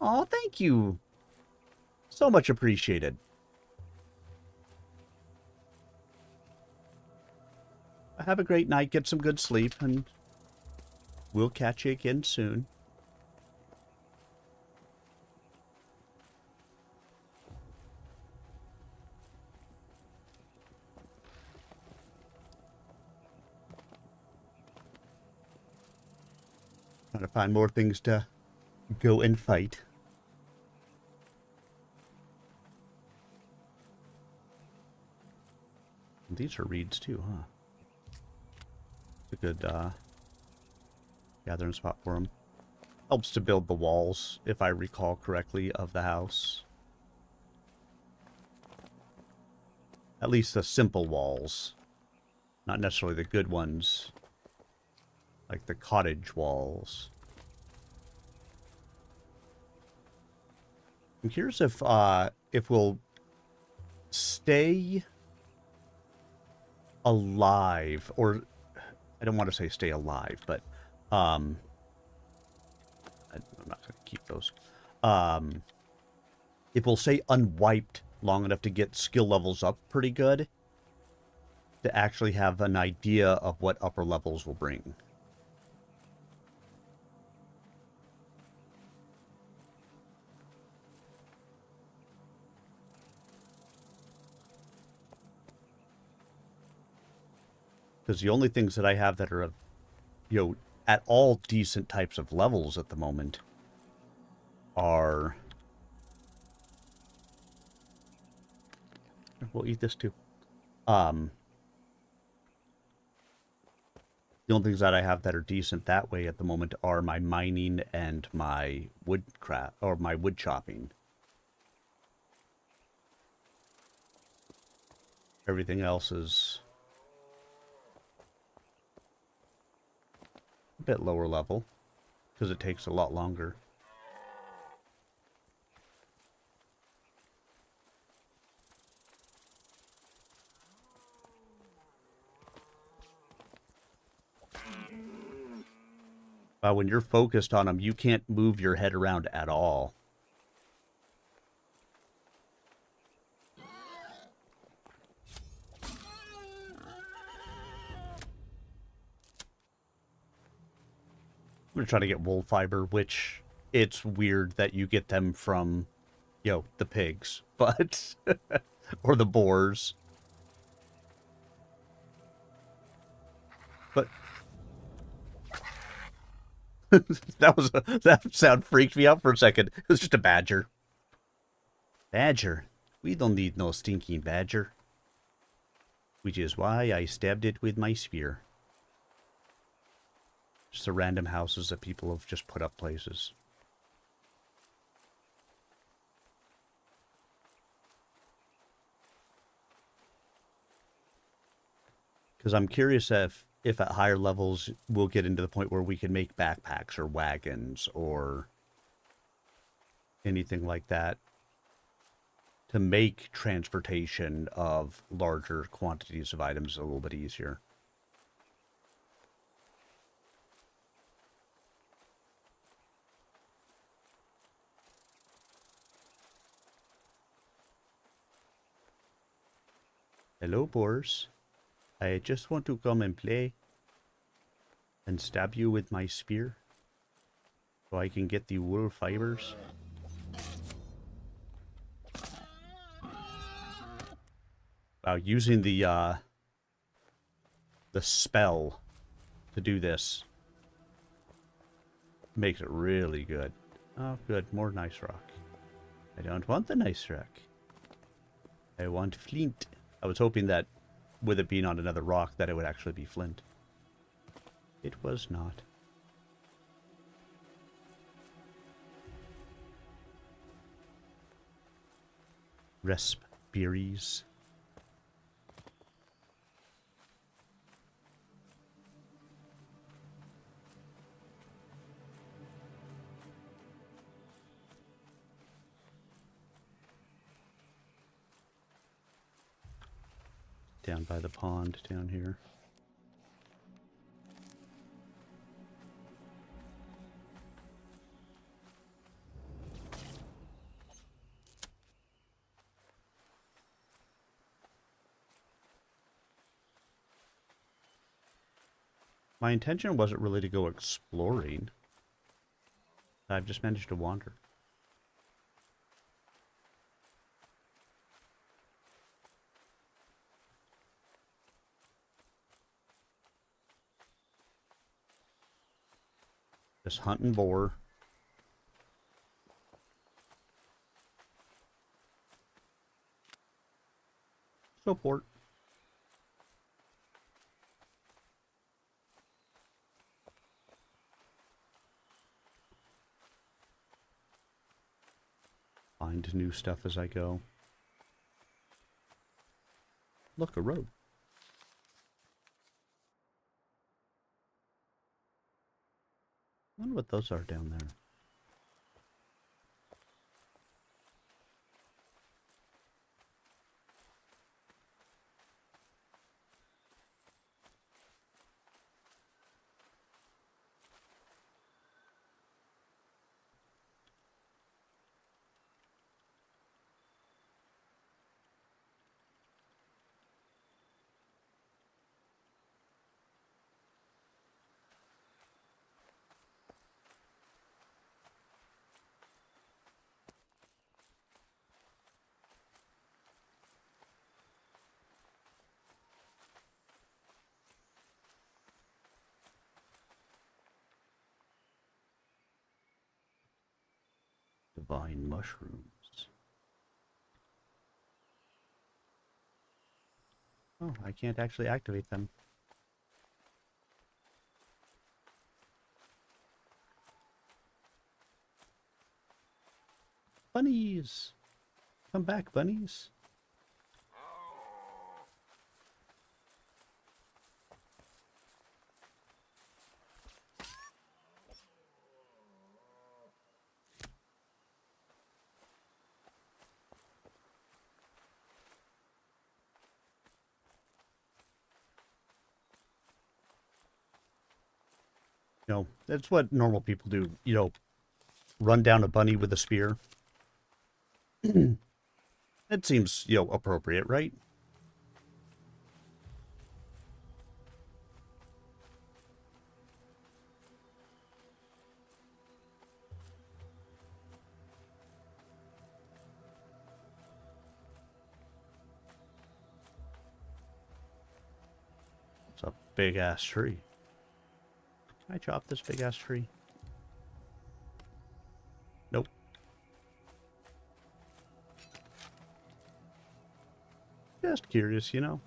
Oh, thank you. So much appreciated. Have a great night, get some good sleep, and we'll catch you again soon. Trying to find more things to go and fight. These are reeds too, huh? It's a good gathering spot for them. Helps to build the walls, if I recall correctly, of the house. At least the simple walls. Not necessarily the good ones. Like the cottage walls. I'm curious if we'll stay alive, or I don't want to say stay alive, but I'm not going to keep those. If we'll stay unwiped long enough to get skill levels up pretty good, to actually have an idea of what upper levels will bring. Because the only things that I have that are, at all decent types of levels at the moment are... We'll eat this too. The only things that I have that are decent that way at the moment are my mining and my woodcraft, or my wood chopping. Everything else is a bit lower level, because it takes a lot longer. When you're focused on them, you can't move your head around at all. I'm going to try to get wool fiber, which it's weird that you get them from, the pigs, but, or the boars. But that sound freaked me out for a second. It was just a badger. Badger? We don't need no stinking badger. Which is why I stabbed it with my spear. Just the random houses that people have just put up places. Because I'm curious if at higher levels we'll get into the point where we can make backpacks or wagons or anything like that to make transportation of larger quantities of items a little bit easier. Hello, boars. I just want to come and play and stab you with my spear so I can get the wool fibers. Using the spell to do this makes it really good. Oh, good. More nice rock. I don't want the nice rock. I want flint. I was hoping that with it being on another rock that it would actually be flint. It was not. Raspberries. down by the pond down here. My intention wasn't really to go exploring. I've just managed to wander. Just hunting boar. Support. Find new stuff as I go. Look, a road. I wonder what those are down there. Divine mushrooms. Oh, I can't actually activate them. Bunnies! Come back, bunnies. You know, that's what normal people do. You know, run down a bunny with a spear. It seems, you know, appropriate, right? It's a big-ass tree. Can I chop this big-ass tree? Nope. Just curious, you know?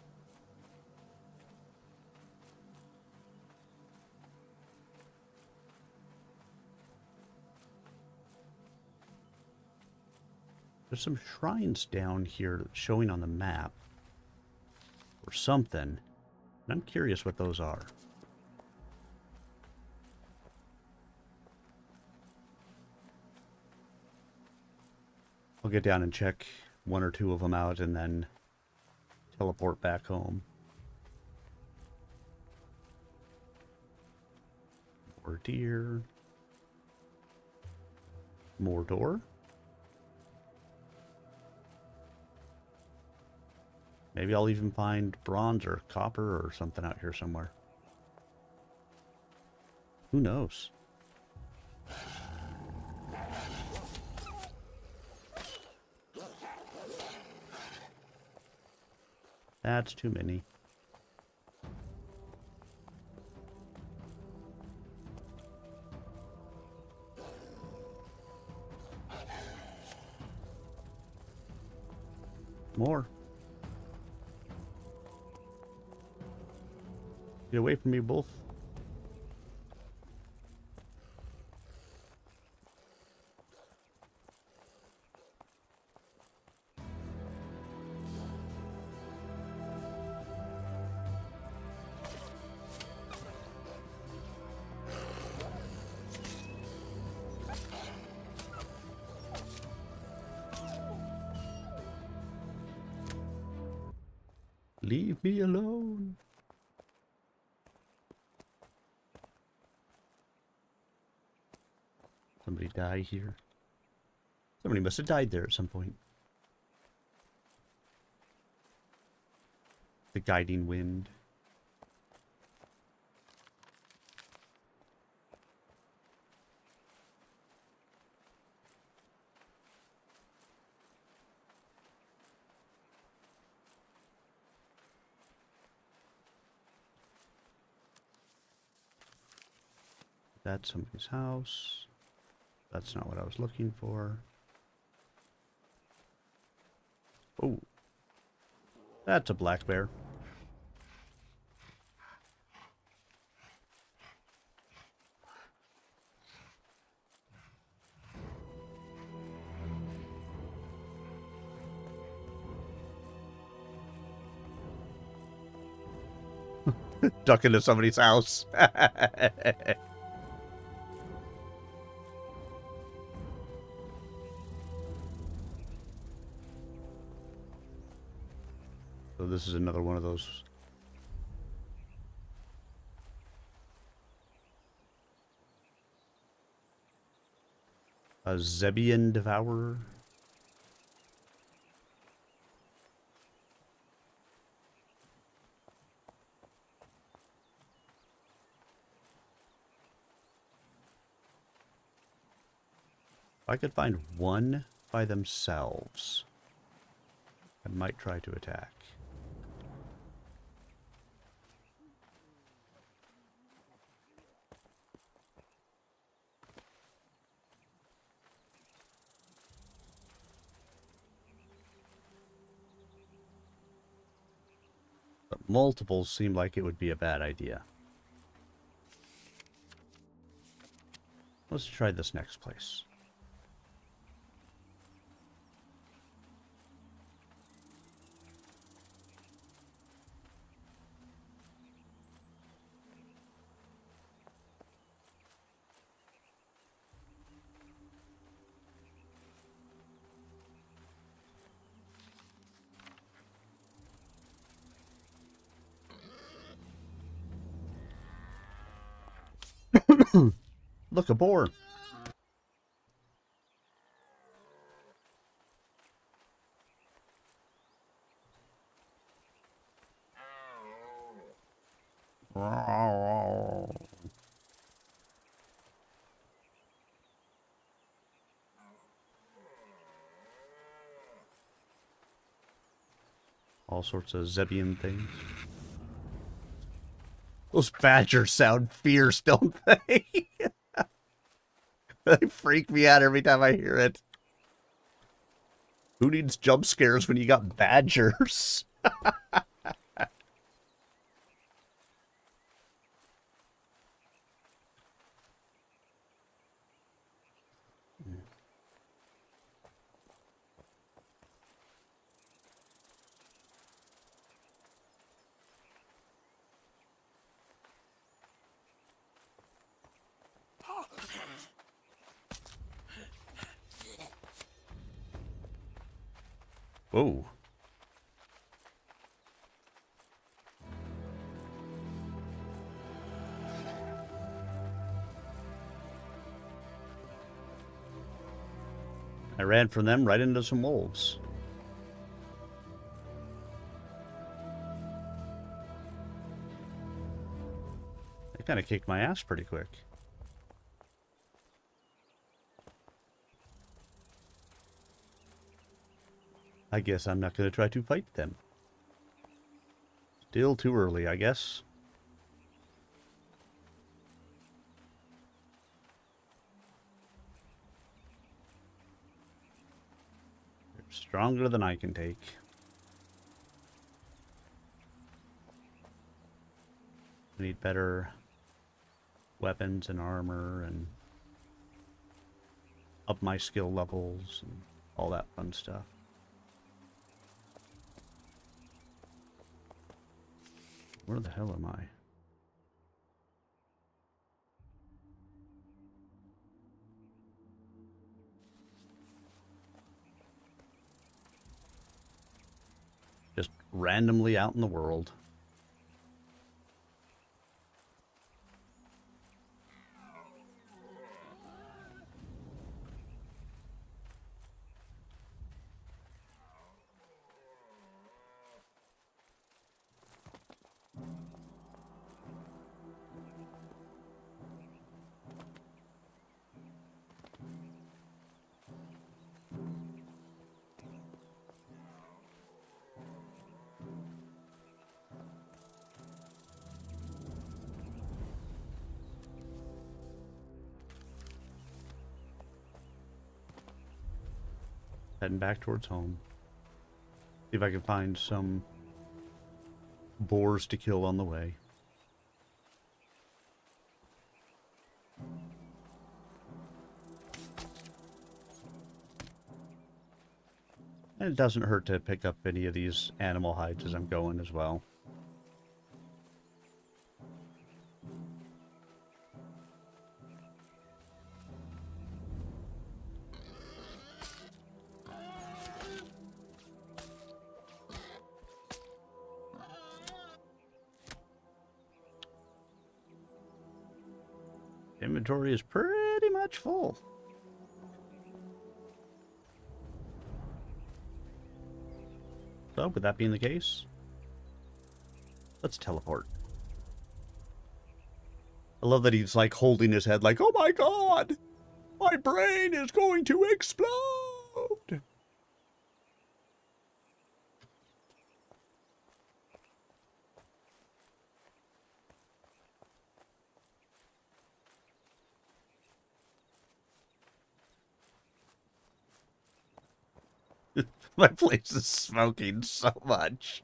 There's some shrines down here showing on the map. Or something. And I'm curious what those are. I'll get down and check one or two of them out and then teleport back home. More deer. More door. Maybe I'll even find bronze or copper or something out here somewhere. Who knows? That's too many. More. Get away from me, both. Leave me alone. Somebody die here. Somebody must have died there at some point. The guiding wind. That's somebody's house. That's not what I was looking for. Oh. That's a black bear. Duck into somebody's house. So this is another one of those. A Zebian Devourer. If I could find one by themselves, I might try to attack. But multiples seem like it would be a bad idea. Let's try this next place. Look, a boar. All sorts of Zebian things. Those badgers sound fierce, don't they? They freak me out every time I hear it. Who needs jump scares when you got badgers? Whoa. I ran from them right into some wolves. They kind of kicked my ass pretty quick. I guess I'm not going to try to fight them. Still too early, I guess. They're stronger than I can take. I need better weapons and armor and up my skill levels and all that fun stuff. Where the hell am I? Just randomly out in the world. Heading back towards home. See if I can find some boars to kill on the way. And it doesn't hurt to pick up any of these animal hides as I'm going as well. Inventory is pretty much full. So, with that being the case, let's teleport. I love that he's like holding his head like, oh my god! My brain is going to explode! My place is smoking so much.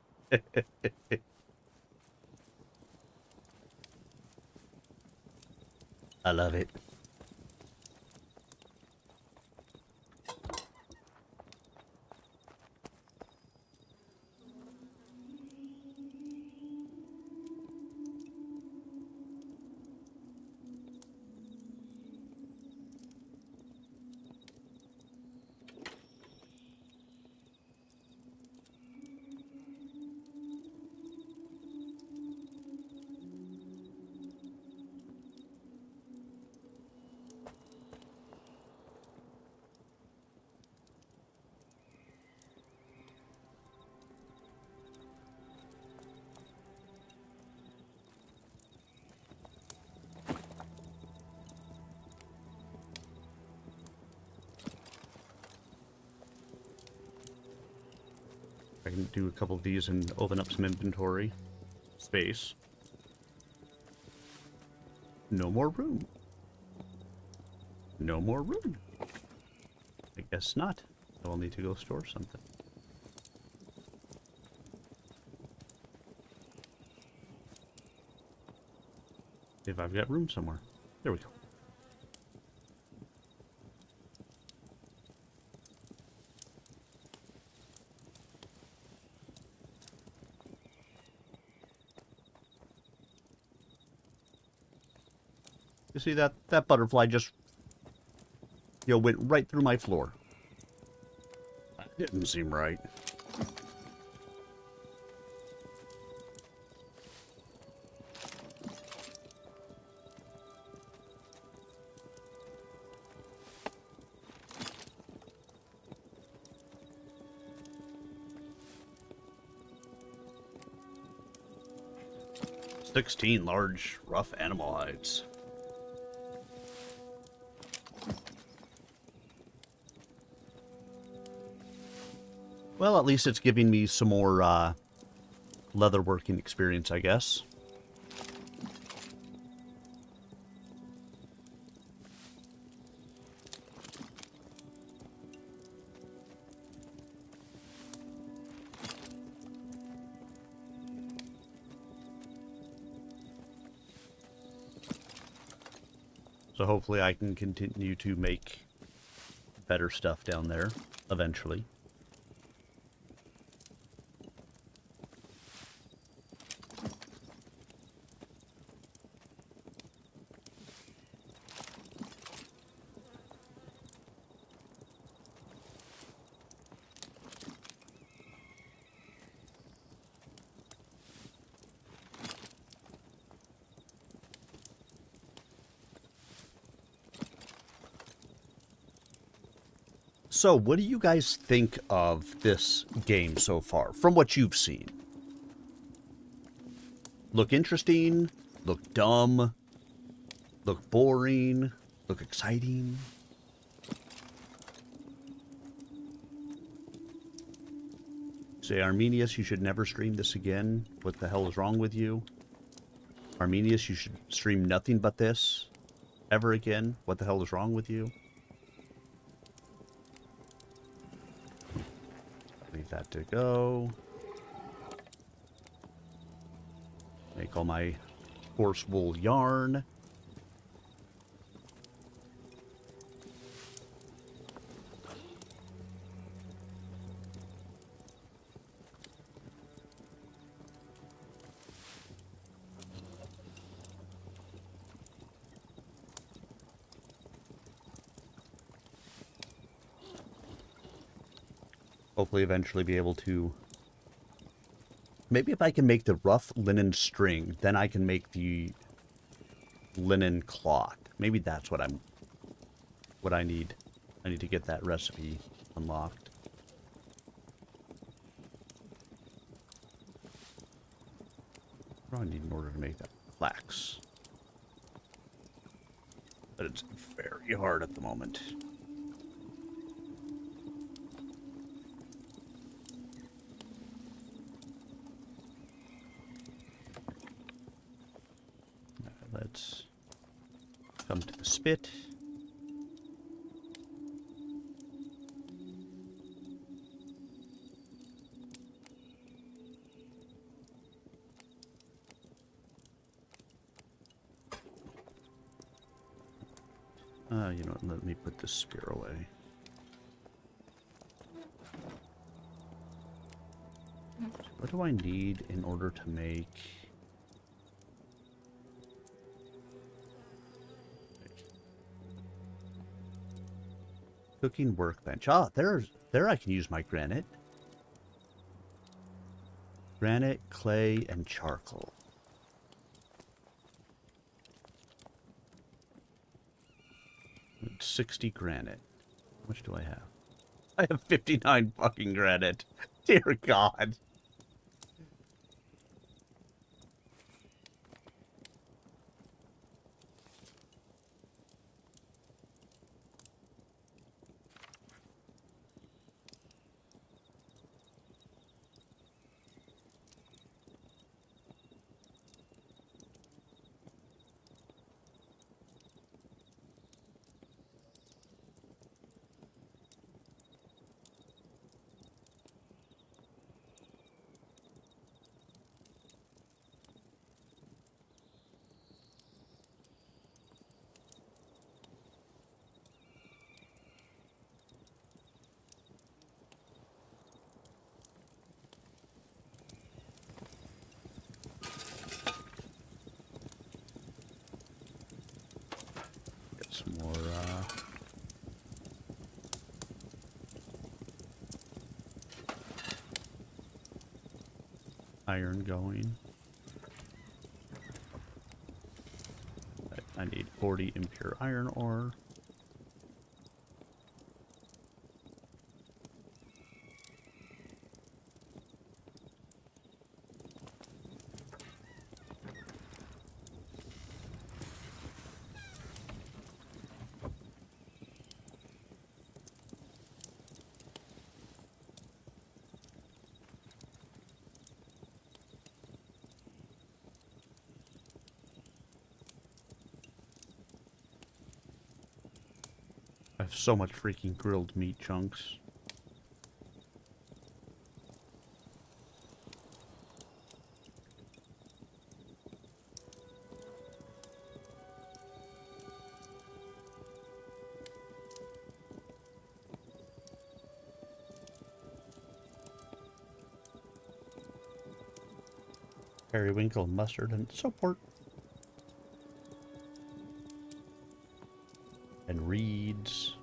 I love it. I can do a couple of these and open up some inventory space. No more room. No more room. I guess not. I'll need to go store something. If I've got room somewhere. There we go. You see that butterfly just, went right through my floor. That didn't seem right. "16 large, rough animal hides." Well, at least it's giving me some more leatherworking experience, I guess. So hopefully I can continue to make better stuff down there eventually. So, what do you guys think of this game so far, from what you've seen? Look interesting? Look dumb? Look boring? Look exciting? Say, Arminius, you should never stream this again. What the hell is wrong with you? Arminius, you should stream nothing but this ever again. What the hell is wrong with you? Leave that to go. Make all my horse wool yarn. Hopefully eventually be able to... Maybe if I can make the rough linen string, then I can make the linen cloth. Maybe that's what I need. I need to get that recipe unlocked. What do I need in order to make that? Flax. But it's very hard at the moment. Let's come to the spit. You know what, let me put this spear away. What do I need in order to make... Cooking workbench. Ah, there I can use my granite. Granite, clay, and charcoal. It's 60 granite. How much do I have? I have 59 fucking granite. Dear God. Get some more, iron going. I need 40 impure iron ore. I have so much freaking grilled meat chunks. Periwinkle, mustard, and soapwort. And reeds.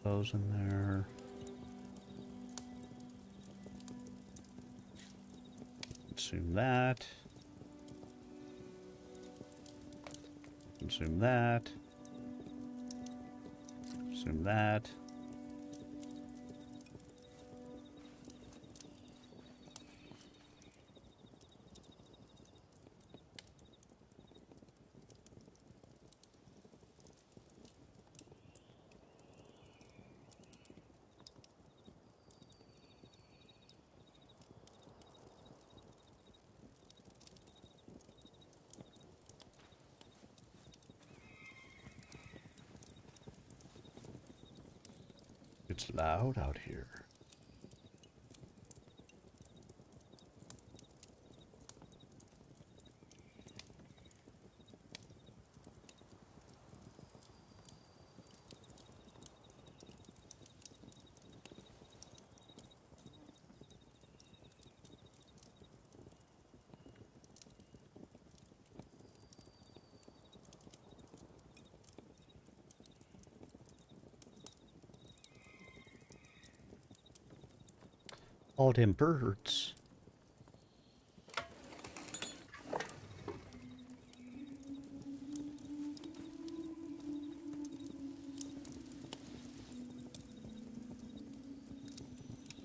those in there. Consume that. Consume that. Consume that. It's loud out here. All them birds.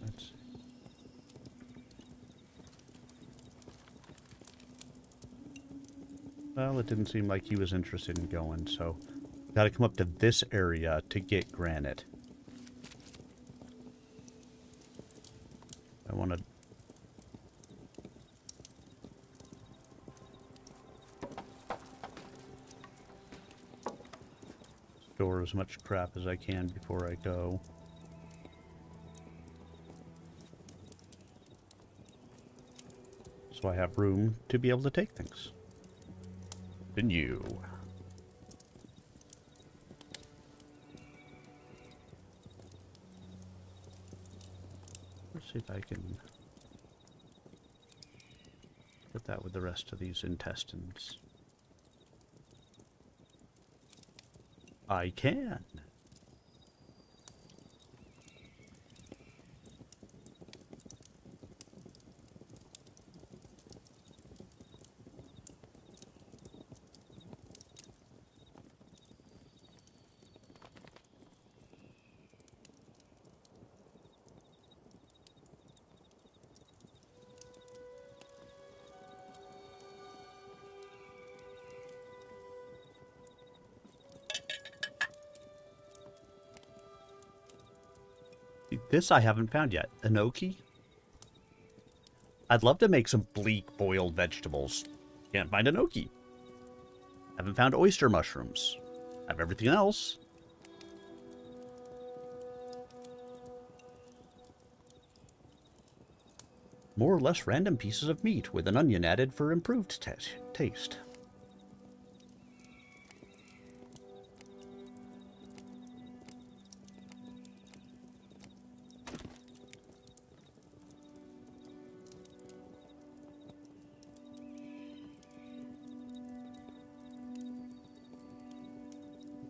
Let's see. Well, it didn't seem like he was interested in going, so got to come up to this area to get granite. I want to store as much crap as I can before I go. So I have room to be able to take things. And you. Let's see if I can put that with the rest of these intestines. I can. This I haven't found yet. Enoki? I'd love to make some bleak boiled vegetables. Can't find enoki. Haven't found oyster mushrooms. Have everything else. More or less random pieces of meat with an onion added for improved taste.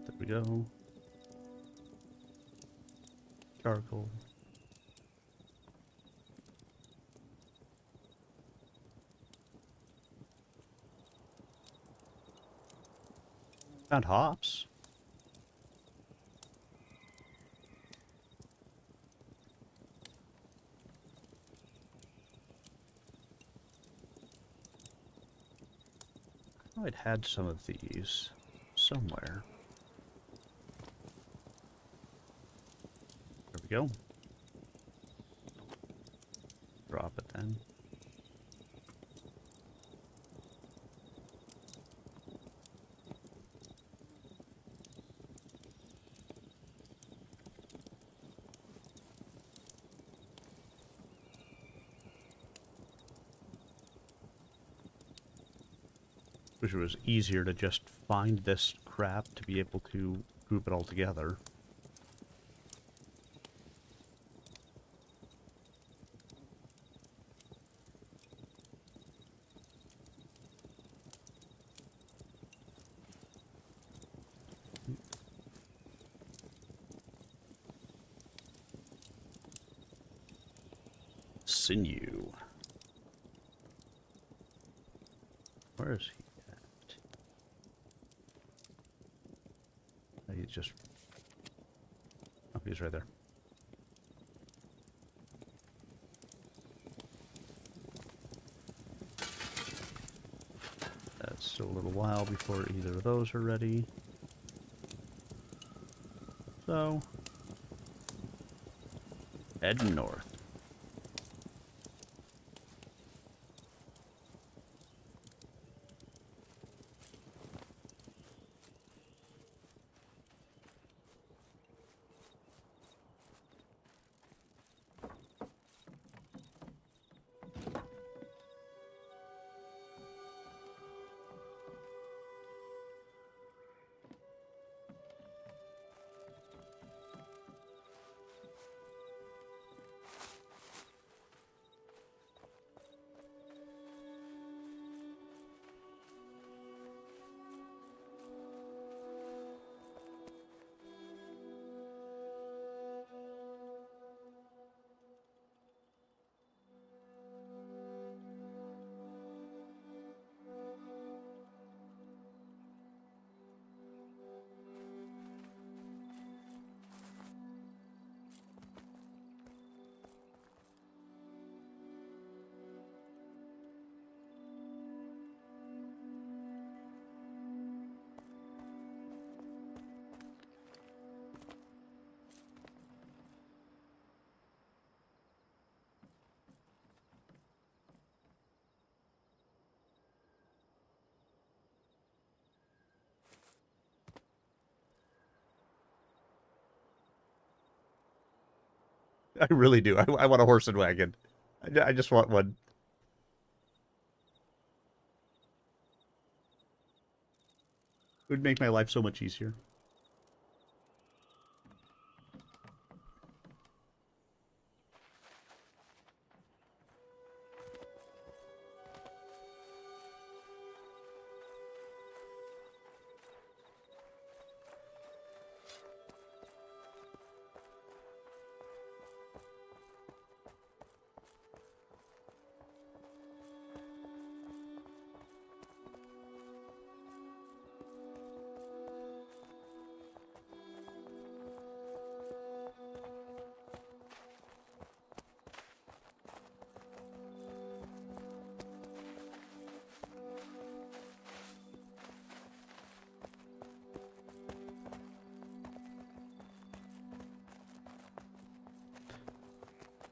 There we go. Charcoal. Found hops. I know I'd had some of these somewhere. There we go. Drop it then. Wish it was easier to just find this crap to be able to group it all together. sinew. Where is he at? He's just... Oh, he's right there. That's still a little while before either of those are ready. So, heading north. I really do. I want a horse and wagon. I just want one. It would make my life so much easier.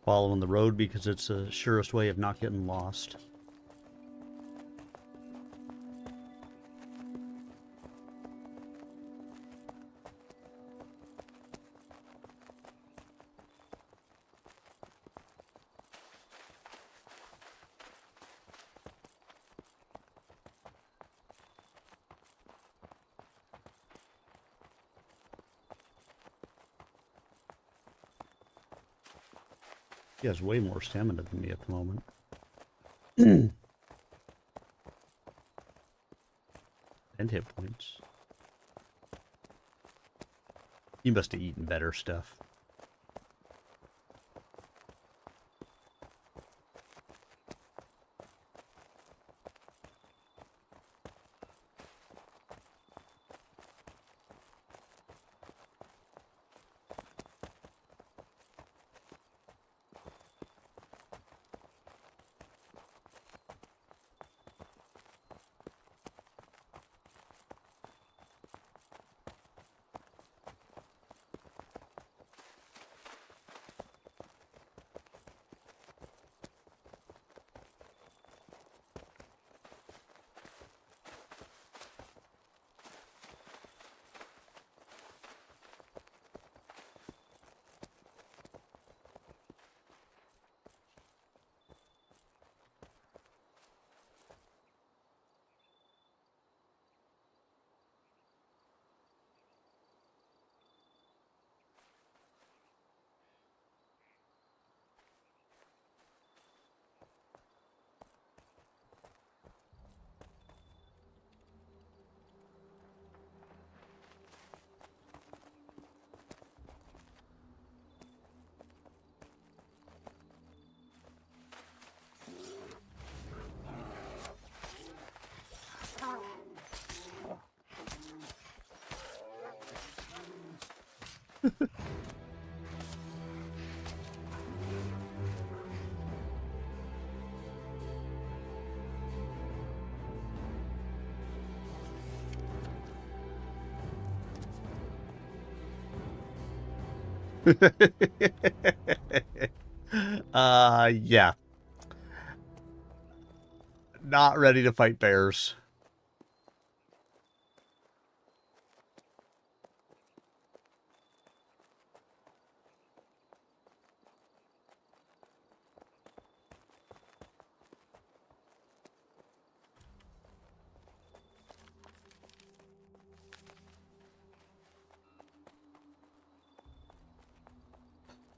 Following the road because it's the surest way of not getting lost. He has way more stamina than me at the moment. And hit points. He must have eaten better stuff. Yeah. Not ready to fight bears.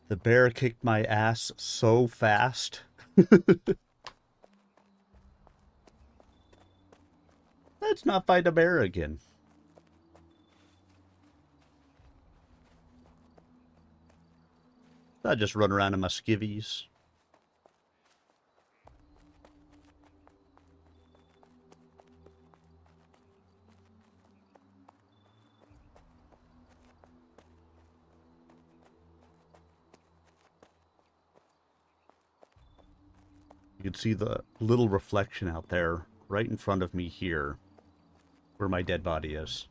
The bear kicked my ass so fast. Let's not fight a bear again. I just run around in my skivvies. You can see the little reflection out there right in front of me here, where my dead body is.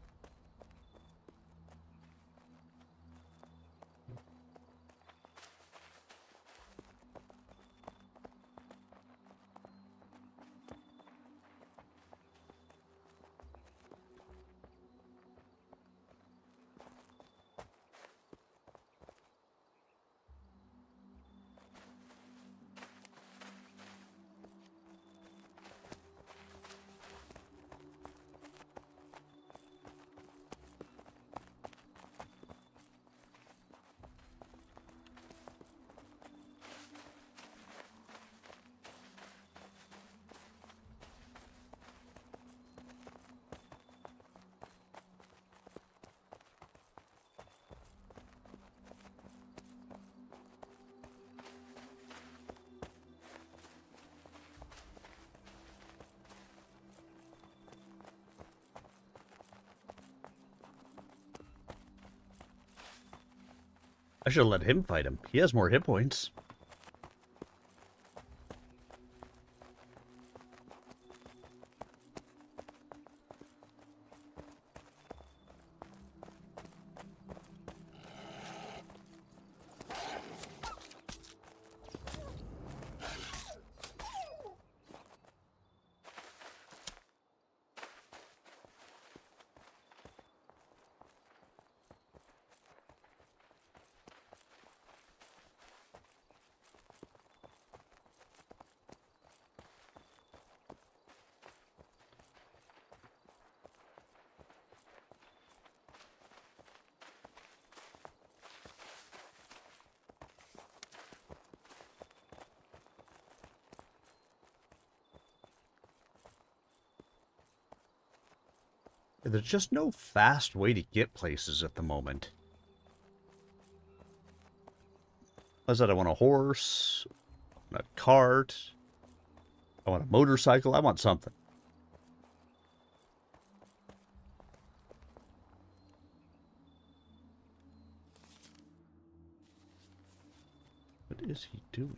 I should have let him fight him. He has more hit points. There's just no fast way to get places at the moment. I said I want a horse, I want a cart, I want a motorcycle, I want something. What is he doing?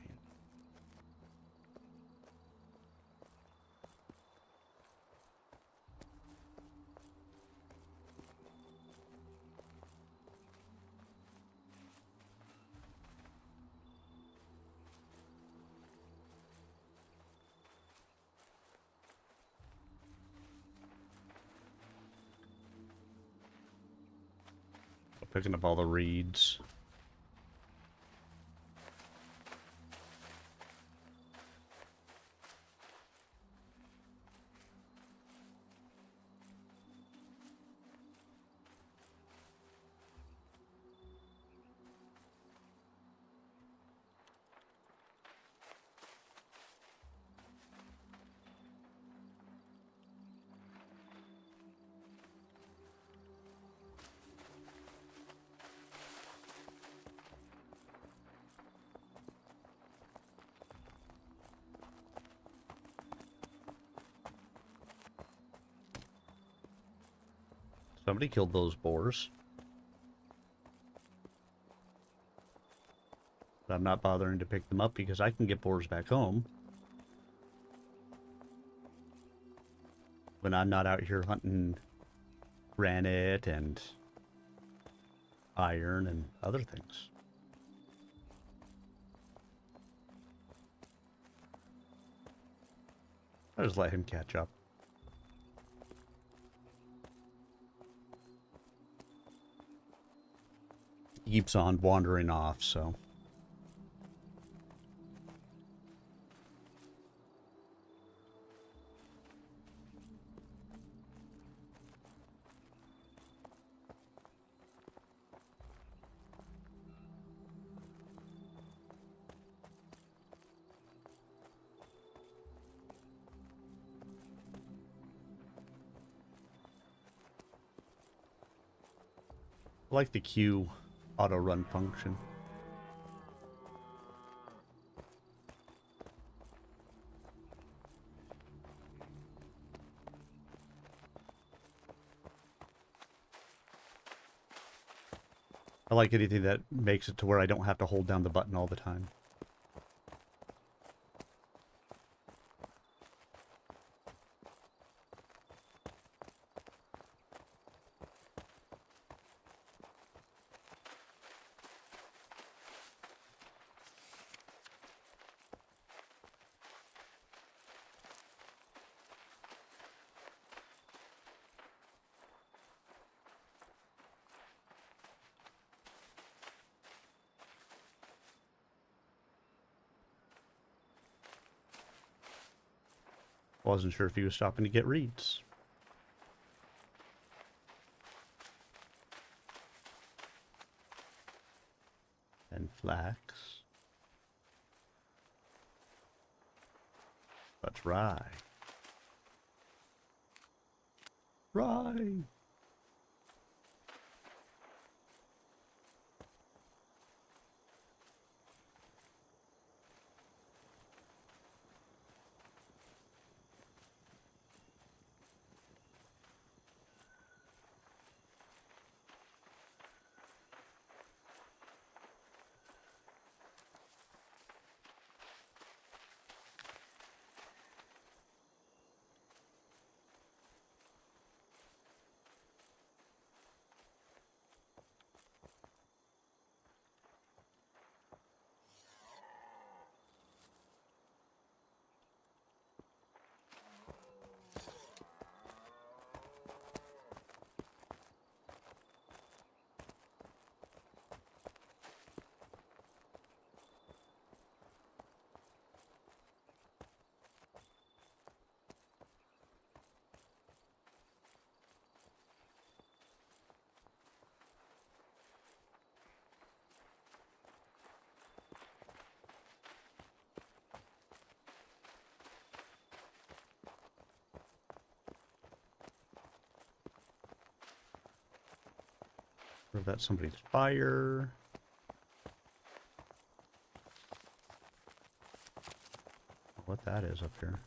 Picking up all the reeds. Somebody killed those boars. But I'm not bothering to pick them up because I can get boars back home when I'm not out here hunting granite and iron and other things. I'll just let him catch up. He keeps on wandering off, so... I like the queue auto run function. I like anything that makes it to where I don't have to hold down the button all the time. Wasn't sure if he was stopping to get reeds. And flax. That's rye. Rye! Or that's somebody's fire. What that is up here.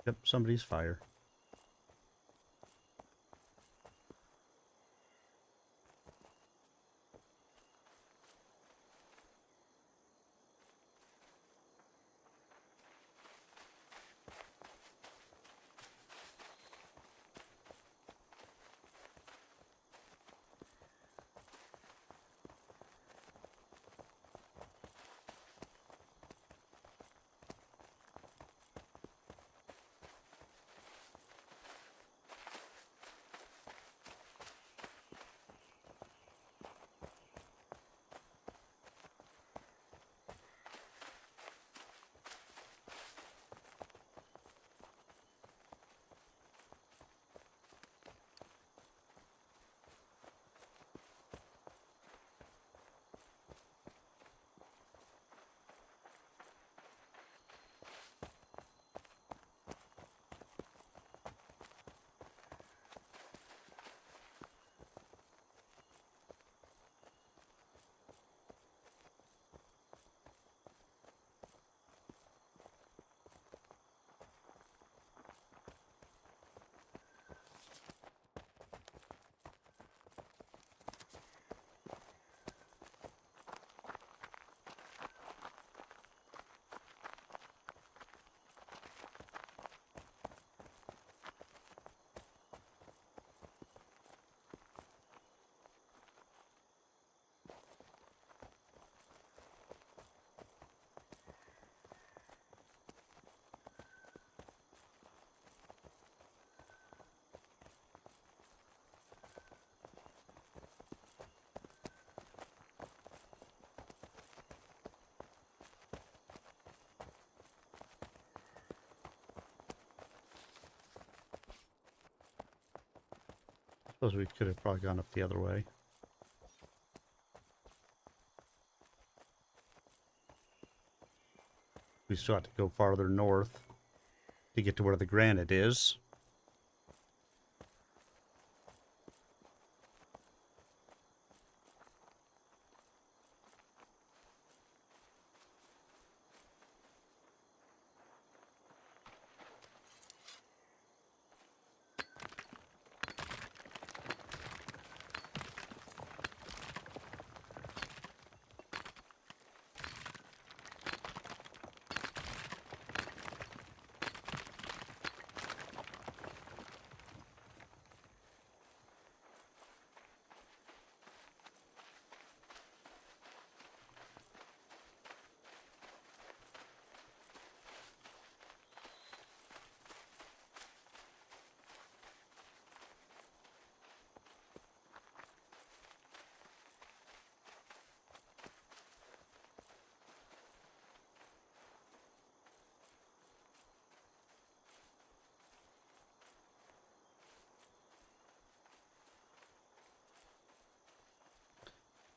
Yep, somebody's fire. Suppose we could have probably gone up the other way. We still have to go farther north to get to where the granite is.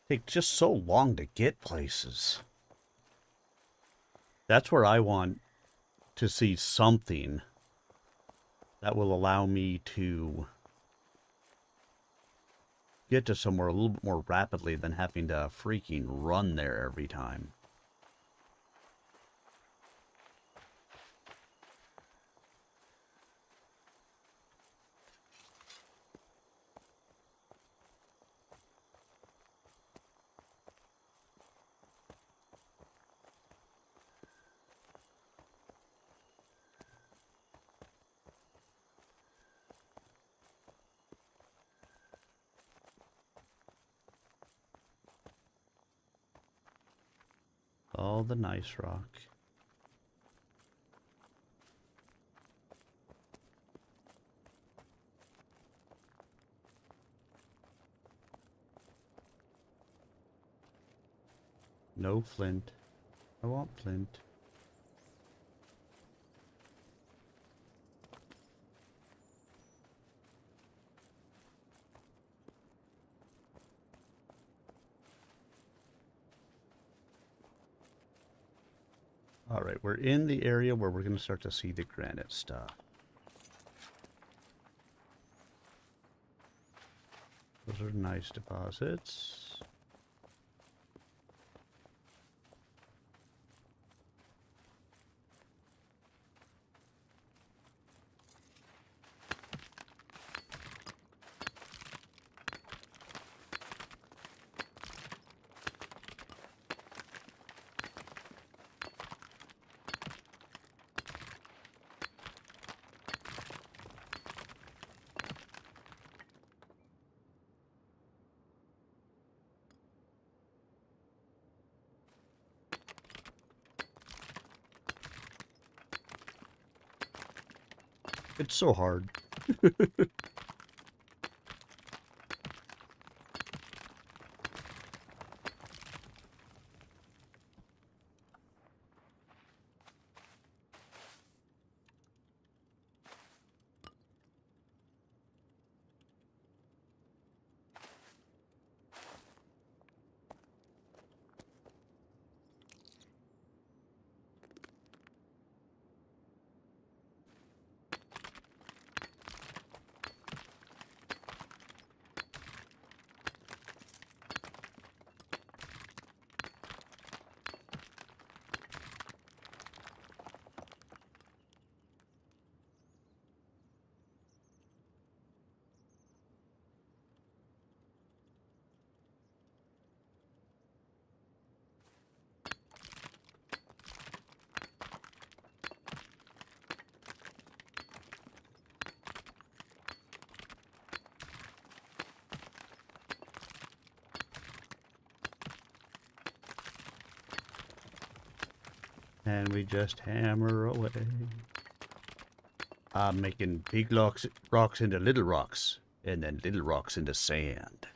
Takes just so long to get places. That's where I want to see something that will allow me to get to somewhere a little bit more rapidly than having to freaking run there every time. All the nice rock. No flint. I want flint. Alright, we're in the area where we're going to start to see the granite stuff. Those are nice deposits. It's so hard. And we just hammer away. I'm making big rocks into little rocks, and then little rocks into sand.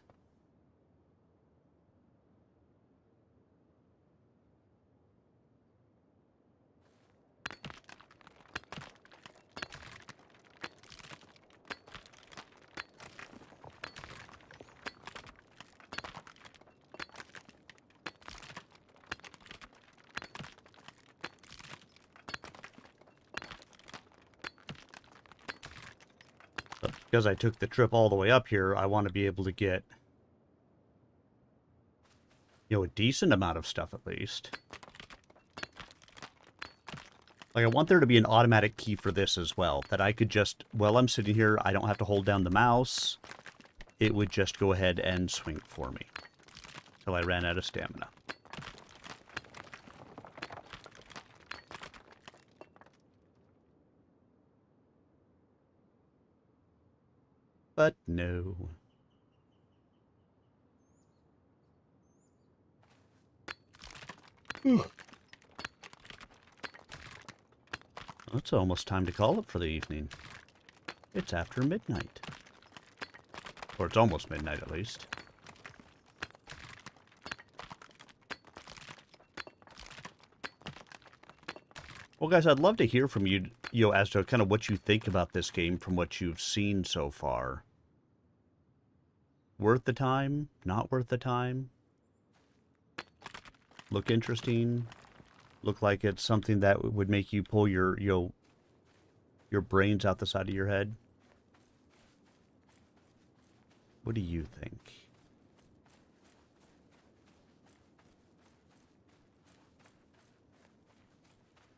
But because I took the trip all the way up here, I want to be able to get, you know, a decent amount of stuff at least. Like, I want there to be an automatic key for this as well, that I could just, while I'm sitting here, I don't have to hold down the mouse. It would just go ahead and swing for me till I ran out of stamina. But no. It's almost time to call it for the evening. It's after midnight. Or it's almost midnight, at least. Well, guys, I'd love to hear from you, as to kind of what you think about this game from what you've seen so far. Worth the time? Not worth the time? Look interesting? Look like it's something that would make you pull your brains out the side of your head? What do you think?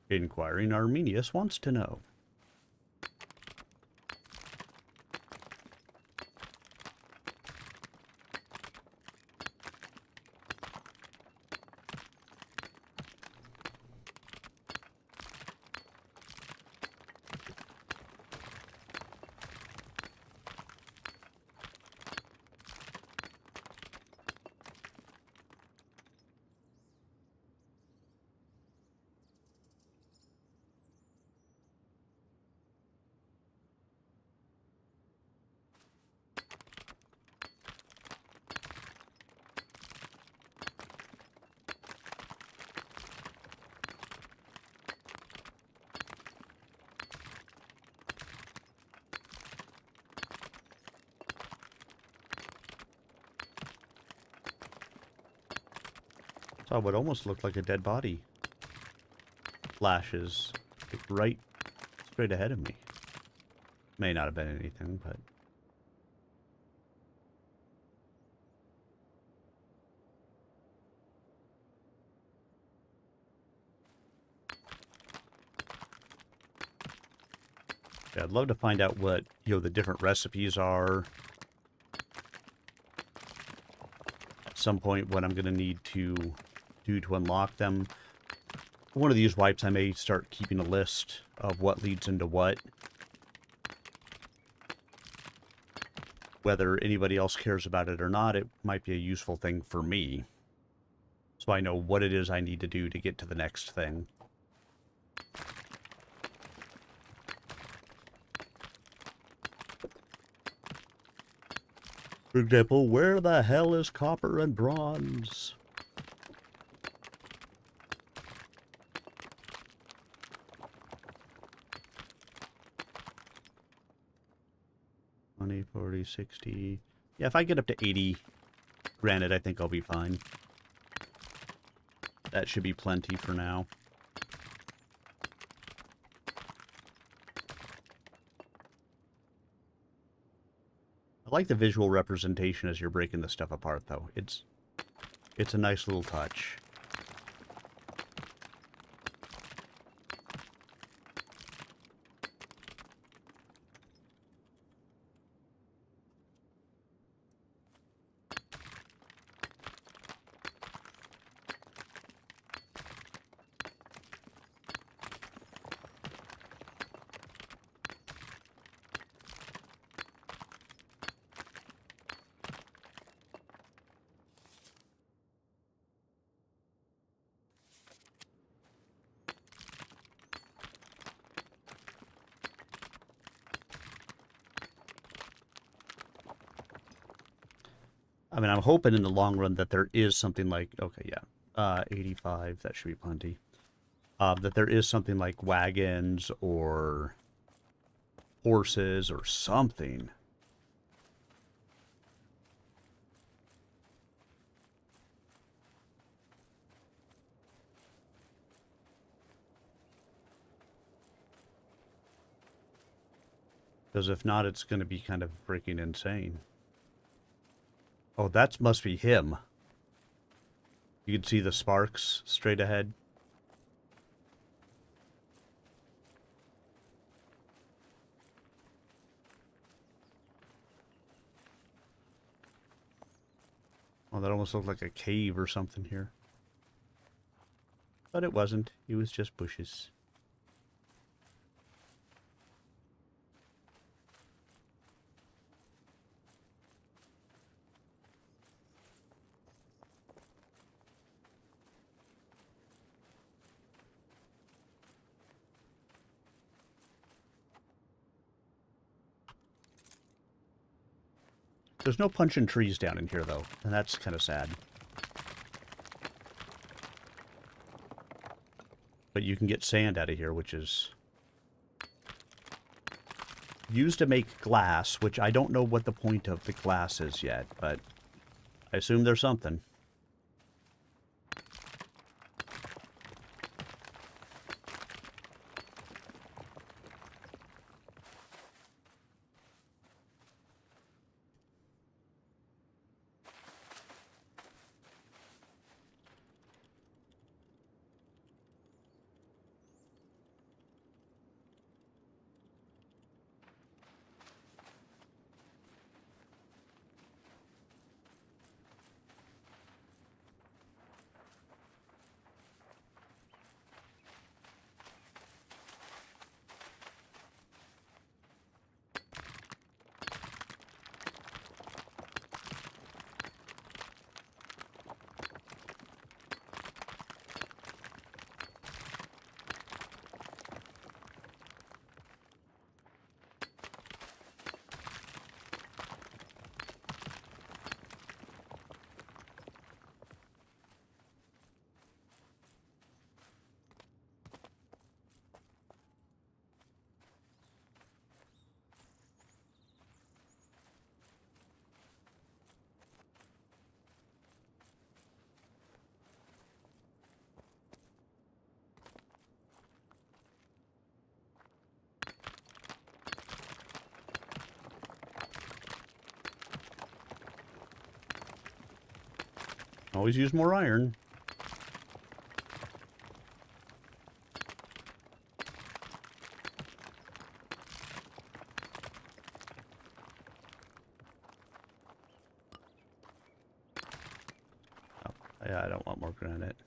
Inquiring Arminius wants to know. Saw what almost looked like a dead body. Flashes right straight ahead of me. May not have been anything, but... yeah, I'd love to find out what, the different recipes are. At some point, what I'm going to need to do to unlock them. One of these wipes, I may start keeping a list of what leads into what. Whether anybody else cares about it or not, it might be a useful thing for me. So I know what it is I need to do to get to the next thing. For example, where the hell is copper and bronze? $20, $40, $60. Yeah, if I get up to 80 granite, I think I'll be fine. That should be plenty for now. I like the visual representation as you're breaking the stuff apart, though. It's a nice little touch. I mean, I'm hoping in the long run that there is something like, okay, yeah, 85, that should be plenty. That there is something like wagons or horses or something. Because if not, it's going to be kind of freaking insane. Oh, that must be him. You can see the sparks straight ahead. Oh, that almost looked like a cave or something here. But it wasn't. It was just bushes. There's no punching trees down in here, though, and that's kind of sad. But you can get sand out of here, which is used to make glass, which I don't know what the point of the glass is yet, but I assume there's something. Always use more iron. Oh, yeah, I don't want more granite.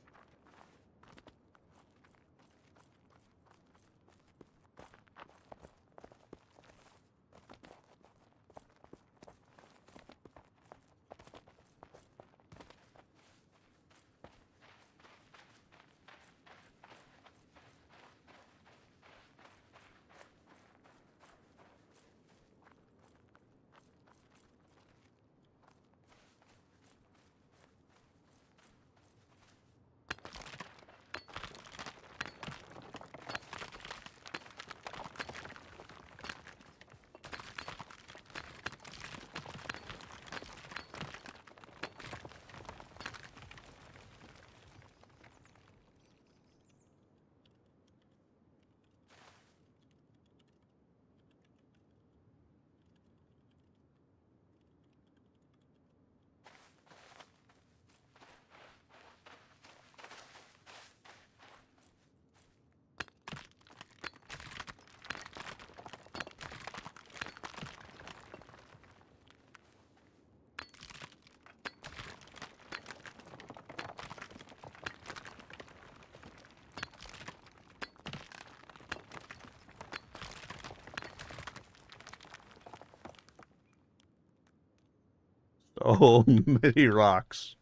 Oh, many rocks.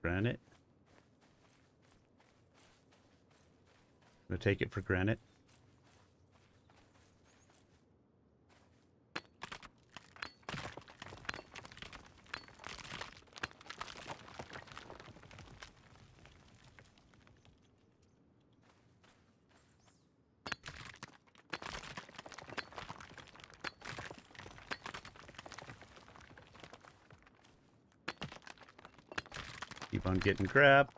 Granite. I'm gonna take it for granite. Keep on getting crap.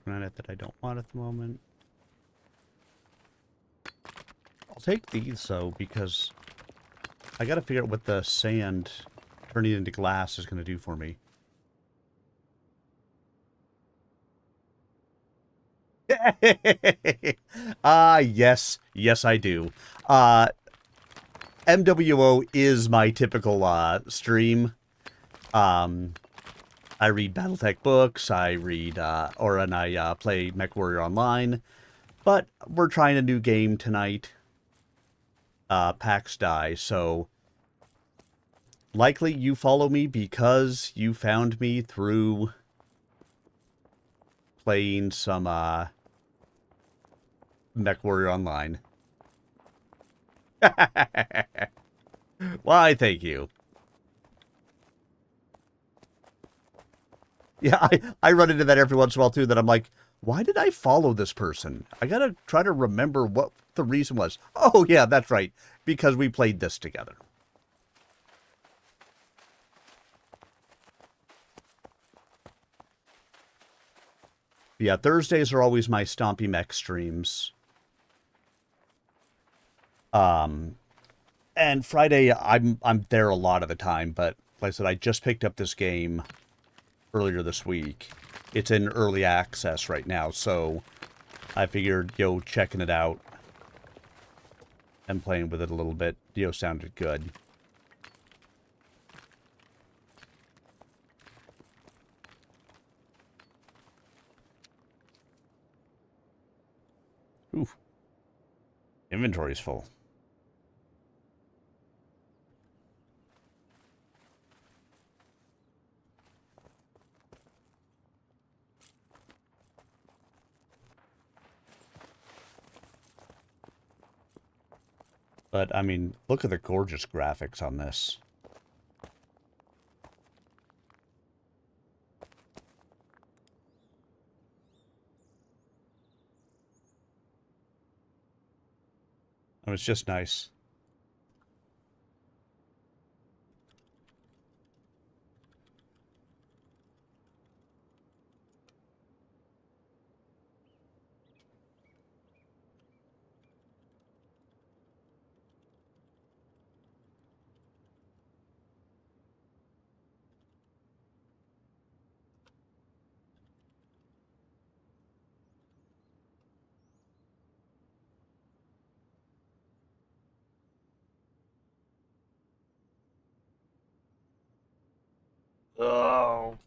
granite that I don't want at the moment. I'll take these, though, because I gotta figure out what the sand turning into glass is gonna do for me. Yes. Yes, I do. MWO is my typical stream. I read Battletech books, I read, and I play MechWarrior Online. But we're trying a new game tonight. Pax Dei, so likely you follow me because you found me through playing some, MechWarrior Online. Why, thank you. Yeah, I run into that every once in a while, too, that I'm like, why did I follow this person? I gotta try to remember what the reason was. Oh, yeah, that's right. Because we played this together. Yeah, Thursdays are always my Stompy Mech streams. And Friday, I'm there a lot of the time, but like I said, I just picked up this game earlier this week. It's in early access right now, so I figured, checking it out and playing with it a little bit, sounded good. Ooh. Inventory's full. But, I mean, look at the gorgeous graphics on this. Oh, it's just nice. Oh.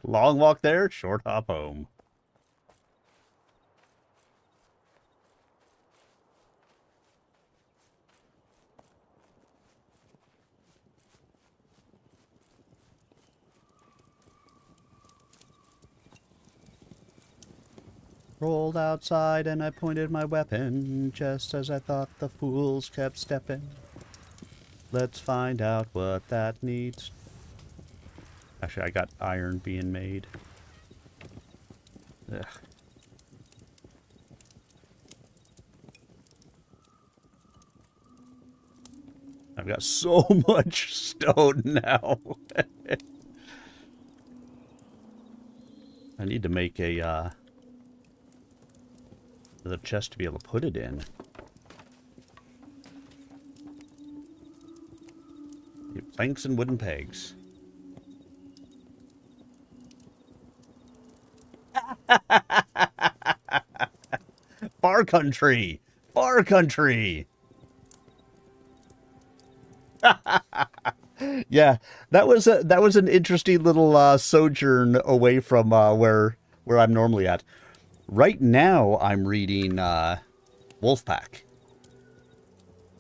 Long walk there, short hop home. Rolled outside and I pointed my weapon, just as I thought the fools kept stepping. Let's find out what that needs. Actually, I got iron being made. Ugh. I've got so much stone now. I need to make a, the chest to be able to put it in. Planks and wooden pegs. Bar country! Bar country! Yeah, that was an interesting little sojourn away from where I'm normally at. Right now, I'm reading Wolfpack.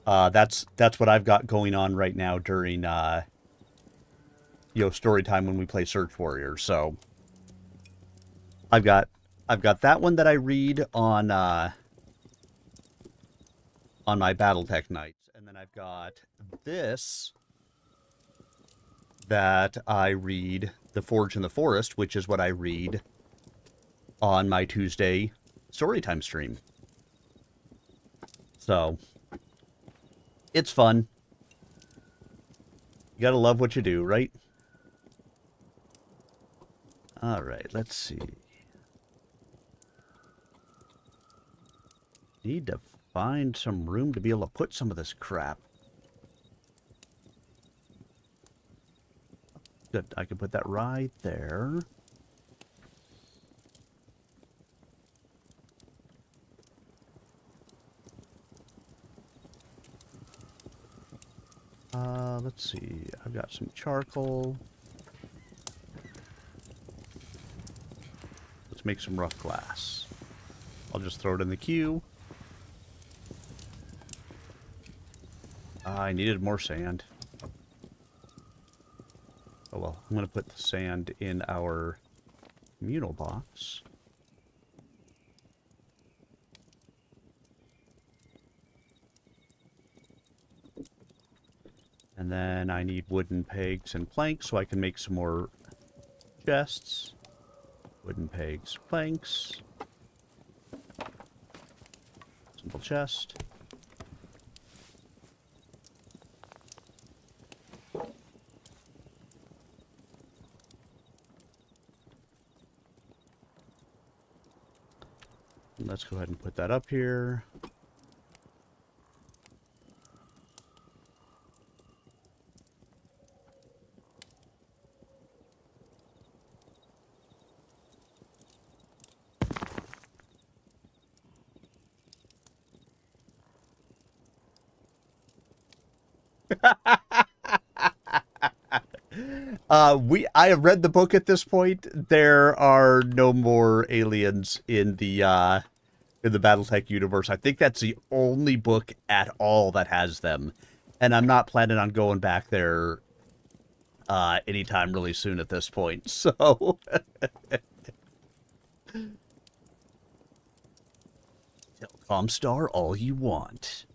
That's what I've got going on right now during story time when we play Search Warrior. So I've got that one that I read on my BattleTech nights, and then I've got this that I read, The Forge in the Forest, which is what I read on my Tuesday Storytime stream. So it's fun. You gotta love what you do, right? All right, let's see. Need to find some room to be able to put some of this crap. Good, I can put that right there. Let's see. I've got some charcoal. Let's make some rough glass. I'll just throw it in the queue. I needed more sand. Oh well, I'm going to put the sand in our communal box. And then I need wooden pegs and planks so I can make some more chests. Wooden pegs, planks. Simple chest. Let's go ahead and put that up here. I have read the book at this point. There are no more aliens in the BattleTech universe. I think that's the only book at all that has them. And I'm not planning on going back there anytime really soon at this point. So tell Comstar all you want.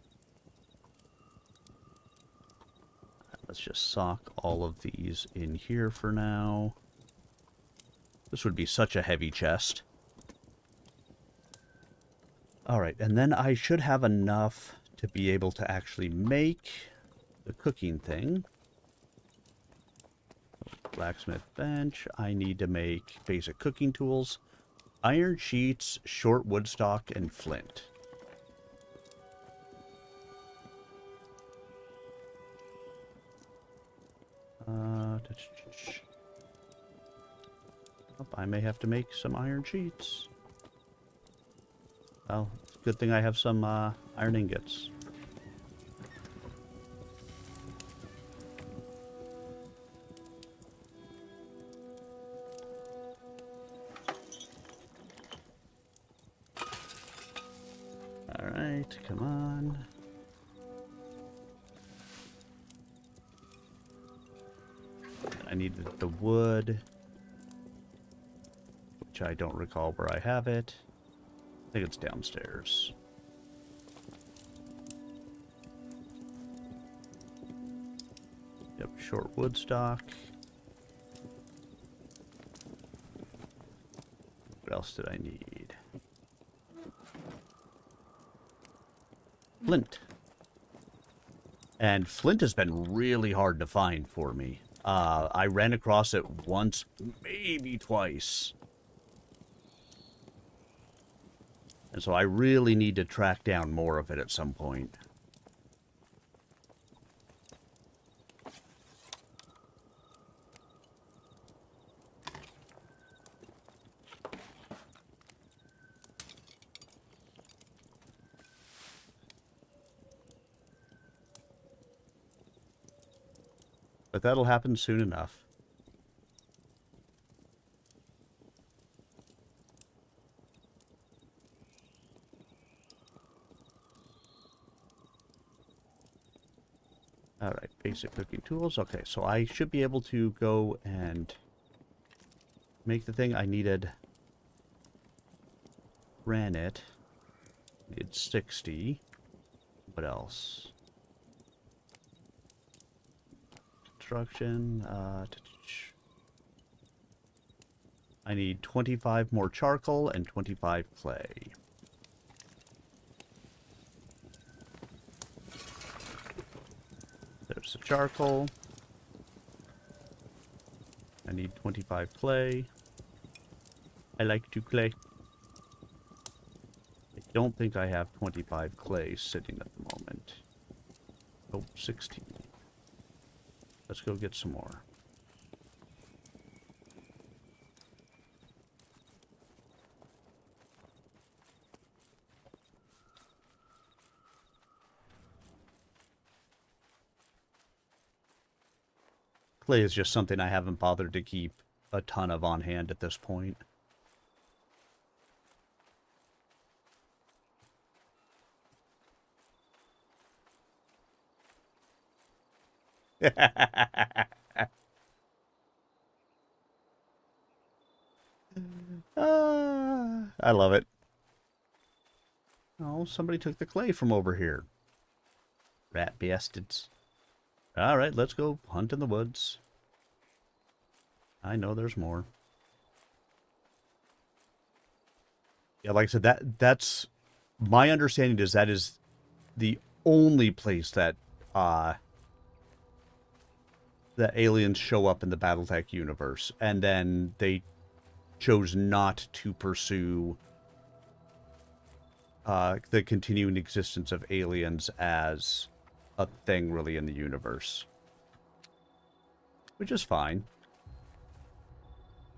Let's just sock all of these in here for now. This would be such a heavy chest. Alright, and then I should have enough to be able to actually make the cooking thing. Blacksmith bench. I need to make basic cooking tools. Iron sheets, short wood stock, and flint. I may have to make some iron sheets. Well, it's a good thing I have some iron ingots. Alright, come on. I needed the wood, which I don't recall where I have it. I think it's downstairs. Yep, short wood stock. What else did I need? Flint. And flint has been really hard to find for me. I ran across it once, maybe twice. And so I really need to track down more of it at some point. But that'll happen soon enough. Alright, basic cooking tools. Okay, so I should be able to go and make the thing I needed. Granite. Needed 60. What else? Construction. I need 25 more charcoal and 25 clay. There's the charcoal. I need 25 clay. I like to clay. I don't think I have 25 clay sitting at the moment. Oh, 16. Let's go get some more. Clay is just something I haven't bothered to keep a ton of on hand at this point. I love it. Oh, somebody took the clay from over here. Rat bastards. Alright, let's go hunt in the woods. I know there's more. Yeah, like I said, that's my understanding is that is the only place that that aliens show up in the Battletech universe, and then they chose not to pursue the continuing existence of aliens as a thing really in the universe, which is fine.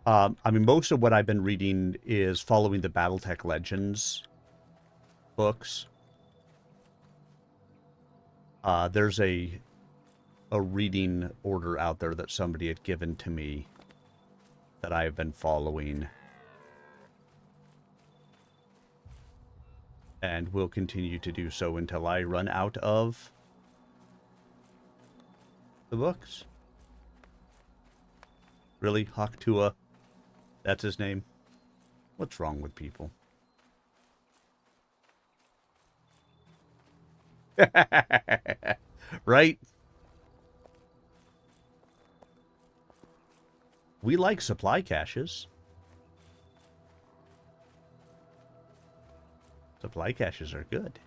I mean, most of what I've been reading is following the Battletech Legends books. There's a reading order out there that somebody had given to me that I have been following. And will continue to do so until I run out of the books. Really? Haktua? That's his name? What's wrong with people? Right? We like supply caches. Supply caches are good.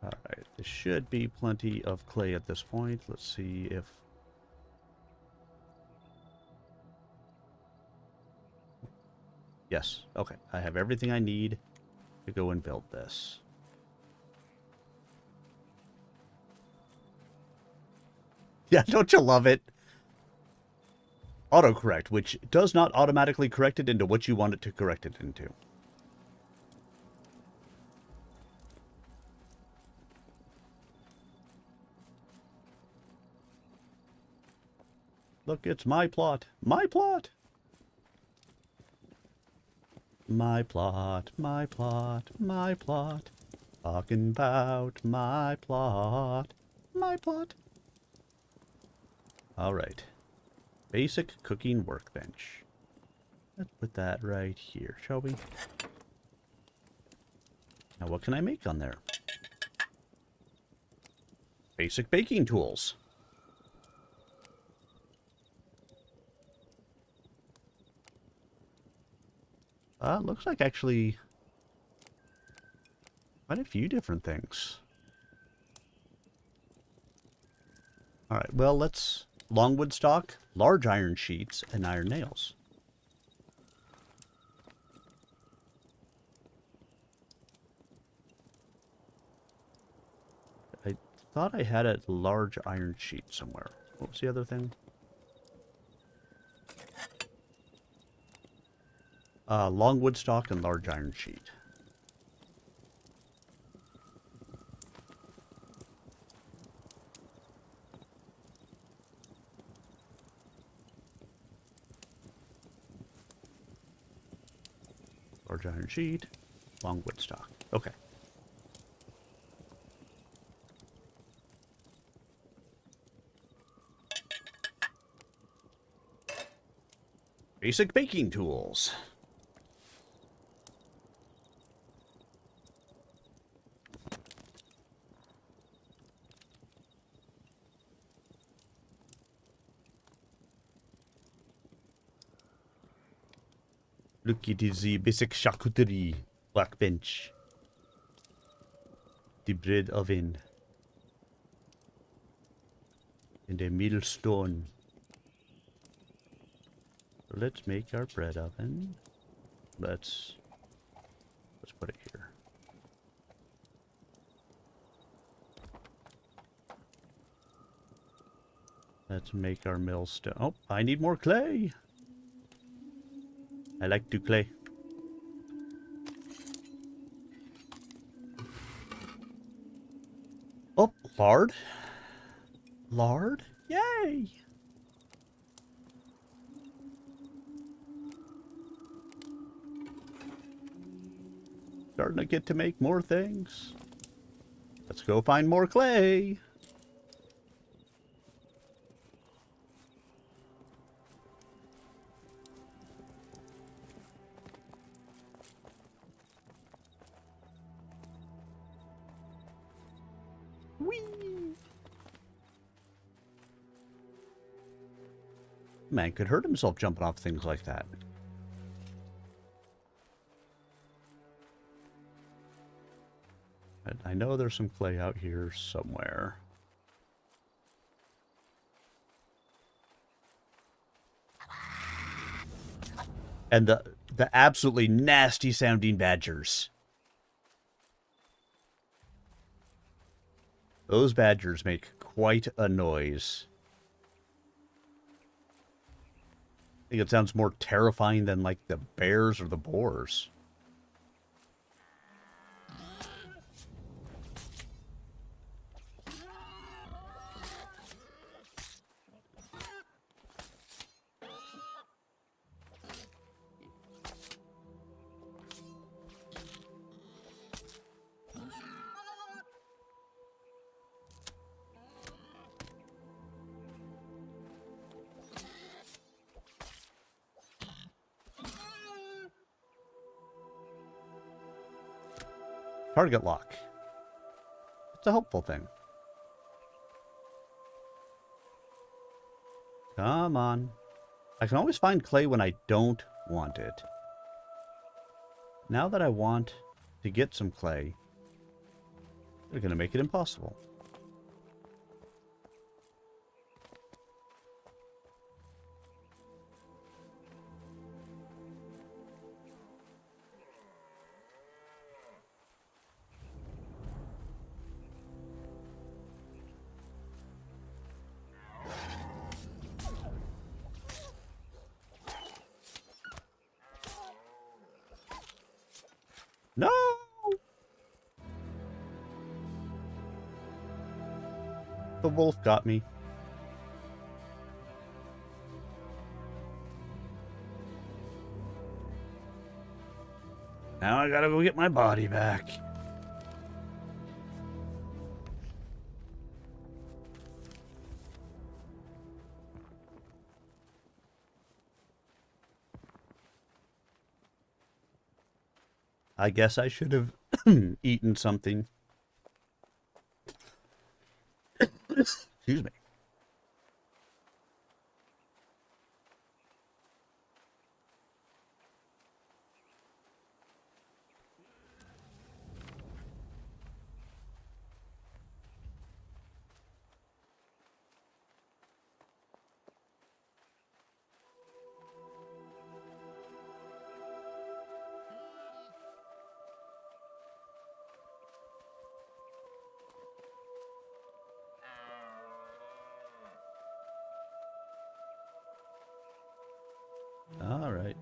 Alright, there should be plenty of clay at this point. Let's see if... Yes, okay. I have everything I need to go and build this. Yeah, don't you love it? Autocorrect, which does not automatically correct it into what you want it to correct it into. Look, it's my plot. My plot! My plot, my plot, my plot. Talking about my plot. My plot. Alright. Basic cooking workbench. Let's put that right here, shall we? Now what can I make on there? Basic baking tools. Looks like actually quite a few different things. Alright, well, let's... Longwood stock, large iron sheets, and iron nails. I thought I had a large iron sheet somewhere. What was the other thing? Longwood stock and large iron sheet. Large iron sheet. Long wood stock. Okay. Basic baking tools. Look, it is the basic charcuterie workbench. The bread oven. And a millstone. So let's make our bread oven. Let's put it here. Let's make our millstone. Oh, I need more clay. I like to clay. Oh, lard. Lard? Yay! Starting to get to make more things. Let's go find more clay. Whee! Man could hurt himself jumping off things like that. I know there's some clay out here somewhere. And the absolutely nasty sounding badgers. Those badgers make quite a noise. I think it sounds more terrifying than like the bears or the boars. Target lock. It's a helpful thing. Come on. I can always find clay when I don't want it. Now that I want to get some clay, they're going to make it impossible. No! The wolf got me. Now I gotta go get my body back. I guess I should have eaten something. Excuse me. All right.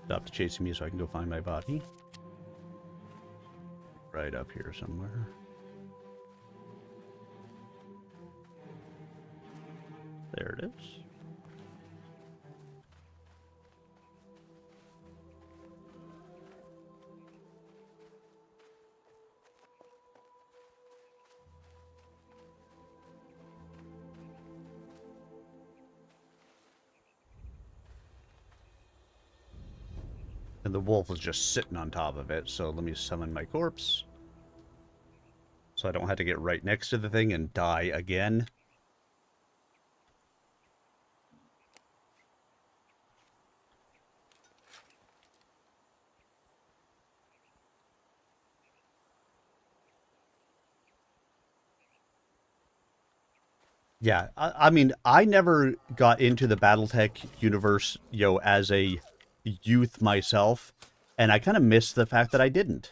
Stop chasing me so I can go find my body. Right up here somewhere. There it is. And the wolf is just sitting on top of it, so let me summon my corpse. So I don't have to get right next to the thing and die again. Yeah, I mean, I never got into the BattleTech universe, as a youth myself, and I kind of miss the fact that I didn't.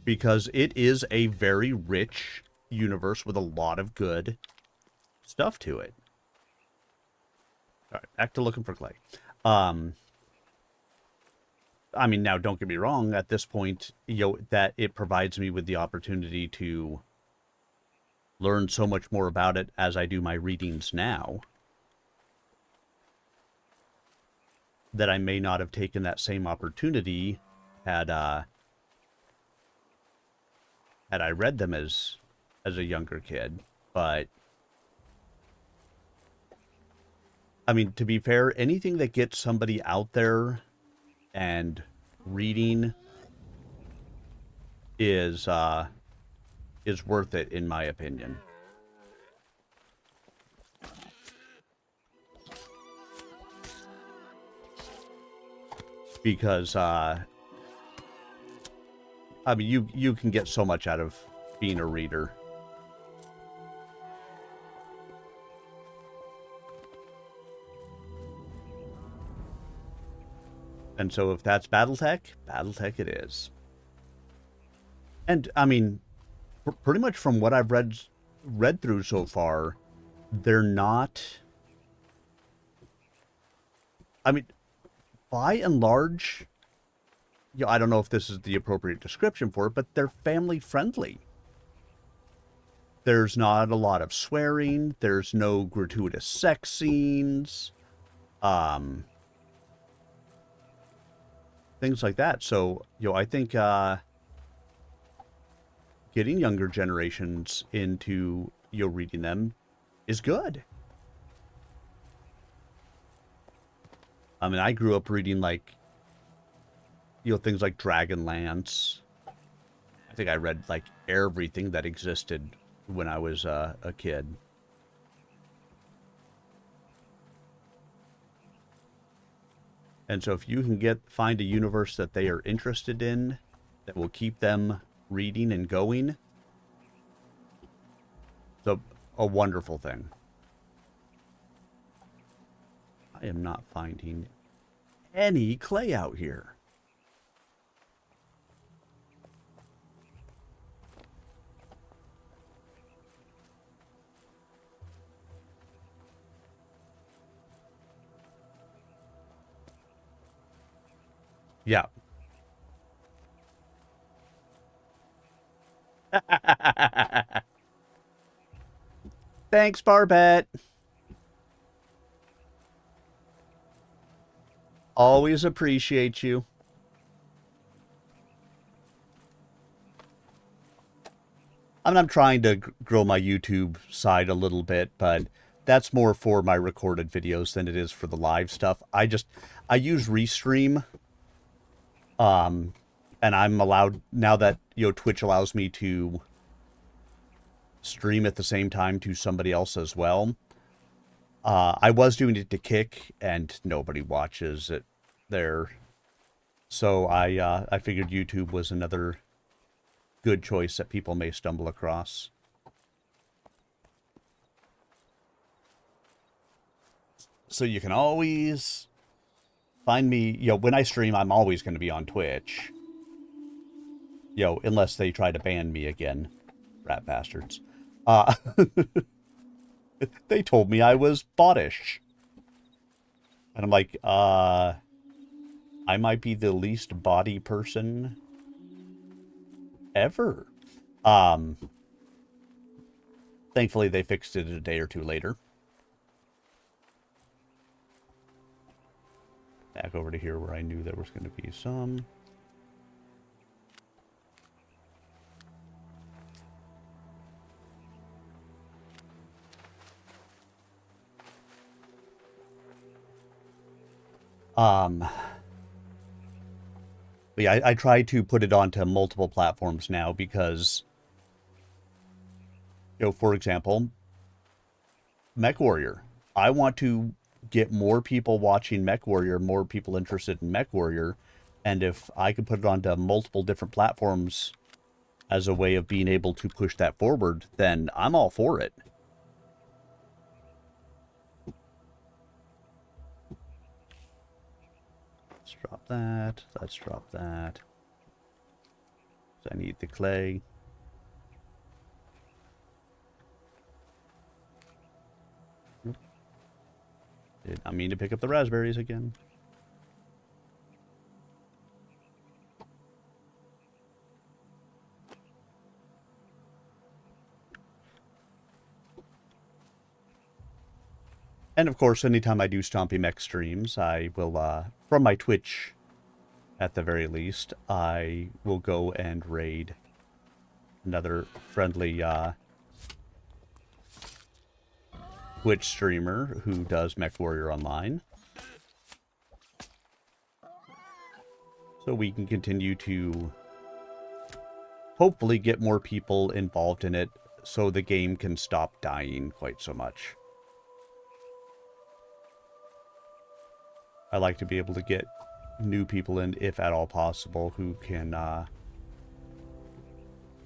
Because it is a very rich universe with a lot of good stuff to it. All right, back to looking for clay. I mean, now don't get me wrong, at this point, that it provides me with the opportunity to learn so much more about it as I do my readings now, that I may not have taken that same opportunity had I read them as a younger kid. But I mean, to be fair, anything that gets somebody out there and reading is worth it, in my opinion. Because I mean, you can get so much out of being a reader. And so if that's BattleTech, BattleTech it is. And I mean, pretty much from what I've read through so far, they're not, I mean, by and large, I don't know if this is the appropriate description for it, but they're family friendly. There's not a lot of swearing. There's no gratuitous sex scenes. Things like that. So, I think getting younger generations into reading them is good. I mean, I grew up reading like things like Dragonlance. I think I read like everything that existed when I was a kid. And so if you can find a universe that they are interested in, that will keep them reading and going, it's a wonderful thing. I am not finding any clay out here. Yeah. Thanks, Barbette. Always appreciate you. I mean, I'm trying to grow my YouTube side a little bit, but that's more for my recorded videos than it is for the live stuff. I use Restream. And I'm allowed, now that, Twitch allows me to stream at the same time to somebody else as well. I was doing it to Kick, and nobody watches it there. So I figured YouTube was another good choice that people may stumble across. So you can always find me, when I stream, I'm always going to be on Twitch. Unless they try to ban me again. Rat bastards. They told me I was bottish. And I'm like, I might be the least body person ever. Thankfully, they fixed it a day or two later. Back over to here where I knew there was going to be some. Um, but yeah, I try to put it onto multiple platforms now because, for example, MechWarrior. I want to get more people watching MechWarrior, more people interested in MechWarrior, and if I could put it onto multiple different platforms as a way of being able to push that forward, then I'm all for it. Let's drop that. Let's drop that. I need the clay. Did not mean to pick up the raspberries again. And of course, anytime I do Stompy Mech streams, I will, from my Twitch, at the very least, I will go and raid another friendly Twitch streamer who does MechWarrior Online. So we can continue to hopefully get more people involved in it so the game can stop dying quite so much. I like to be able to get new people in, if at all possible, who can,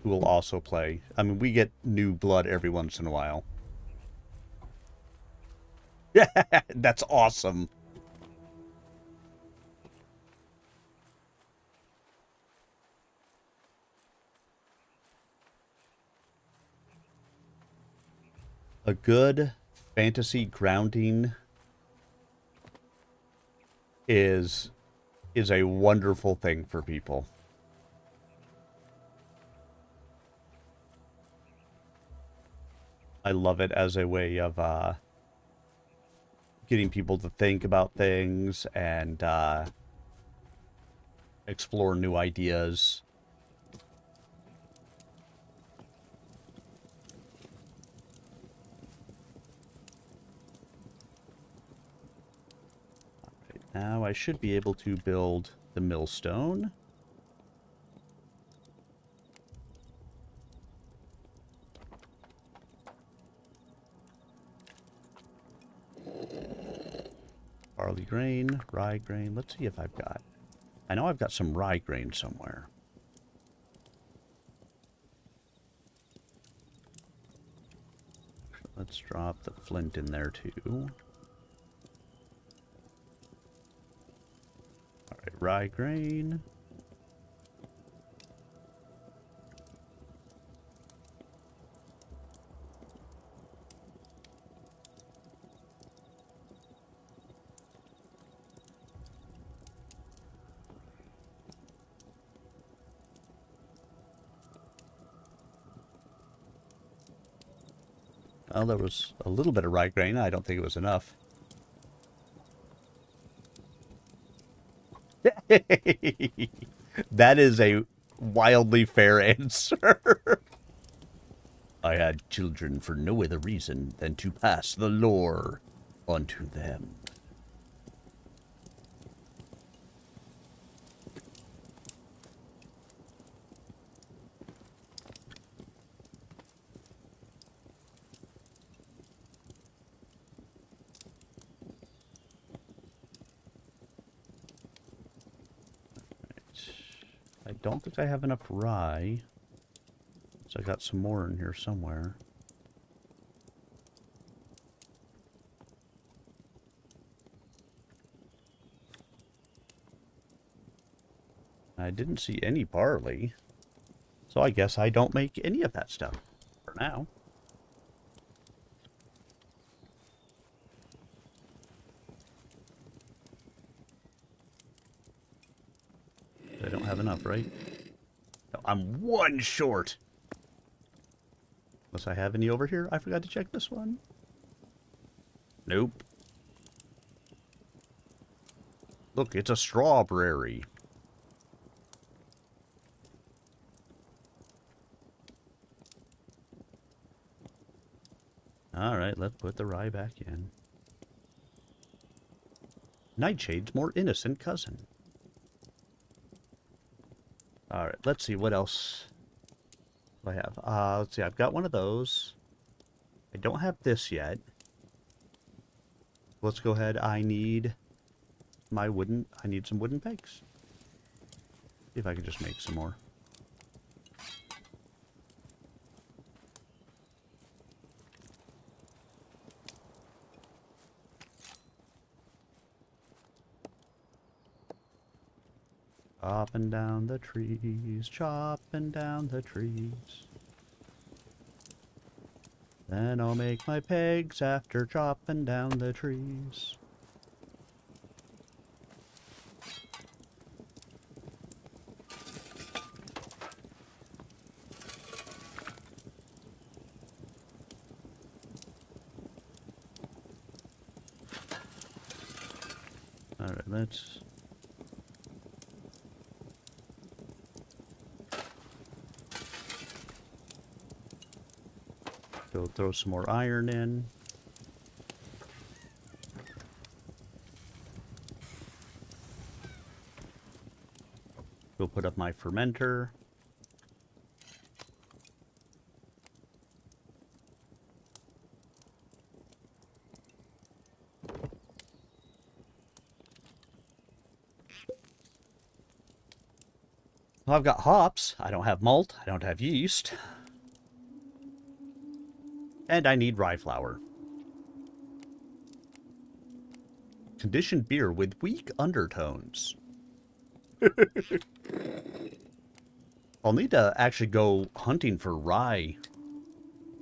who will also play. I mean, we get new blood every once in a while. Yeah, that's awesome. A good fantasy grounding is a wonderful thing for people. I love it as a way of getting people to think about things and explore new ideas. Now I should be able to build the millstone. Barley grain, rye grain. Let's see if I've got... I know I've got some rye grain somewhere. Let's drop the flint in there too. Alright, rye grain. Well, there was a little bit of rye grain. I don't think it was enough. That is a wildly fair answer. I had children for no other reason than to pass the lore onto them. I don't think I have enough rye. So I got some more in here somewhere. I didn't see any barley. So I guess I don't make any of that stuff for now. I don't have enough, right? No, I'm one short. Unless I have any over here. I forgot to check this one. Nope. Look, it's a strawberry. Alright, let's put the rye back in. Nightshade's more innocent cousin. Alright, let's see what else do I have. Let's see, I've got one of those. I don't have this yet. Let's go ahead. I need some wooden pegs. See if I can just make some more. Chopping down the trees, chopping down the trees. Then I'll make my pegs after chopping down the trees. Alright, let's... go throw some more iron in. Go put up my fermenter. Well, I've got hops. I don't have malt. I don't have yeast. And I need rye flour. Conditioned beer with weak undertones. I'll need to actually go hunting for rye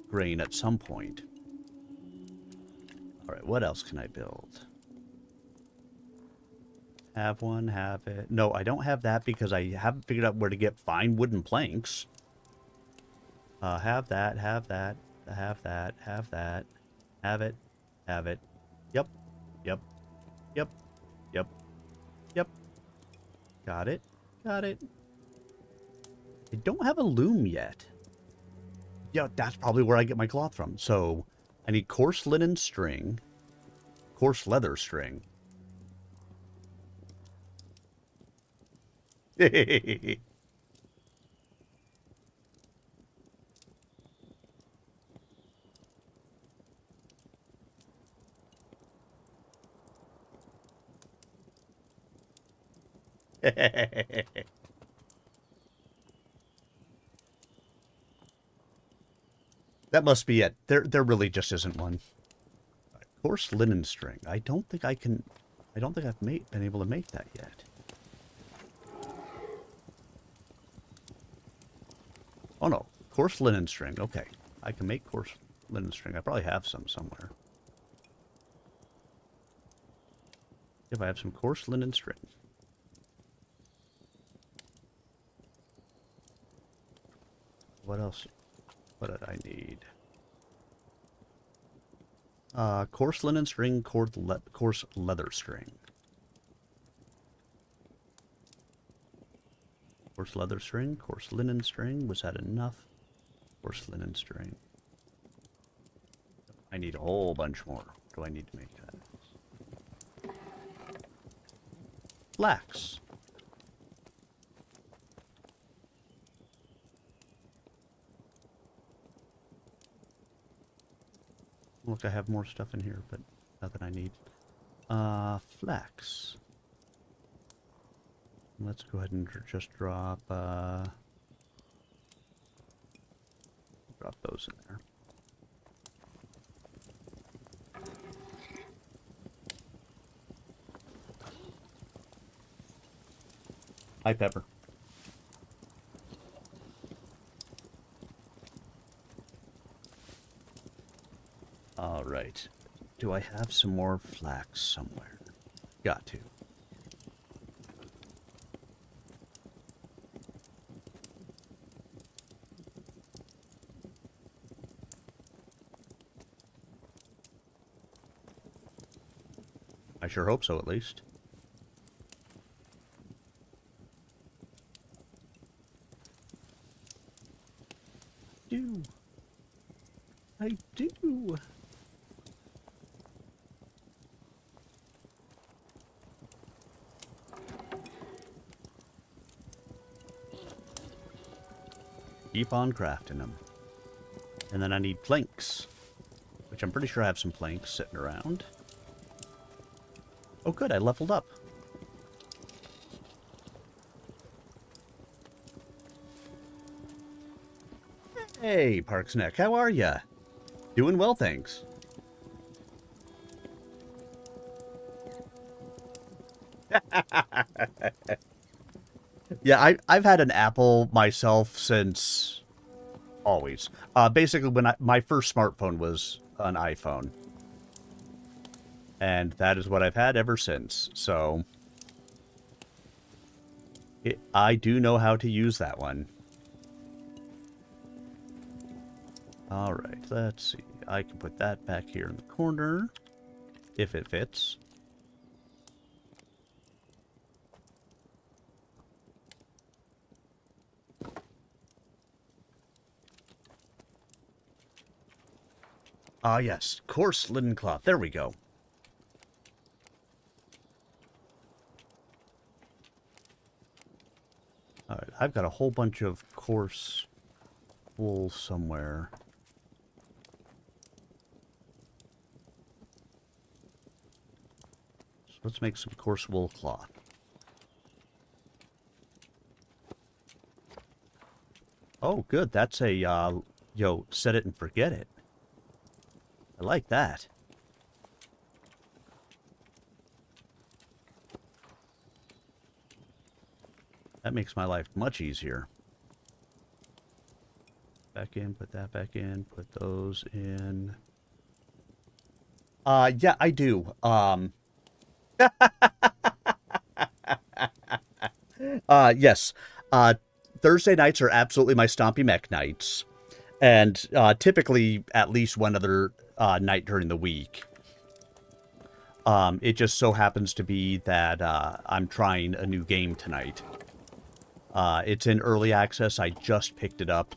grain at some point. Alright, what else can I build? Have one, have it. No, I don't have that because I haven't figured out where to get fine wooden planks. Have that, have that, have that, have that. Have it, have it. Yep, yep, yep, yep, yep. Got it, got it. I don't have a loom yet. Yeah, that's probably where I get my cloth from. So, I need coarse linen string, coarse leather string. That must be it. There really just isn't one. Coarse linen string. I don't think I've been able to make that yet. Oh no, coarse linen string. Okay, I can make coarse linen string. I probably have some somewhere. If I have some coarse linen string. What else? What did I need? Coarse linen string, coarse leather string. Coarse leather string, coarse linen string. Was that enough? Coarse linen string. I need a whole bunch more. What do I need to make that? Flax. Look, I have more stuff in here, but nothing I need. Flax. Let's go ahead and just drop those in there. Hi, Pepper. All right. Do I have some more flax somewhere? Got to. I sure hope so, at least. I do. Keep on crafting them. And then I need planks, which I'm pretty sure I have some planks sitting around. Oh, good, I leveled up. Hey, Parks Neck, how are ya? Doing well, thanks. Yeah, I've had an Apple myself since always. Basically, when my first smartphone was an iPhone. And that is what I've had ever since. So, I do know how to use that one. Alright, let's see. I can put that back here in the corner, if it fits. Ah, yes. Coarse linen cloth. There we go. Alright, I've got a whole bunch of coarse wool somewhere. So let's make some coarse wool cloth. Oh, good. That's a, set it and forget it. I like that. That makes my life much easier. Back in, put that back in, put those in. Yeah, I do. Yes. Thursday nights are absolutely my Stompy Mech nights. And typically at least one other night during the week. It just so happens to be that I'm trying a new game tonight. It's in early access. I just picked it up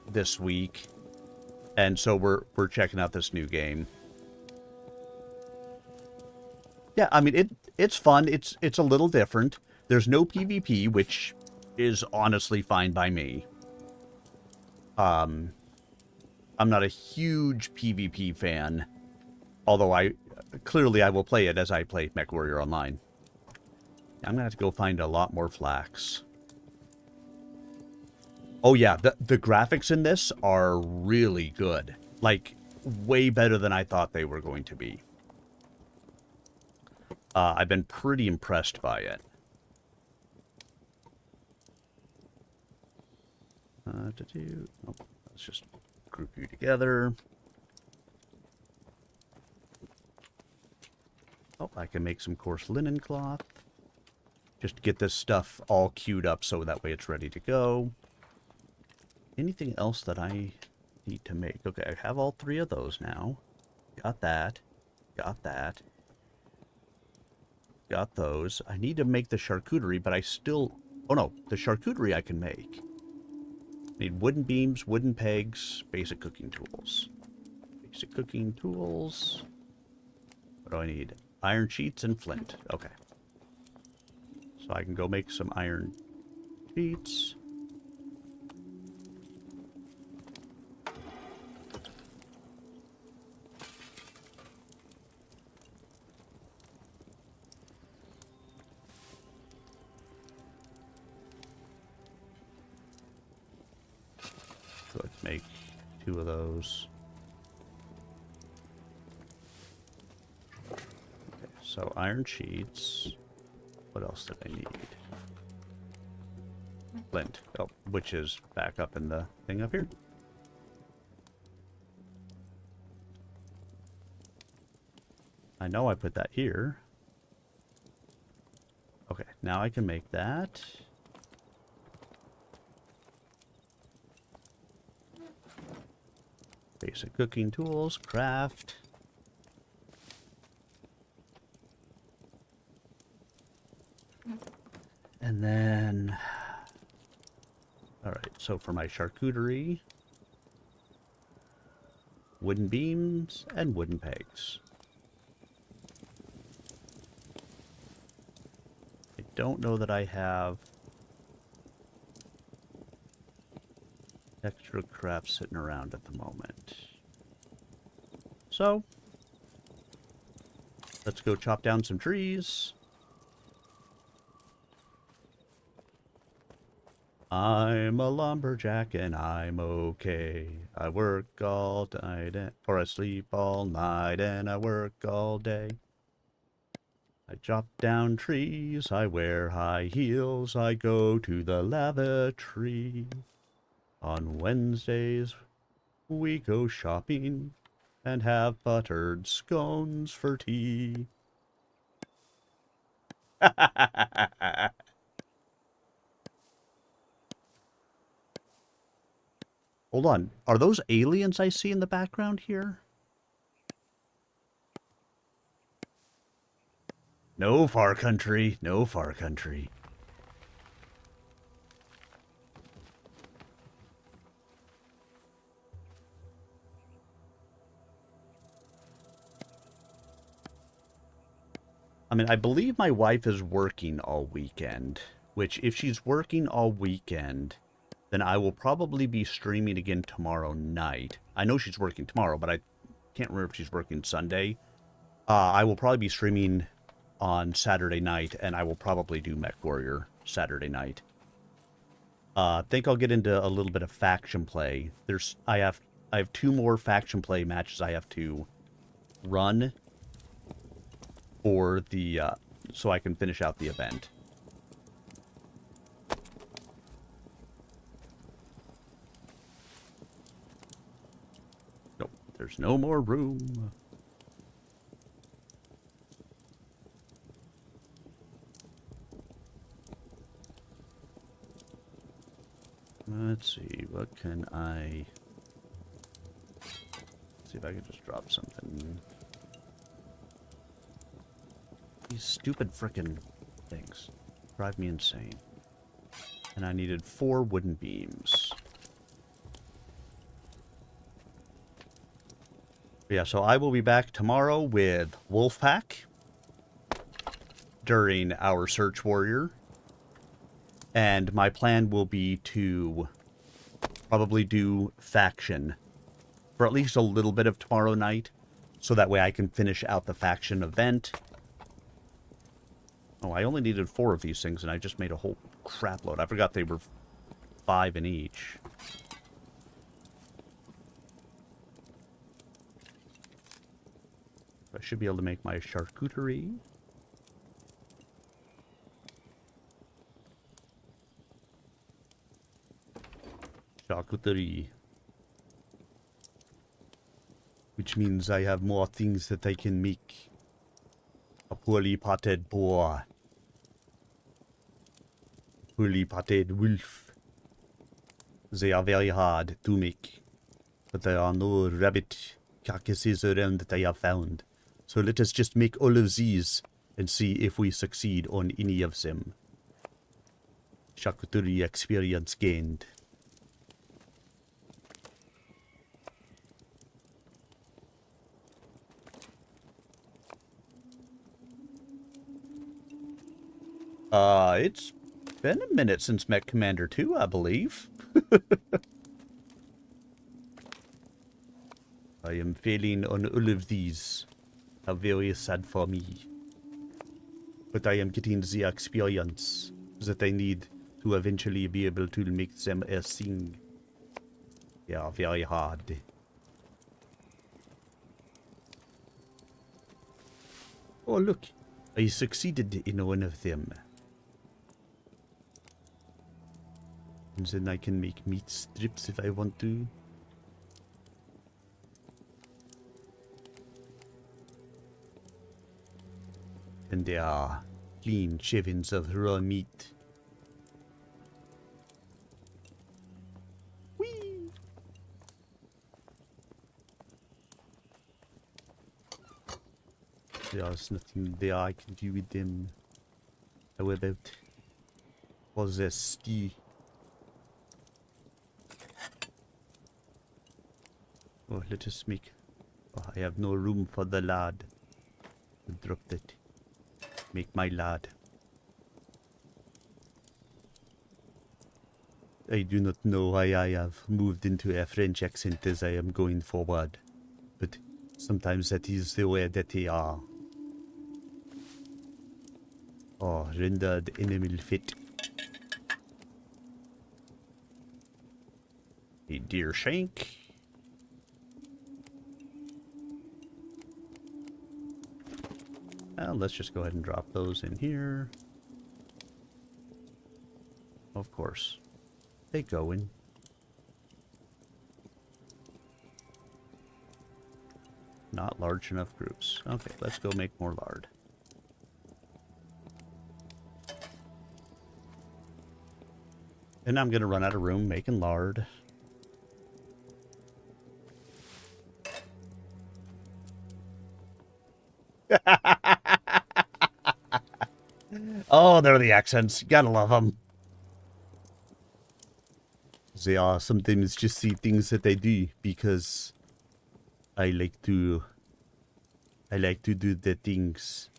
this week. And so we're checking out this new game. Yeah, I mean it's fun. It's a little different. There's no PvP, which is honestly fine by me. I'm not a huge PvP fan, although I will play it as I play MechWarrior Online. I'm gonna have to go find a lot more flax. Oh yeah, the graphics in this are really good. Like, way better than I thought they were going to be. I've been pretty impressed by it. Oh, let's just group you together. Oh, I can make some coarse linen cloth. Just to get this stuff all queued up so that way it's ready to go. Anything else that I need to make? Okay, I have all three of those now. Got that. Got that. Got those. I need to make the charcuterie, but I still... Oh no, the charcuterie I can make. Need wooden beams, wooden pegs, basic cooking tools. Basic cooking tools. What do I need? Iron sheets and flint. Okay. So I can go make some iron sheets. So let's make 2 of those. Okay, so iron sheets. What else did I need? Flint. Oh, which is back up in the thing up here. I know I put that here. Okay, now I can make that. Basic cooking tools, craft. And then... Alright, so for my charcuterie, wooden beams and wooden pegs. I don't know that I have extra crap sitting around at the moment. So, let's go chop down some trees. I'm a lumberjack and I'm okay. I work all night or I sleep all night and I work all day. I chop down trees, I wear high heels, I go to the lavatory. On Wednesdays, we go shopping and have buttered scones for tea. Hold on. Are those aliens I see in the background here? No, Far Country. No, Far Country. I mean, I believe my wife is working all weekend, which if she's working all weekend, then I will probably be streaming again tomorrow night. I know she's working tomorrow, but I can't remember if she's working Sunday. I will probably be streaming on Saturday night, and I will probably do Mech Warrior Saturday night. I think I'll get into a little bit of faction play. I have 2 more faction play matches I have to run for the so I can finish out the event. Nope, there's no more room. Let's see, what can I... Let's see if I can just drop something. These stupid frickin' things drive me insane. And I needed 4 wooden beams. Yeah, so I will be back tomorrow with Wolfpack during our Search Warrior. And my plan will be to probably do faction for at least a little bit of tomorrow night. So that way I can finish out the faction event. Oh, I only needed 4 of these things and I just made a whole crap load. I forgot they were 5 in each. I should be able to make my charcuterie. Charcuterie. Which means I have more things that I can make. A poorly potted boar. Poorly potted wolf. They are very hard to make. But there are no rabbit carcasses around that I have found. So let us just make all of these and see if we succeed on any of them. Charcuterie experience gained. It's been a minute since Mech Commander 2, I believe. I am failing on all of these. How very sad for me. But I am getting the experience that I need to eventually be able to make them a thing. They are very hard. Oh, look. I succeeded in one of them. And then I can make meat strips if I want to. And there are clean shavings of raw meat. Whee! There's nothing there I can do with them. How about all the stew? Oh, let us make... Oh, I have no room for the lard. Drop that. Make my lard. I do not know why I have moved into a French accent as I am going forward, but sometimes that is the way that they are. Oh, rendered animal fit. A deer shank. Well, let's just go ahead and drop those in here. Of course. They go in. Not large enough groups. Okay, let's go make more lard. And I'm going to run out of room making lard. Oh, they're the accents. Gotta love them. They are sometimes just see things that I do because I like to do the things.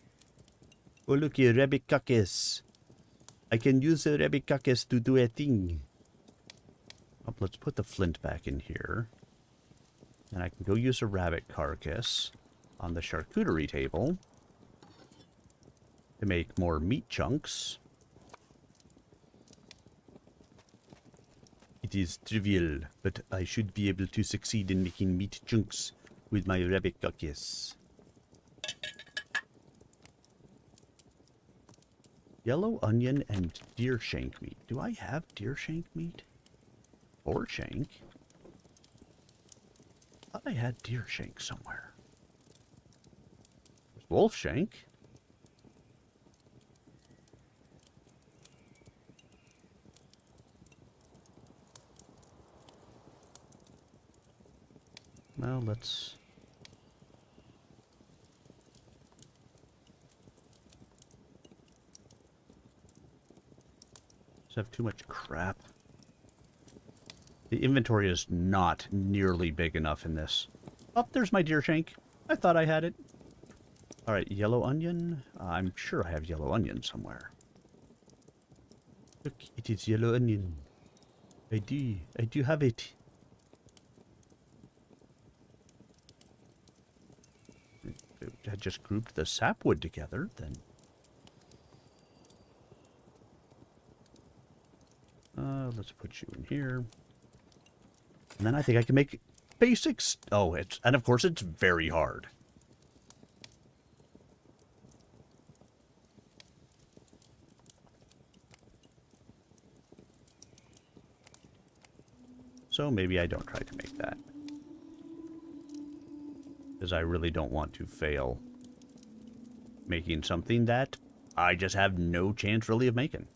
Oh, look here, rabbit carcass. I can use the rabbit carcass to do a thing. Oh, let's put the flint back in here. And I can go use a rabbit carcass on the charcuterie table to make more meat chunks. It is trivial, but I should be able to succeed in making meat chunks with my rabbit carcass. Yellow onion and deer shank meat. Do I have deer shank meat? Or shank? I thought I had deer shank somewhere. There's wolf shank. Well, let's... have too much crap. The inventory is not nearly big enough in this. Oh, there's my deer shank. I thought I had it. Alright, yellow onion. I'm sure I have yellow onion somewhere. Look, it is yellow onion. I do have it. If I had just grouped the sapwood together, then... let's put you in here. And then I think I can make basics. Oh, and of course it's very hard. So maybe I don't try to make that. Because I really don't want to fail making something that I just have no chance really of making.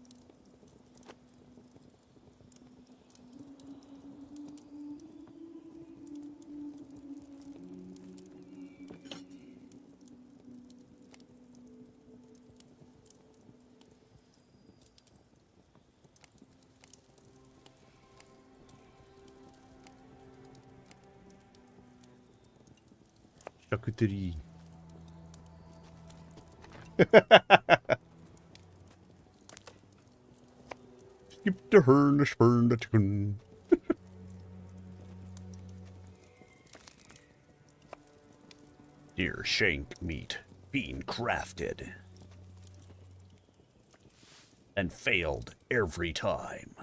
Charcuterie. Skip the hern, the spurn, the chicken. Deer shank meat being crafted. And failed every time.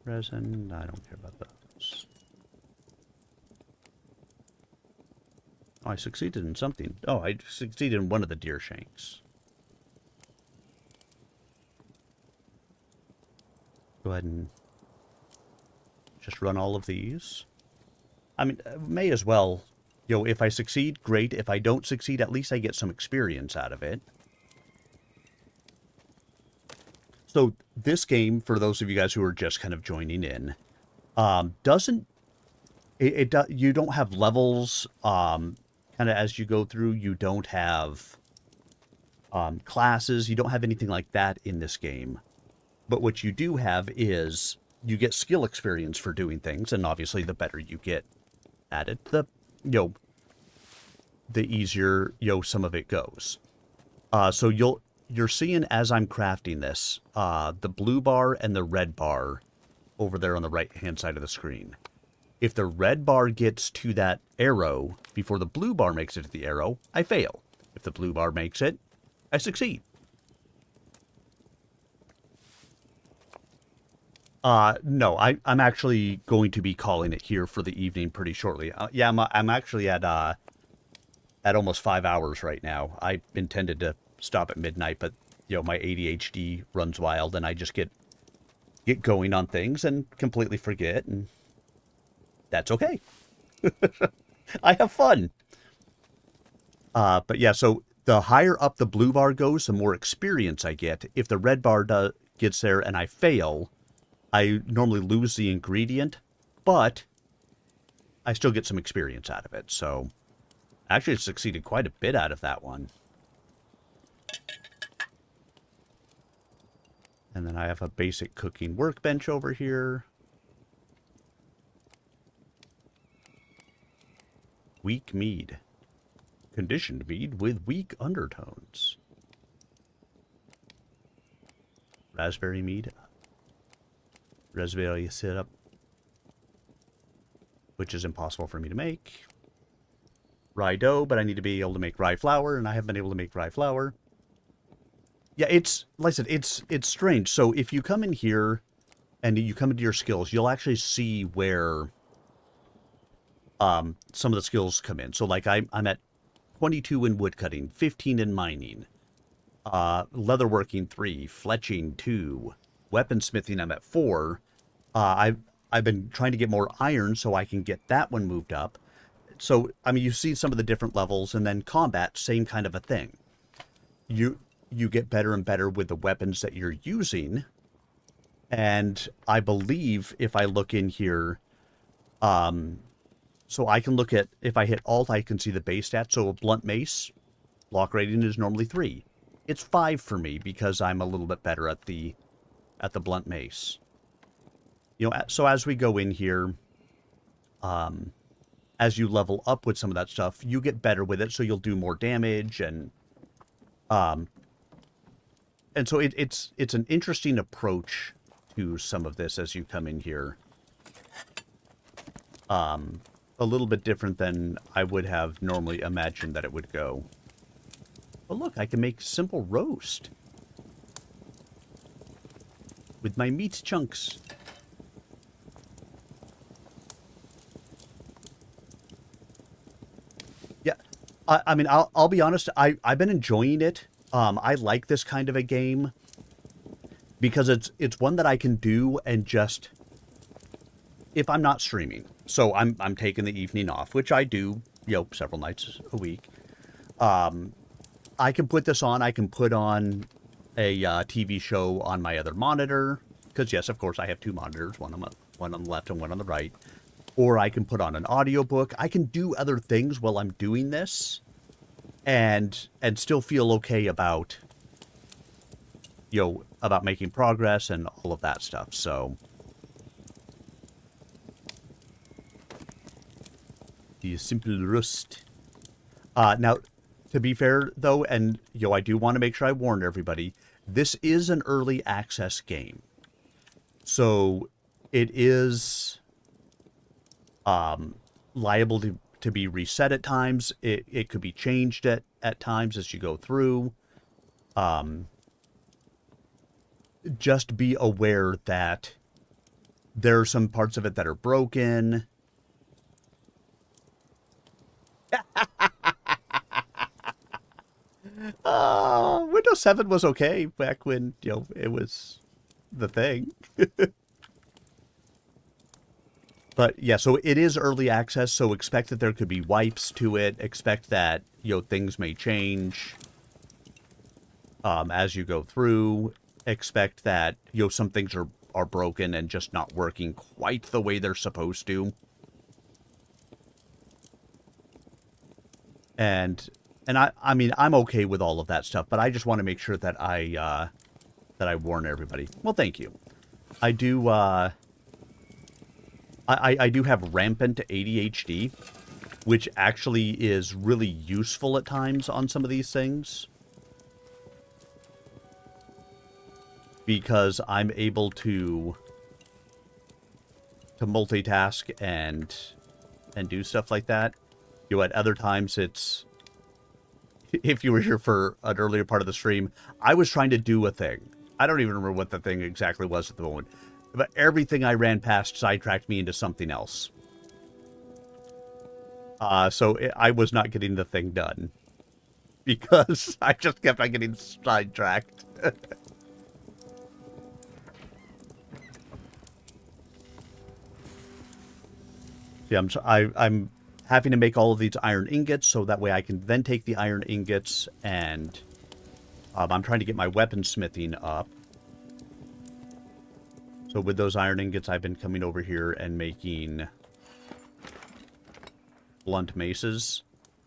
Resin, I don't care about those. Oh, I succeeded in something. Oh, I succeeded in one of the deer shanks. Go ahead and just run all of these. I mean, may as well. You know, if I succeed, great. If I don't succeed, at least I get some experience out of it. So this game, for those of you guys who are just kind of joining in, doesn't... you don't have levels, kind of as you go through. You don't have classes. You don't have anything like that in this game. But what you do have is you get skill experience for doing things, and obviously the better you get at it, the easier some of it goes. So you're seeing as I'm crafting this, the blue bar and the red bar over there on the right-hand side of the screen. If the red bar gets to that arrow before the blue bar makes it to the arrow, I fail. If the blue bar makes it, I succeed. No, I'm actually going to be calling it here for the evening pretty shortly. Yeah, I'm actually at almost 5 hours right now. I intended to stop at midnight, but, you know, my ADHD runs wild, and I just get going on things and completely forget, and that's okay. I have fun. But yeah, so the higher up the blue bar goes, the more experience I get. If the red bar gets there and I fail, I normally lose the ingredient, but I still get some experience out of it. So I actually succeeded quite a bit out of that one. And then I have a basic cooking workbench over here. Weak mead. Conditioned mead with weak undertones. Raspberry mead. Raspberry syrup. Which is impossible for me to make. Rye dough, but I need to be able to make rye flour, and I haven't been able to make rye flour. Yeah, it's, like I said, it's strange. So if you come in here and you come into your skills, you'll actually see where some of the skills come in. So like I'm at 22 in woodcutting, 15 in mining, leatherworking 3, fletching 2, weaponsmithing I'm at 4. I've been trying to get more iron so I can get that one moved up. So, I mean, you see some of the different levels, and then combat, same kind of a thing. You get better and better with the weapons that you're using. And I believe if I look in here, so I can look at, if I hit Alt, I can see the base stats. So a blunt mace, lock rating is normally 3. It's 5 for me because I'm a little bit better at the blunt mace. You know, so as we go in here, as you level up with some of that stuff, you get better with it, so you'll do more damage, and so it's an interesting approach to some of this as you come in here. A little bit different than I would have normally imagined that it would go. But look, I can make simple roast with my meat chunks. Yeah, I mean, I'll be honest, I've been enjoying it. I like this kind of a game because it's one that I can do and just, if I'm not streaming, so I'm taking the evening off, which I do, you know, several nights a week. I can put this on. I can put on a TV show on my other monitor, because yes, of course, I have 2 monitors, one on the left and one on the right. Or I can put on an audiobook. I can do other things while I'm doing this, and still feel okay about, you know, about making progress and all of that stuff. So the simple rust. Now, to be fair though, and you know, I do want to make sure I warn everybody, this is an early access game, so it is liable to be reset at times. It could be changed at times as you go through. Just be aware that there are some parts of it that are broken. Windows 7 was okay back when, you know, it was the thing. But yeah, so it is early access, so expect that there could be wipes to it. Expect that, you know, things may change as you go through. Expect that, you know, some things are broken and just not working quite the way they're supposed to. And I mean, I'm okay with all of that stuff, but I just want to make sure that I warn everybody. Well, thank you. I do, I do have rampant ADHD, which actually is really useful at times on some of these things. because I'm able to multitask and do stuff like that. You know, at other times it's, if you were here for an earlier part of the stream, I was trying to do a thing. I don't even remember what the thing exactly was at the moment, but everything I ran past sidetracked me into something else. I was not getting the thing done because I just kept on getting sidetracked. Yeah, I'm having to make all of these iron ingots so that way I can then take the iron ingots and I'm trying to get my weaponsmithing up. So with those iron ingots, I've been coming over here and making blunt maces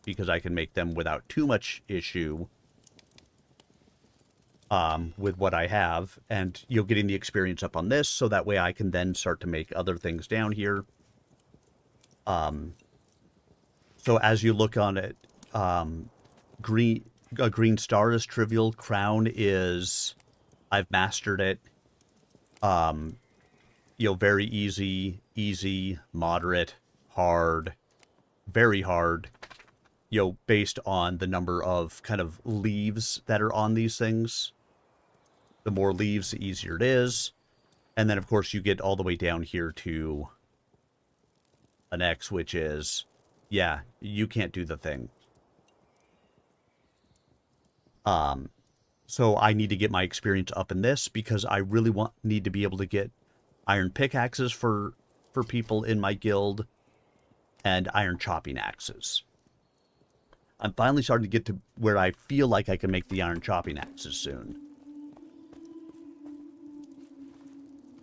because I can make them without too much issue with what I have. And you're getting the experience up on this so that way I can then start to make other things down here. So as you look on it, a green star is trivial. Crown is, I've mastered it. You know, very easy, moderate, hard, very hard. You know, based on the number of kind of leaves that are on these things. The more leaves, the easier it is. And then, of course, you get all the way down here to an X, which is, yeah, you can't do the thing. So I need to get my experience up in this because I really need to be able to get iron pickaxes for people in my guild and iron chopping axes. I'm finally starting to get to where I feel like I can make the iron chopping axes soon.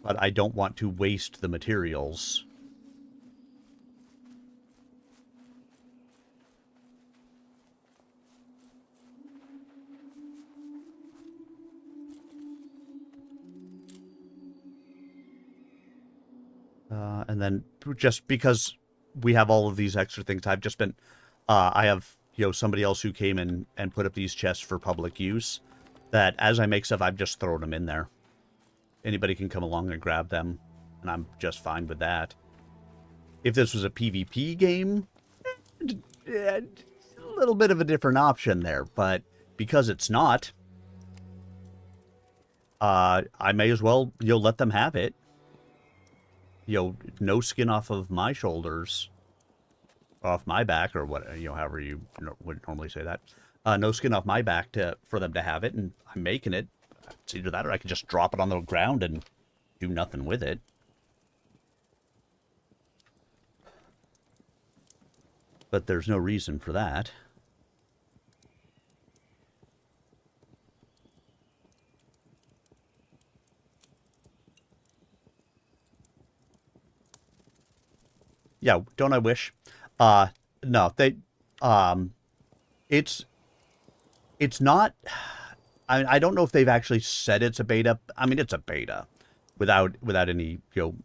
But I don't want to waste the materials. And then just because we have all of these extra things, I've just been, I have, you know, somebody else who came in and put up these chests for public use, that as I make stuff, I've just thrown them in there. Anybody can come along and grab them, and I'm just fine with that. If this was a PvP game, a little bit of a different option there, but because it's not, I may as well, you know, let them have it. You know, no skin off of my shoulders, off my back, or what, you know, however you would normally say that. No skin off my back for them to have it, and I'm making it. It's either that or I could just drop it on the ground and do nothing with it. But there's no reason for that. Yeah, don't I wish? No, it's not, I don't know if they've actually said it's a beta. I mean, it's a beta without any, you know,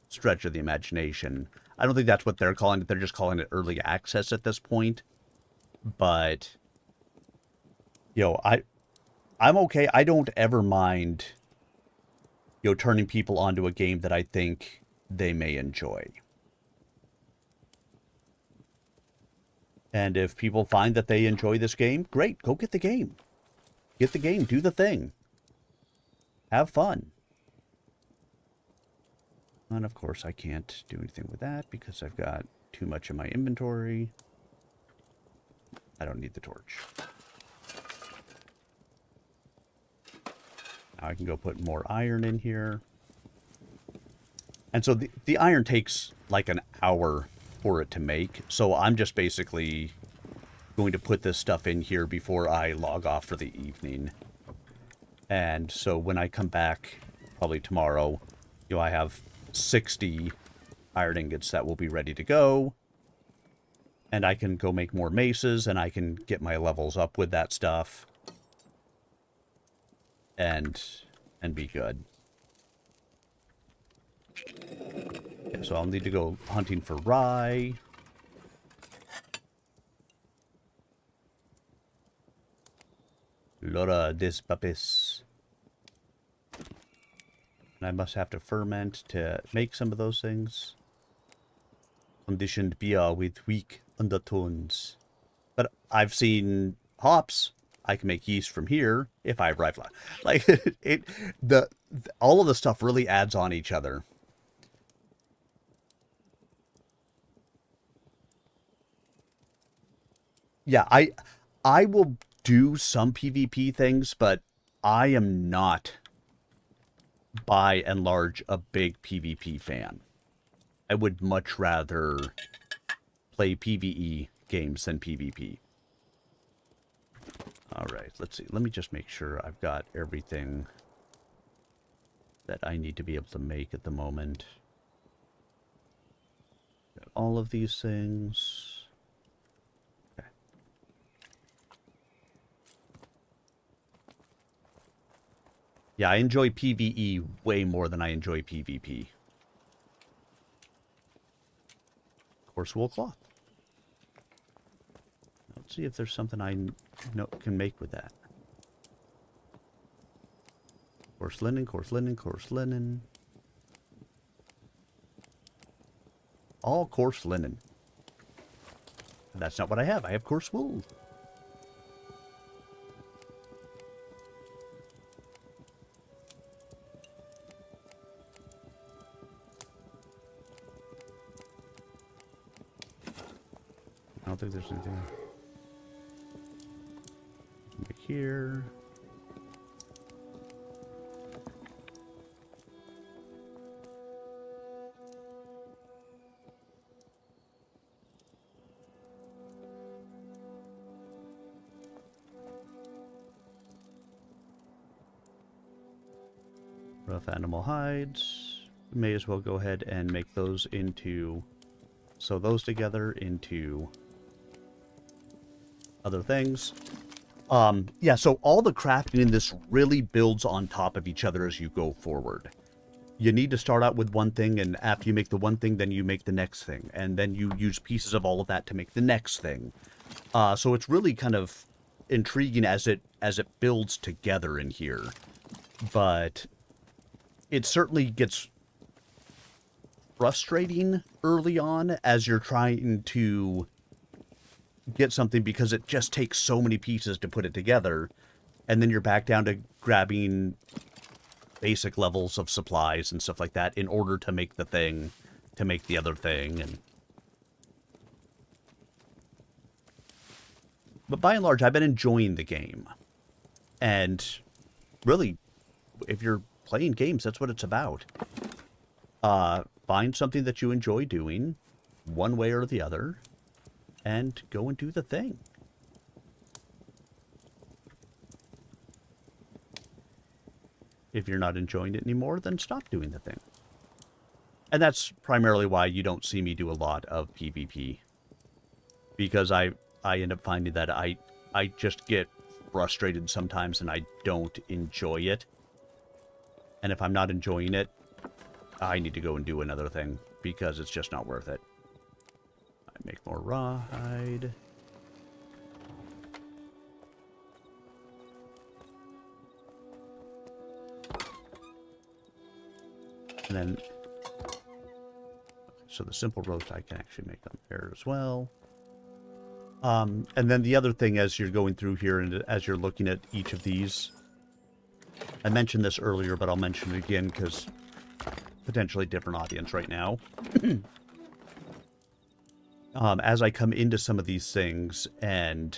stretch of the imagination. I don't think that's what they're calling it. They're just calling it early access at this point. But, you know, I'm okay. I don't ever mind, you know, turning people onto a game that I think they may enjoy. And if people find that they enjoy this game, great, go get the game. Get the game, do the thing. Have fun. And of course I can't do anything with that because I've got too much in my inventory. I don't need the torch. Now I can go put more iron in here. And so the iron takes like an hour for it to make. So I'm just basically going to put this stuff in here before I log off for the evening. And so when I come back, probably tomorrow, you know, I have 60 iron ingots that will be ready to go. And I can go make more maces, and I can get my levels up with that stuff. And be good. Okay, so I'll need to go hunting for rye. Lora des papis. And I must have to ferment to make some of those things. Conditioned beer with weak undertones. But I've seen hops. I can make yeast from here if I have rye flour. Like all of the stuff really adds on each other. Yeah, I will do some PvP things, but I am not by and large a big PvP fan. I would much rather play PvE games than PvP. All right, let's see. Let me just make sure I've got everything that I need to be able to make at the moment. Got all of these things. Okay. Yeah, I enjoy PvE way more than I enjoy PvP. Coarse wool cloth. Let's see if there's something I can make with that. Coarse linen, coarse linen, coarse linen. All coarse linen. That's not what I have. I have coarse wool. I don't think there's anything back here. Rough animal hides. We may as well go ahead and make those into... sew those together into other things. Yeah, so all the crafting in this really builds on top of each other as you go forward. You need to start out with one thing, and after you make the one thing, then you make the next thing. And then you use pieces of all of that to make the next thing. So it's really kind of intriguing as it builds together in here. But it certainly gets frustrating early on as you're trying to get something because it just takes so many pieces to put it together, and then you're back down to grabbing basic levels of supplies and stuff like that in order to make the thing, to make the other thing. But by and large, I've been enjoying the game. And really, if you're playing games, that's what it's about. Find something that you enjoy doing, one way or the other, and go and do the thing. If you're not enjoying it anymore, then stop doing the thing. And that's primarily why you don't see me do a lot of PvP. Because I end up finding that I just get frustrated sometimes and I don't enjoy it. And if I'm not enjoying it, I need to go and do another thing because it's just not worth it. I make more rawhide. And then, so the simple roast I can actually make on there as well. And then the other thing as you're going through here and as you're looking at each of these, I mentioned this earlier, but I'll mention it again because potentially different audience right now. As I come into some of these things and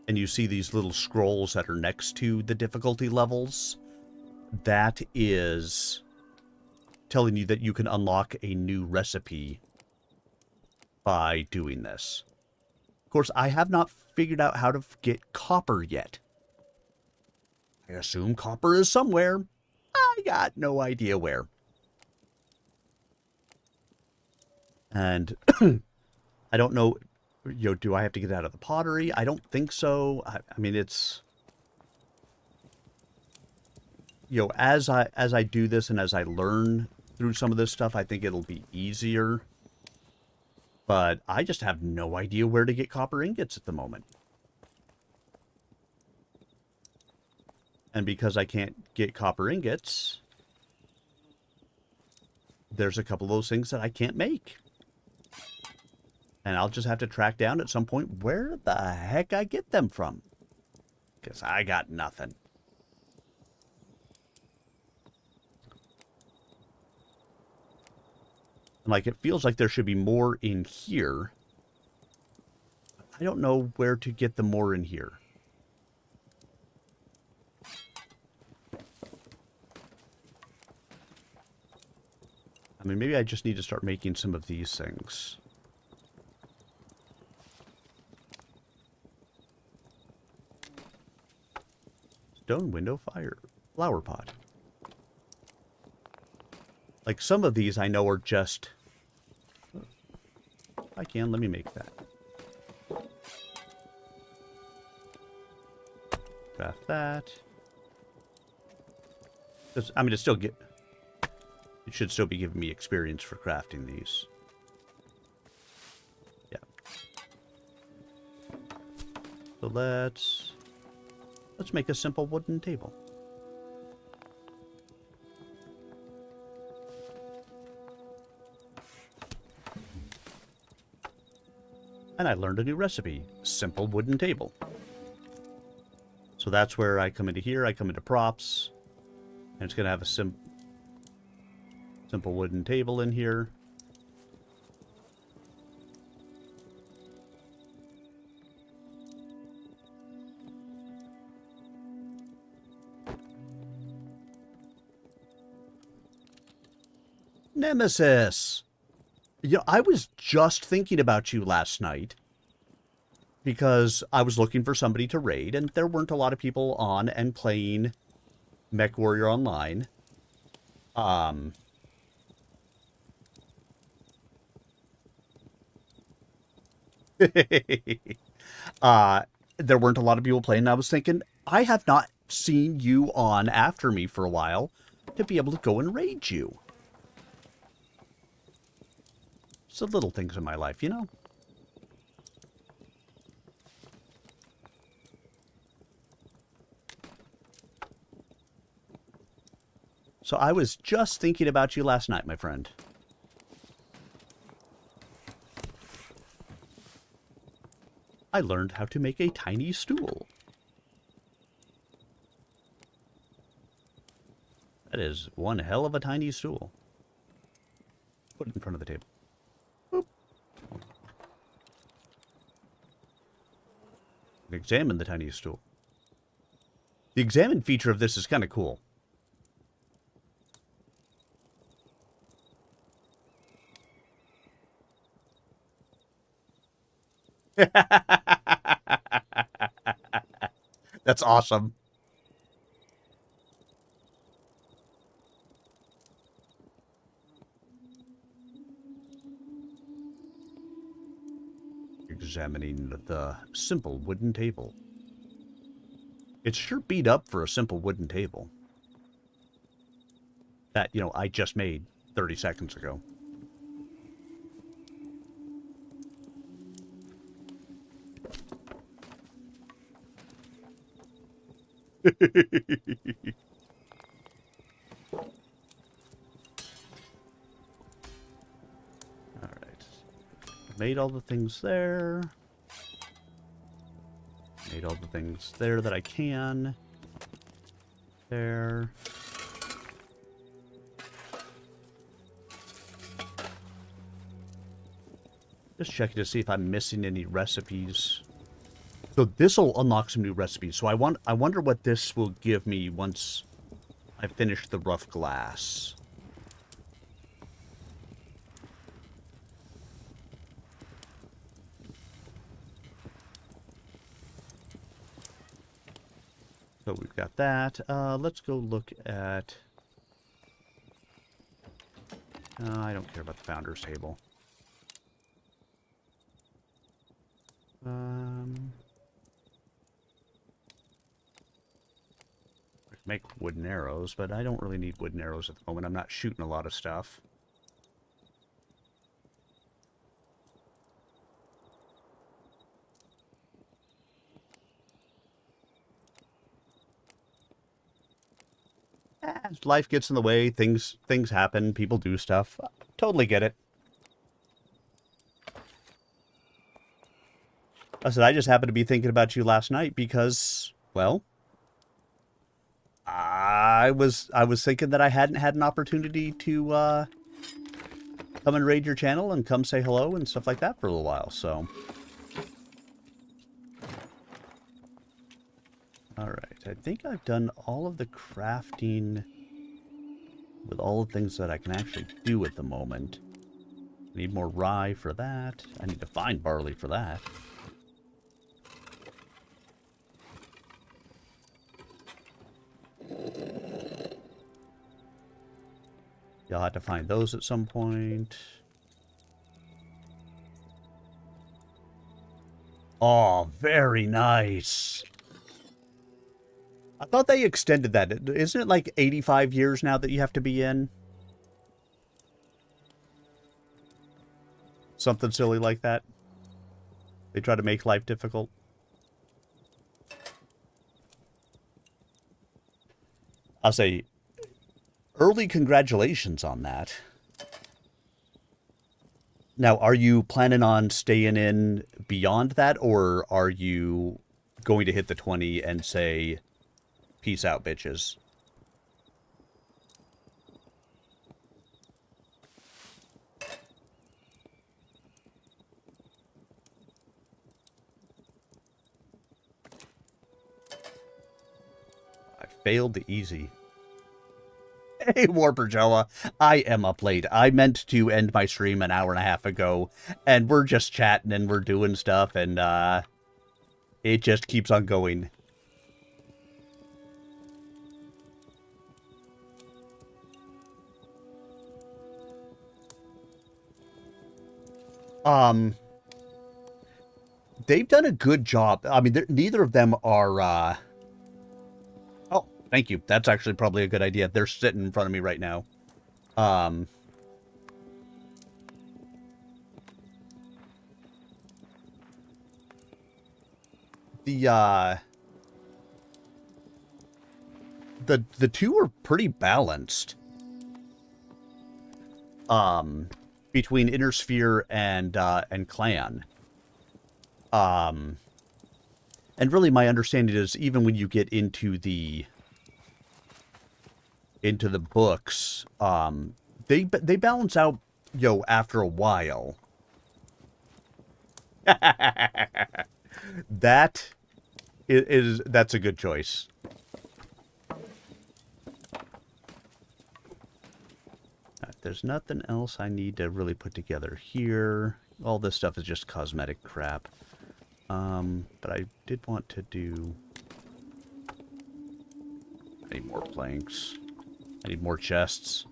you see these little scrolls that are next to the difficulty levels, that is telling you that you can unlock a new recipe by doing this. Of course, I have not figured out how to get copper yet. I assume copper is somewhere. I got no idea where. And I don't know, do I have to get out of the pottery? I don't think so. I mean, it's, as I do this and as I learn through some of this stuff, I think it'll be easier. But I just have no idea where to get copper ingots at the moment. And because I can't get copper ingots, there's a couple of those things that I can't make. And I'll just have to track down at some point where the heck I get them from. Because I got nothing. Like, it feels like there should be more in here. I don't know where to get the more in here. I mean, maybe I just need to start making some of these things. Stone window fire. Flower pot. Like, some of these I know are just... If I can, let me make that. Craft that. I mean, it still get... It should still be giving me experience for crafting these. Yeah. So let's make a simple wooden table. And I learned a new recipe. Simple wooden table. So that's where I come into here. I come into props. And it's going to have a simple wooden table in here. Nemesis! You know, I was just thinking about you last night because I was looking for somebody to raid, and there weren't a lot of people on and playing MechWarrior Online. There weren't a lot of people playing, and I was thinking, I have not seen you on after me for a while to be able to go and raid you. It's the little things in my life, you know? So I was just thinking about you last night, my friend. I learned how to make a tiny stool. That is one hell of a tiny stool. Put it in front of the table. Boop. Examine the tiny stool. The examine feature of this is kind of cool. That's awesome. Examining the simple wooden table. It's sure beat up for a simple wooden table. That, you know, I just made 30 seconds ago. Alright. Made all the things there. Made all the things there that I can. There. Just checking to see if I'm missing any recipes. So this will unlock some new recipes. So I wonder what this will give me once I finish the rough glass. So we've got that. Let's go look at... I don't care about the founder's table. I can make wooden arrows, but I don't really need wooden arrows at the moment. I'm not shooting a lot of stuff. life gets in the way. Things happen. People do stuff. Totally get it. I said, I just happened to be thinking about you last night because, well, I was thinking that I hadn't had an opportunity to come and raid your channel and come say hello and stuff like that for a little while, so. Alright, I think I've done all of the crafting with all the things that I can actually do at the moment. I need more rye for that. I need to find barley for that. You'll have to find those at some point. Oh, very nice. I thought they extended that. Isn't it like 85 years now that you have to be in? Something silly like that. They try to make life difficult. I'll say, early congratulations on that. Now, are you planning on staying in beyond that, or are you going to hit the 20 and say, peace out, bitches? I failed the easy. Hey, Warper Joa. I am up late. I meant to end my stream an hour and a half ago, and we're just chatting and we're doing stuff, and it just keeps on going. They've done a good job. I mean, neither of them are, oh, thank you. That's actually probably a good idea. They're sitting in front of me right now. The two are pretty balanced. Between Inner Sphere and Clan. And really my understanding is even when you get into the books, they balance out, after a while. That's a good choice. There's nothing else I need to really put together here. All this stuff is just cosmetic crap. But I did want to do... I need more planks. I need more chests.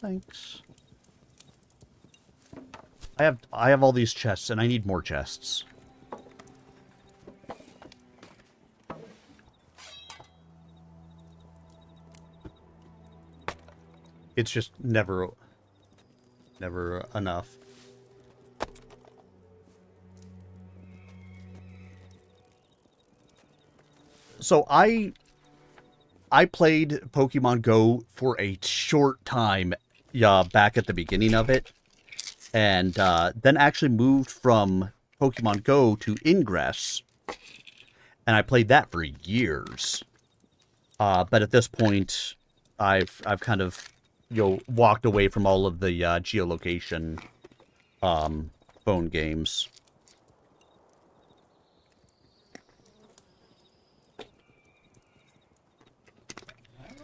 Thanks. I have all these chests, and I need more chests. It's just never enough. So I played Pokemon Go for a short time, back at the beginning of it, and then actually moved from Pokemon Go to Ingress, and I played that for years. But at this point, I've kind of walked away from all of the geolocation phone games.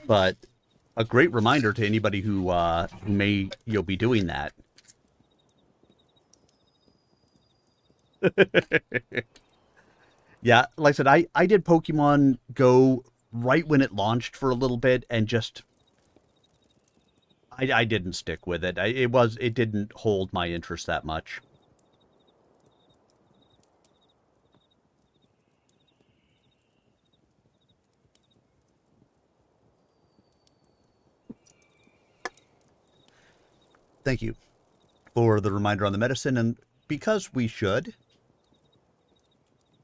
But a great reminder to anybody who may be doing that. Yeah, like I said, I did Pokemon Go right when it launched for a little bit, and just I didn't stick with it. It didn't hold my interest that much. thank you for the reminder on the medicine. And because we should,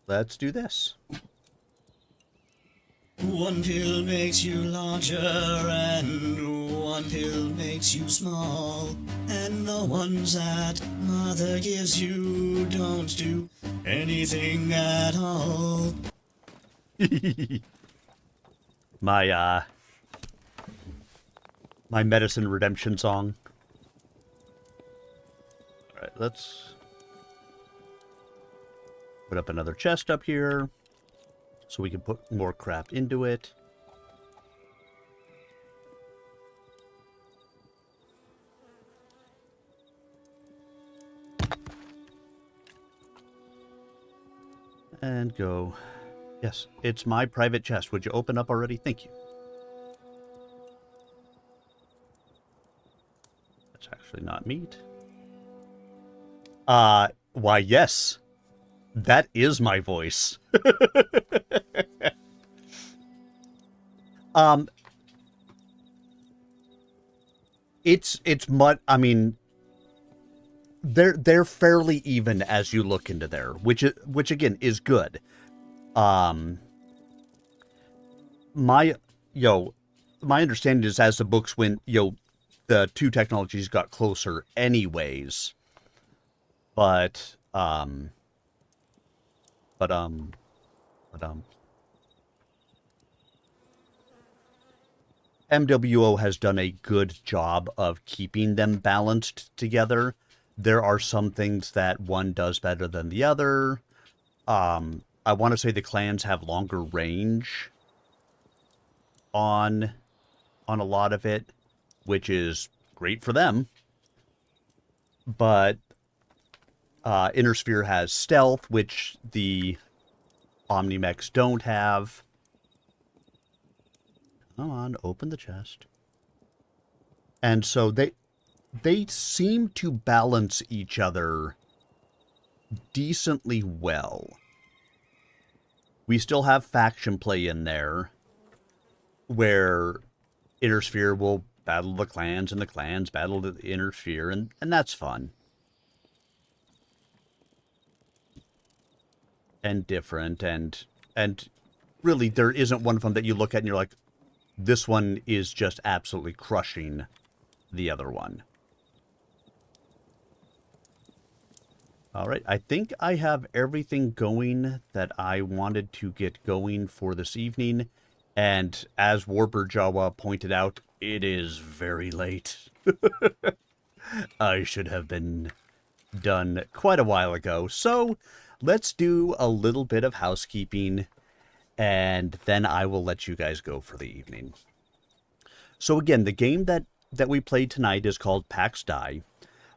let's do this. One pill makes you larger, and one pill makes you small. And the ones that Mother gives you don't do anything at all. My medicine redemption song. All right, let's put up another chest up here so we can put more crap into it. And go. Yes, it's my private chest. Would you open up already? Thank you. That's actually not meat. Why, yes. That is my voice. It's mud. I mean, they're fairly even as you look into there, which again is good. My understanding is as the books went, the two technologies got closer anyways. But MWO has done a good job of keeping them balanced together. There are some things that one does better than the other. I want to say the clans have longer range on a lot of it, which is great for them. But Inner Sphere has stealth, which the Omnimechs don't have. Come on, open the chest. And so they seem to balance each other decently well. We still have faction play in there, where Inner Sphere will battle the clans, and the clans battle the Inner Sphere, and that's fun. And different, and really there isn't one of them that you look at and you're like, this one is just absolutely crushing the other one. All right, I think I have everything going that I wanted to get going for this evening. And as Warper Jawa pointed out, it is very late. I should have been done quite a while ago. So let's do a little bit of housekeeping, and then I will let you guys go for the evening. So again, the game that we played tonight is called Pax Dei.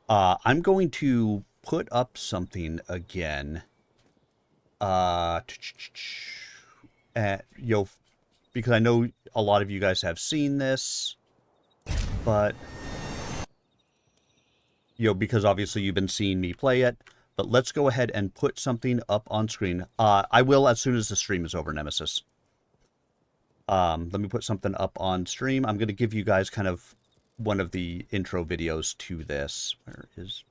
I'm going to put up something again. Because I know a lot of you guys have seen this, but because obviously you've been seeing me play it. But let's go ahead and put something up on screen. I will as soon as the stream is over, Nemesis. Let me put something up on stream. I'm going to give you guys kind of one of the intro videos to this. Where is...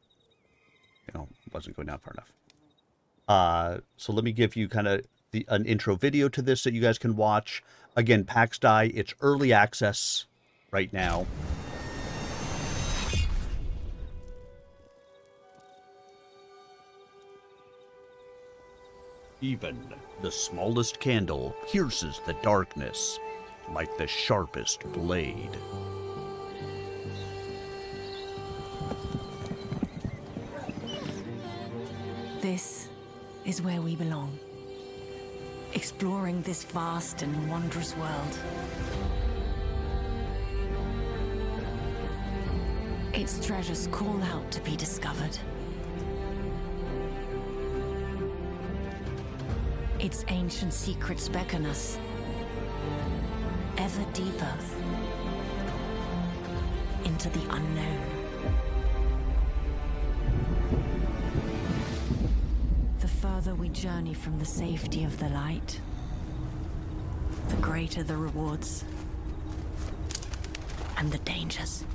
wasn't going down far enough. So let me give you kind of an intro video to this that you guys can watch. Again, Pax Dei, it's early access right now. Even the smallest candle pierces the darkness like the sharpest blade. This is where we belong. Exploring this vast and wondrous world. Its treasures call out to be discovered. Its ancient secrets beckon us ever deeper into the unknown. The further we journey from the safety of the light, the greater the rewards and the dangers.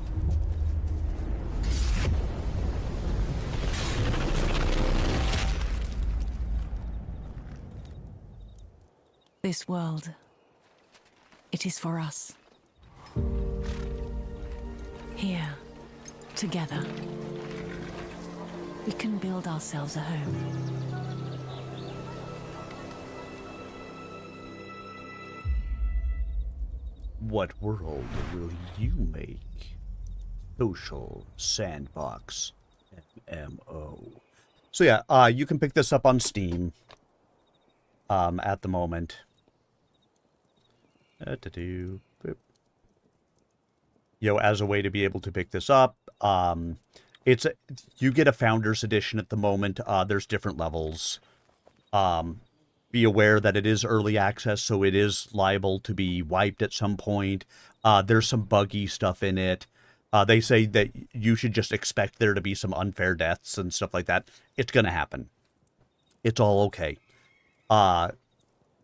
This world, it is for us. Here, together, we can build ourselves a home. What world will you make? Social Sandbox MMO. So yeah, you can pick this up on Steam at the moment. As a way to be able to pick this up. You get a Founders Edition at the moment. There's different levels. Be aware that it is early access, so it is liable to be wiped at some point. There's some buggy stuff in it. They say that you should just expect there to be some unfair deaths and stuff like that. It's going to happen. It's all okay.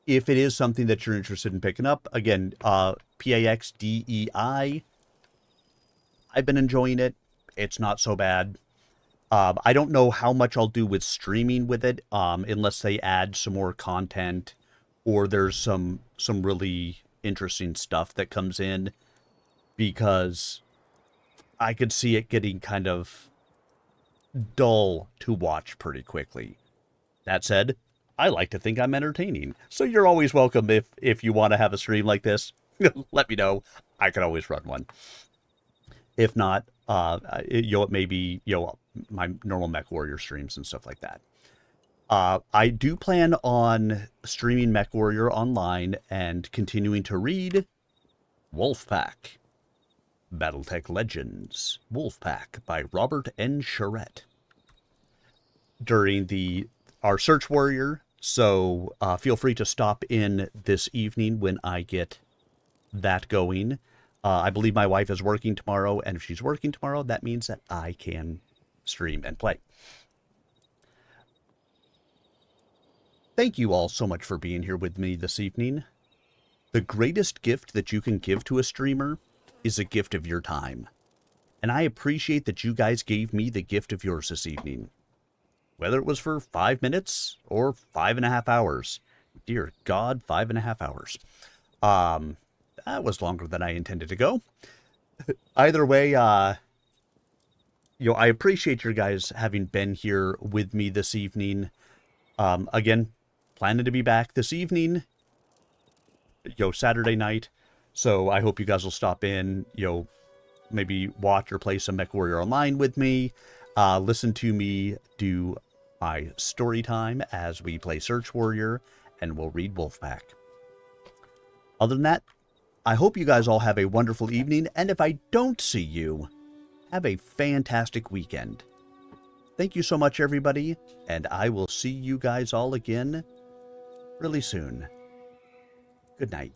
If it is something that you're interested in picking up, again, Pax Dei, I've been enjoying it. It's not so bad. I don't know how much I'll do with streaming with it, unless they add some more content or there's some really interesting stuff that comes in, because I could see it getting kind of dull to watch pretty quickly. That said, I like to think I'm entertaining, so you're always welcome if you want to have a stream like this. Let me know. I can always run one. If not, it may be, my normal Mech Warrior streams and stuff like that. I do plan on streaming Mech Warrior online and continuing to read Wolfpack, Battletech Legends, Wolfpack by Robert N. Charette during our Search Warrior. So feel free to stop in this evening when I get that going. I believe my wife is working tomorrow, and if she's working tomorrow, that means that I can stream and play. Thank you all so much for being here with me this evening. The greatest gift that you can give to a streamer is a gift of your time. And I appreciate that you guys gave me the gift of yours this evening. Whether it was for 5 minutes or 5.5 hours. Dear God, 5.5 hours. That was longer than I intended to go. Either way, I appreciate your guys having been here with me this evening. Again, planning to be back this evening, Saturday night. So I hope you guys will stop in, maybe watch or play some Mech Warrior Online with me. Listen to me do my story time as we play Search Warrior, and we'll read Wolfpack. Other than that, I hope you guys all have a wonderful evening, and if I don't see you, have a fantastic weekend. Thank you so much, everybody, and I will see you guys all again really soon. Good night.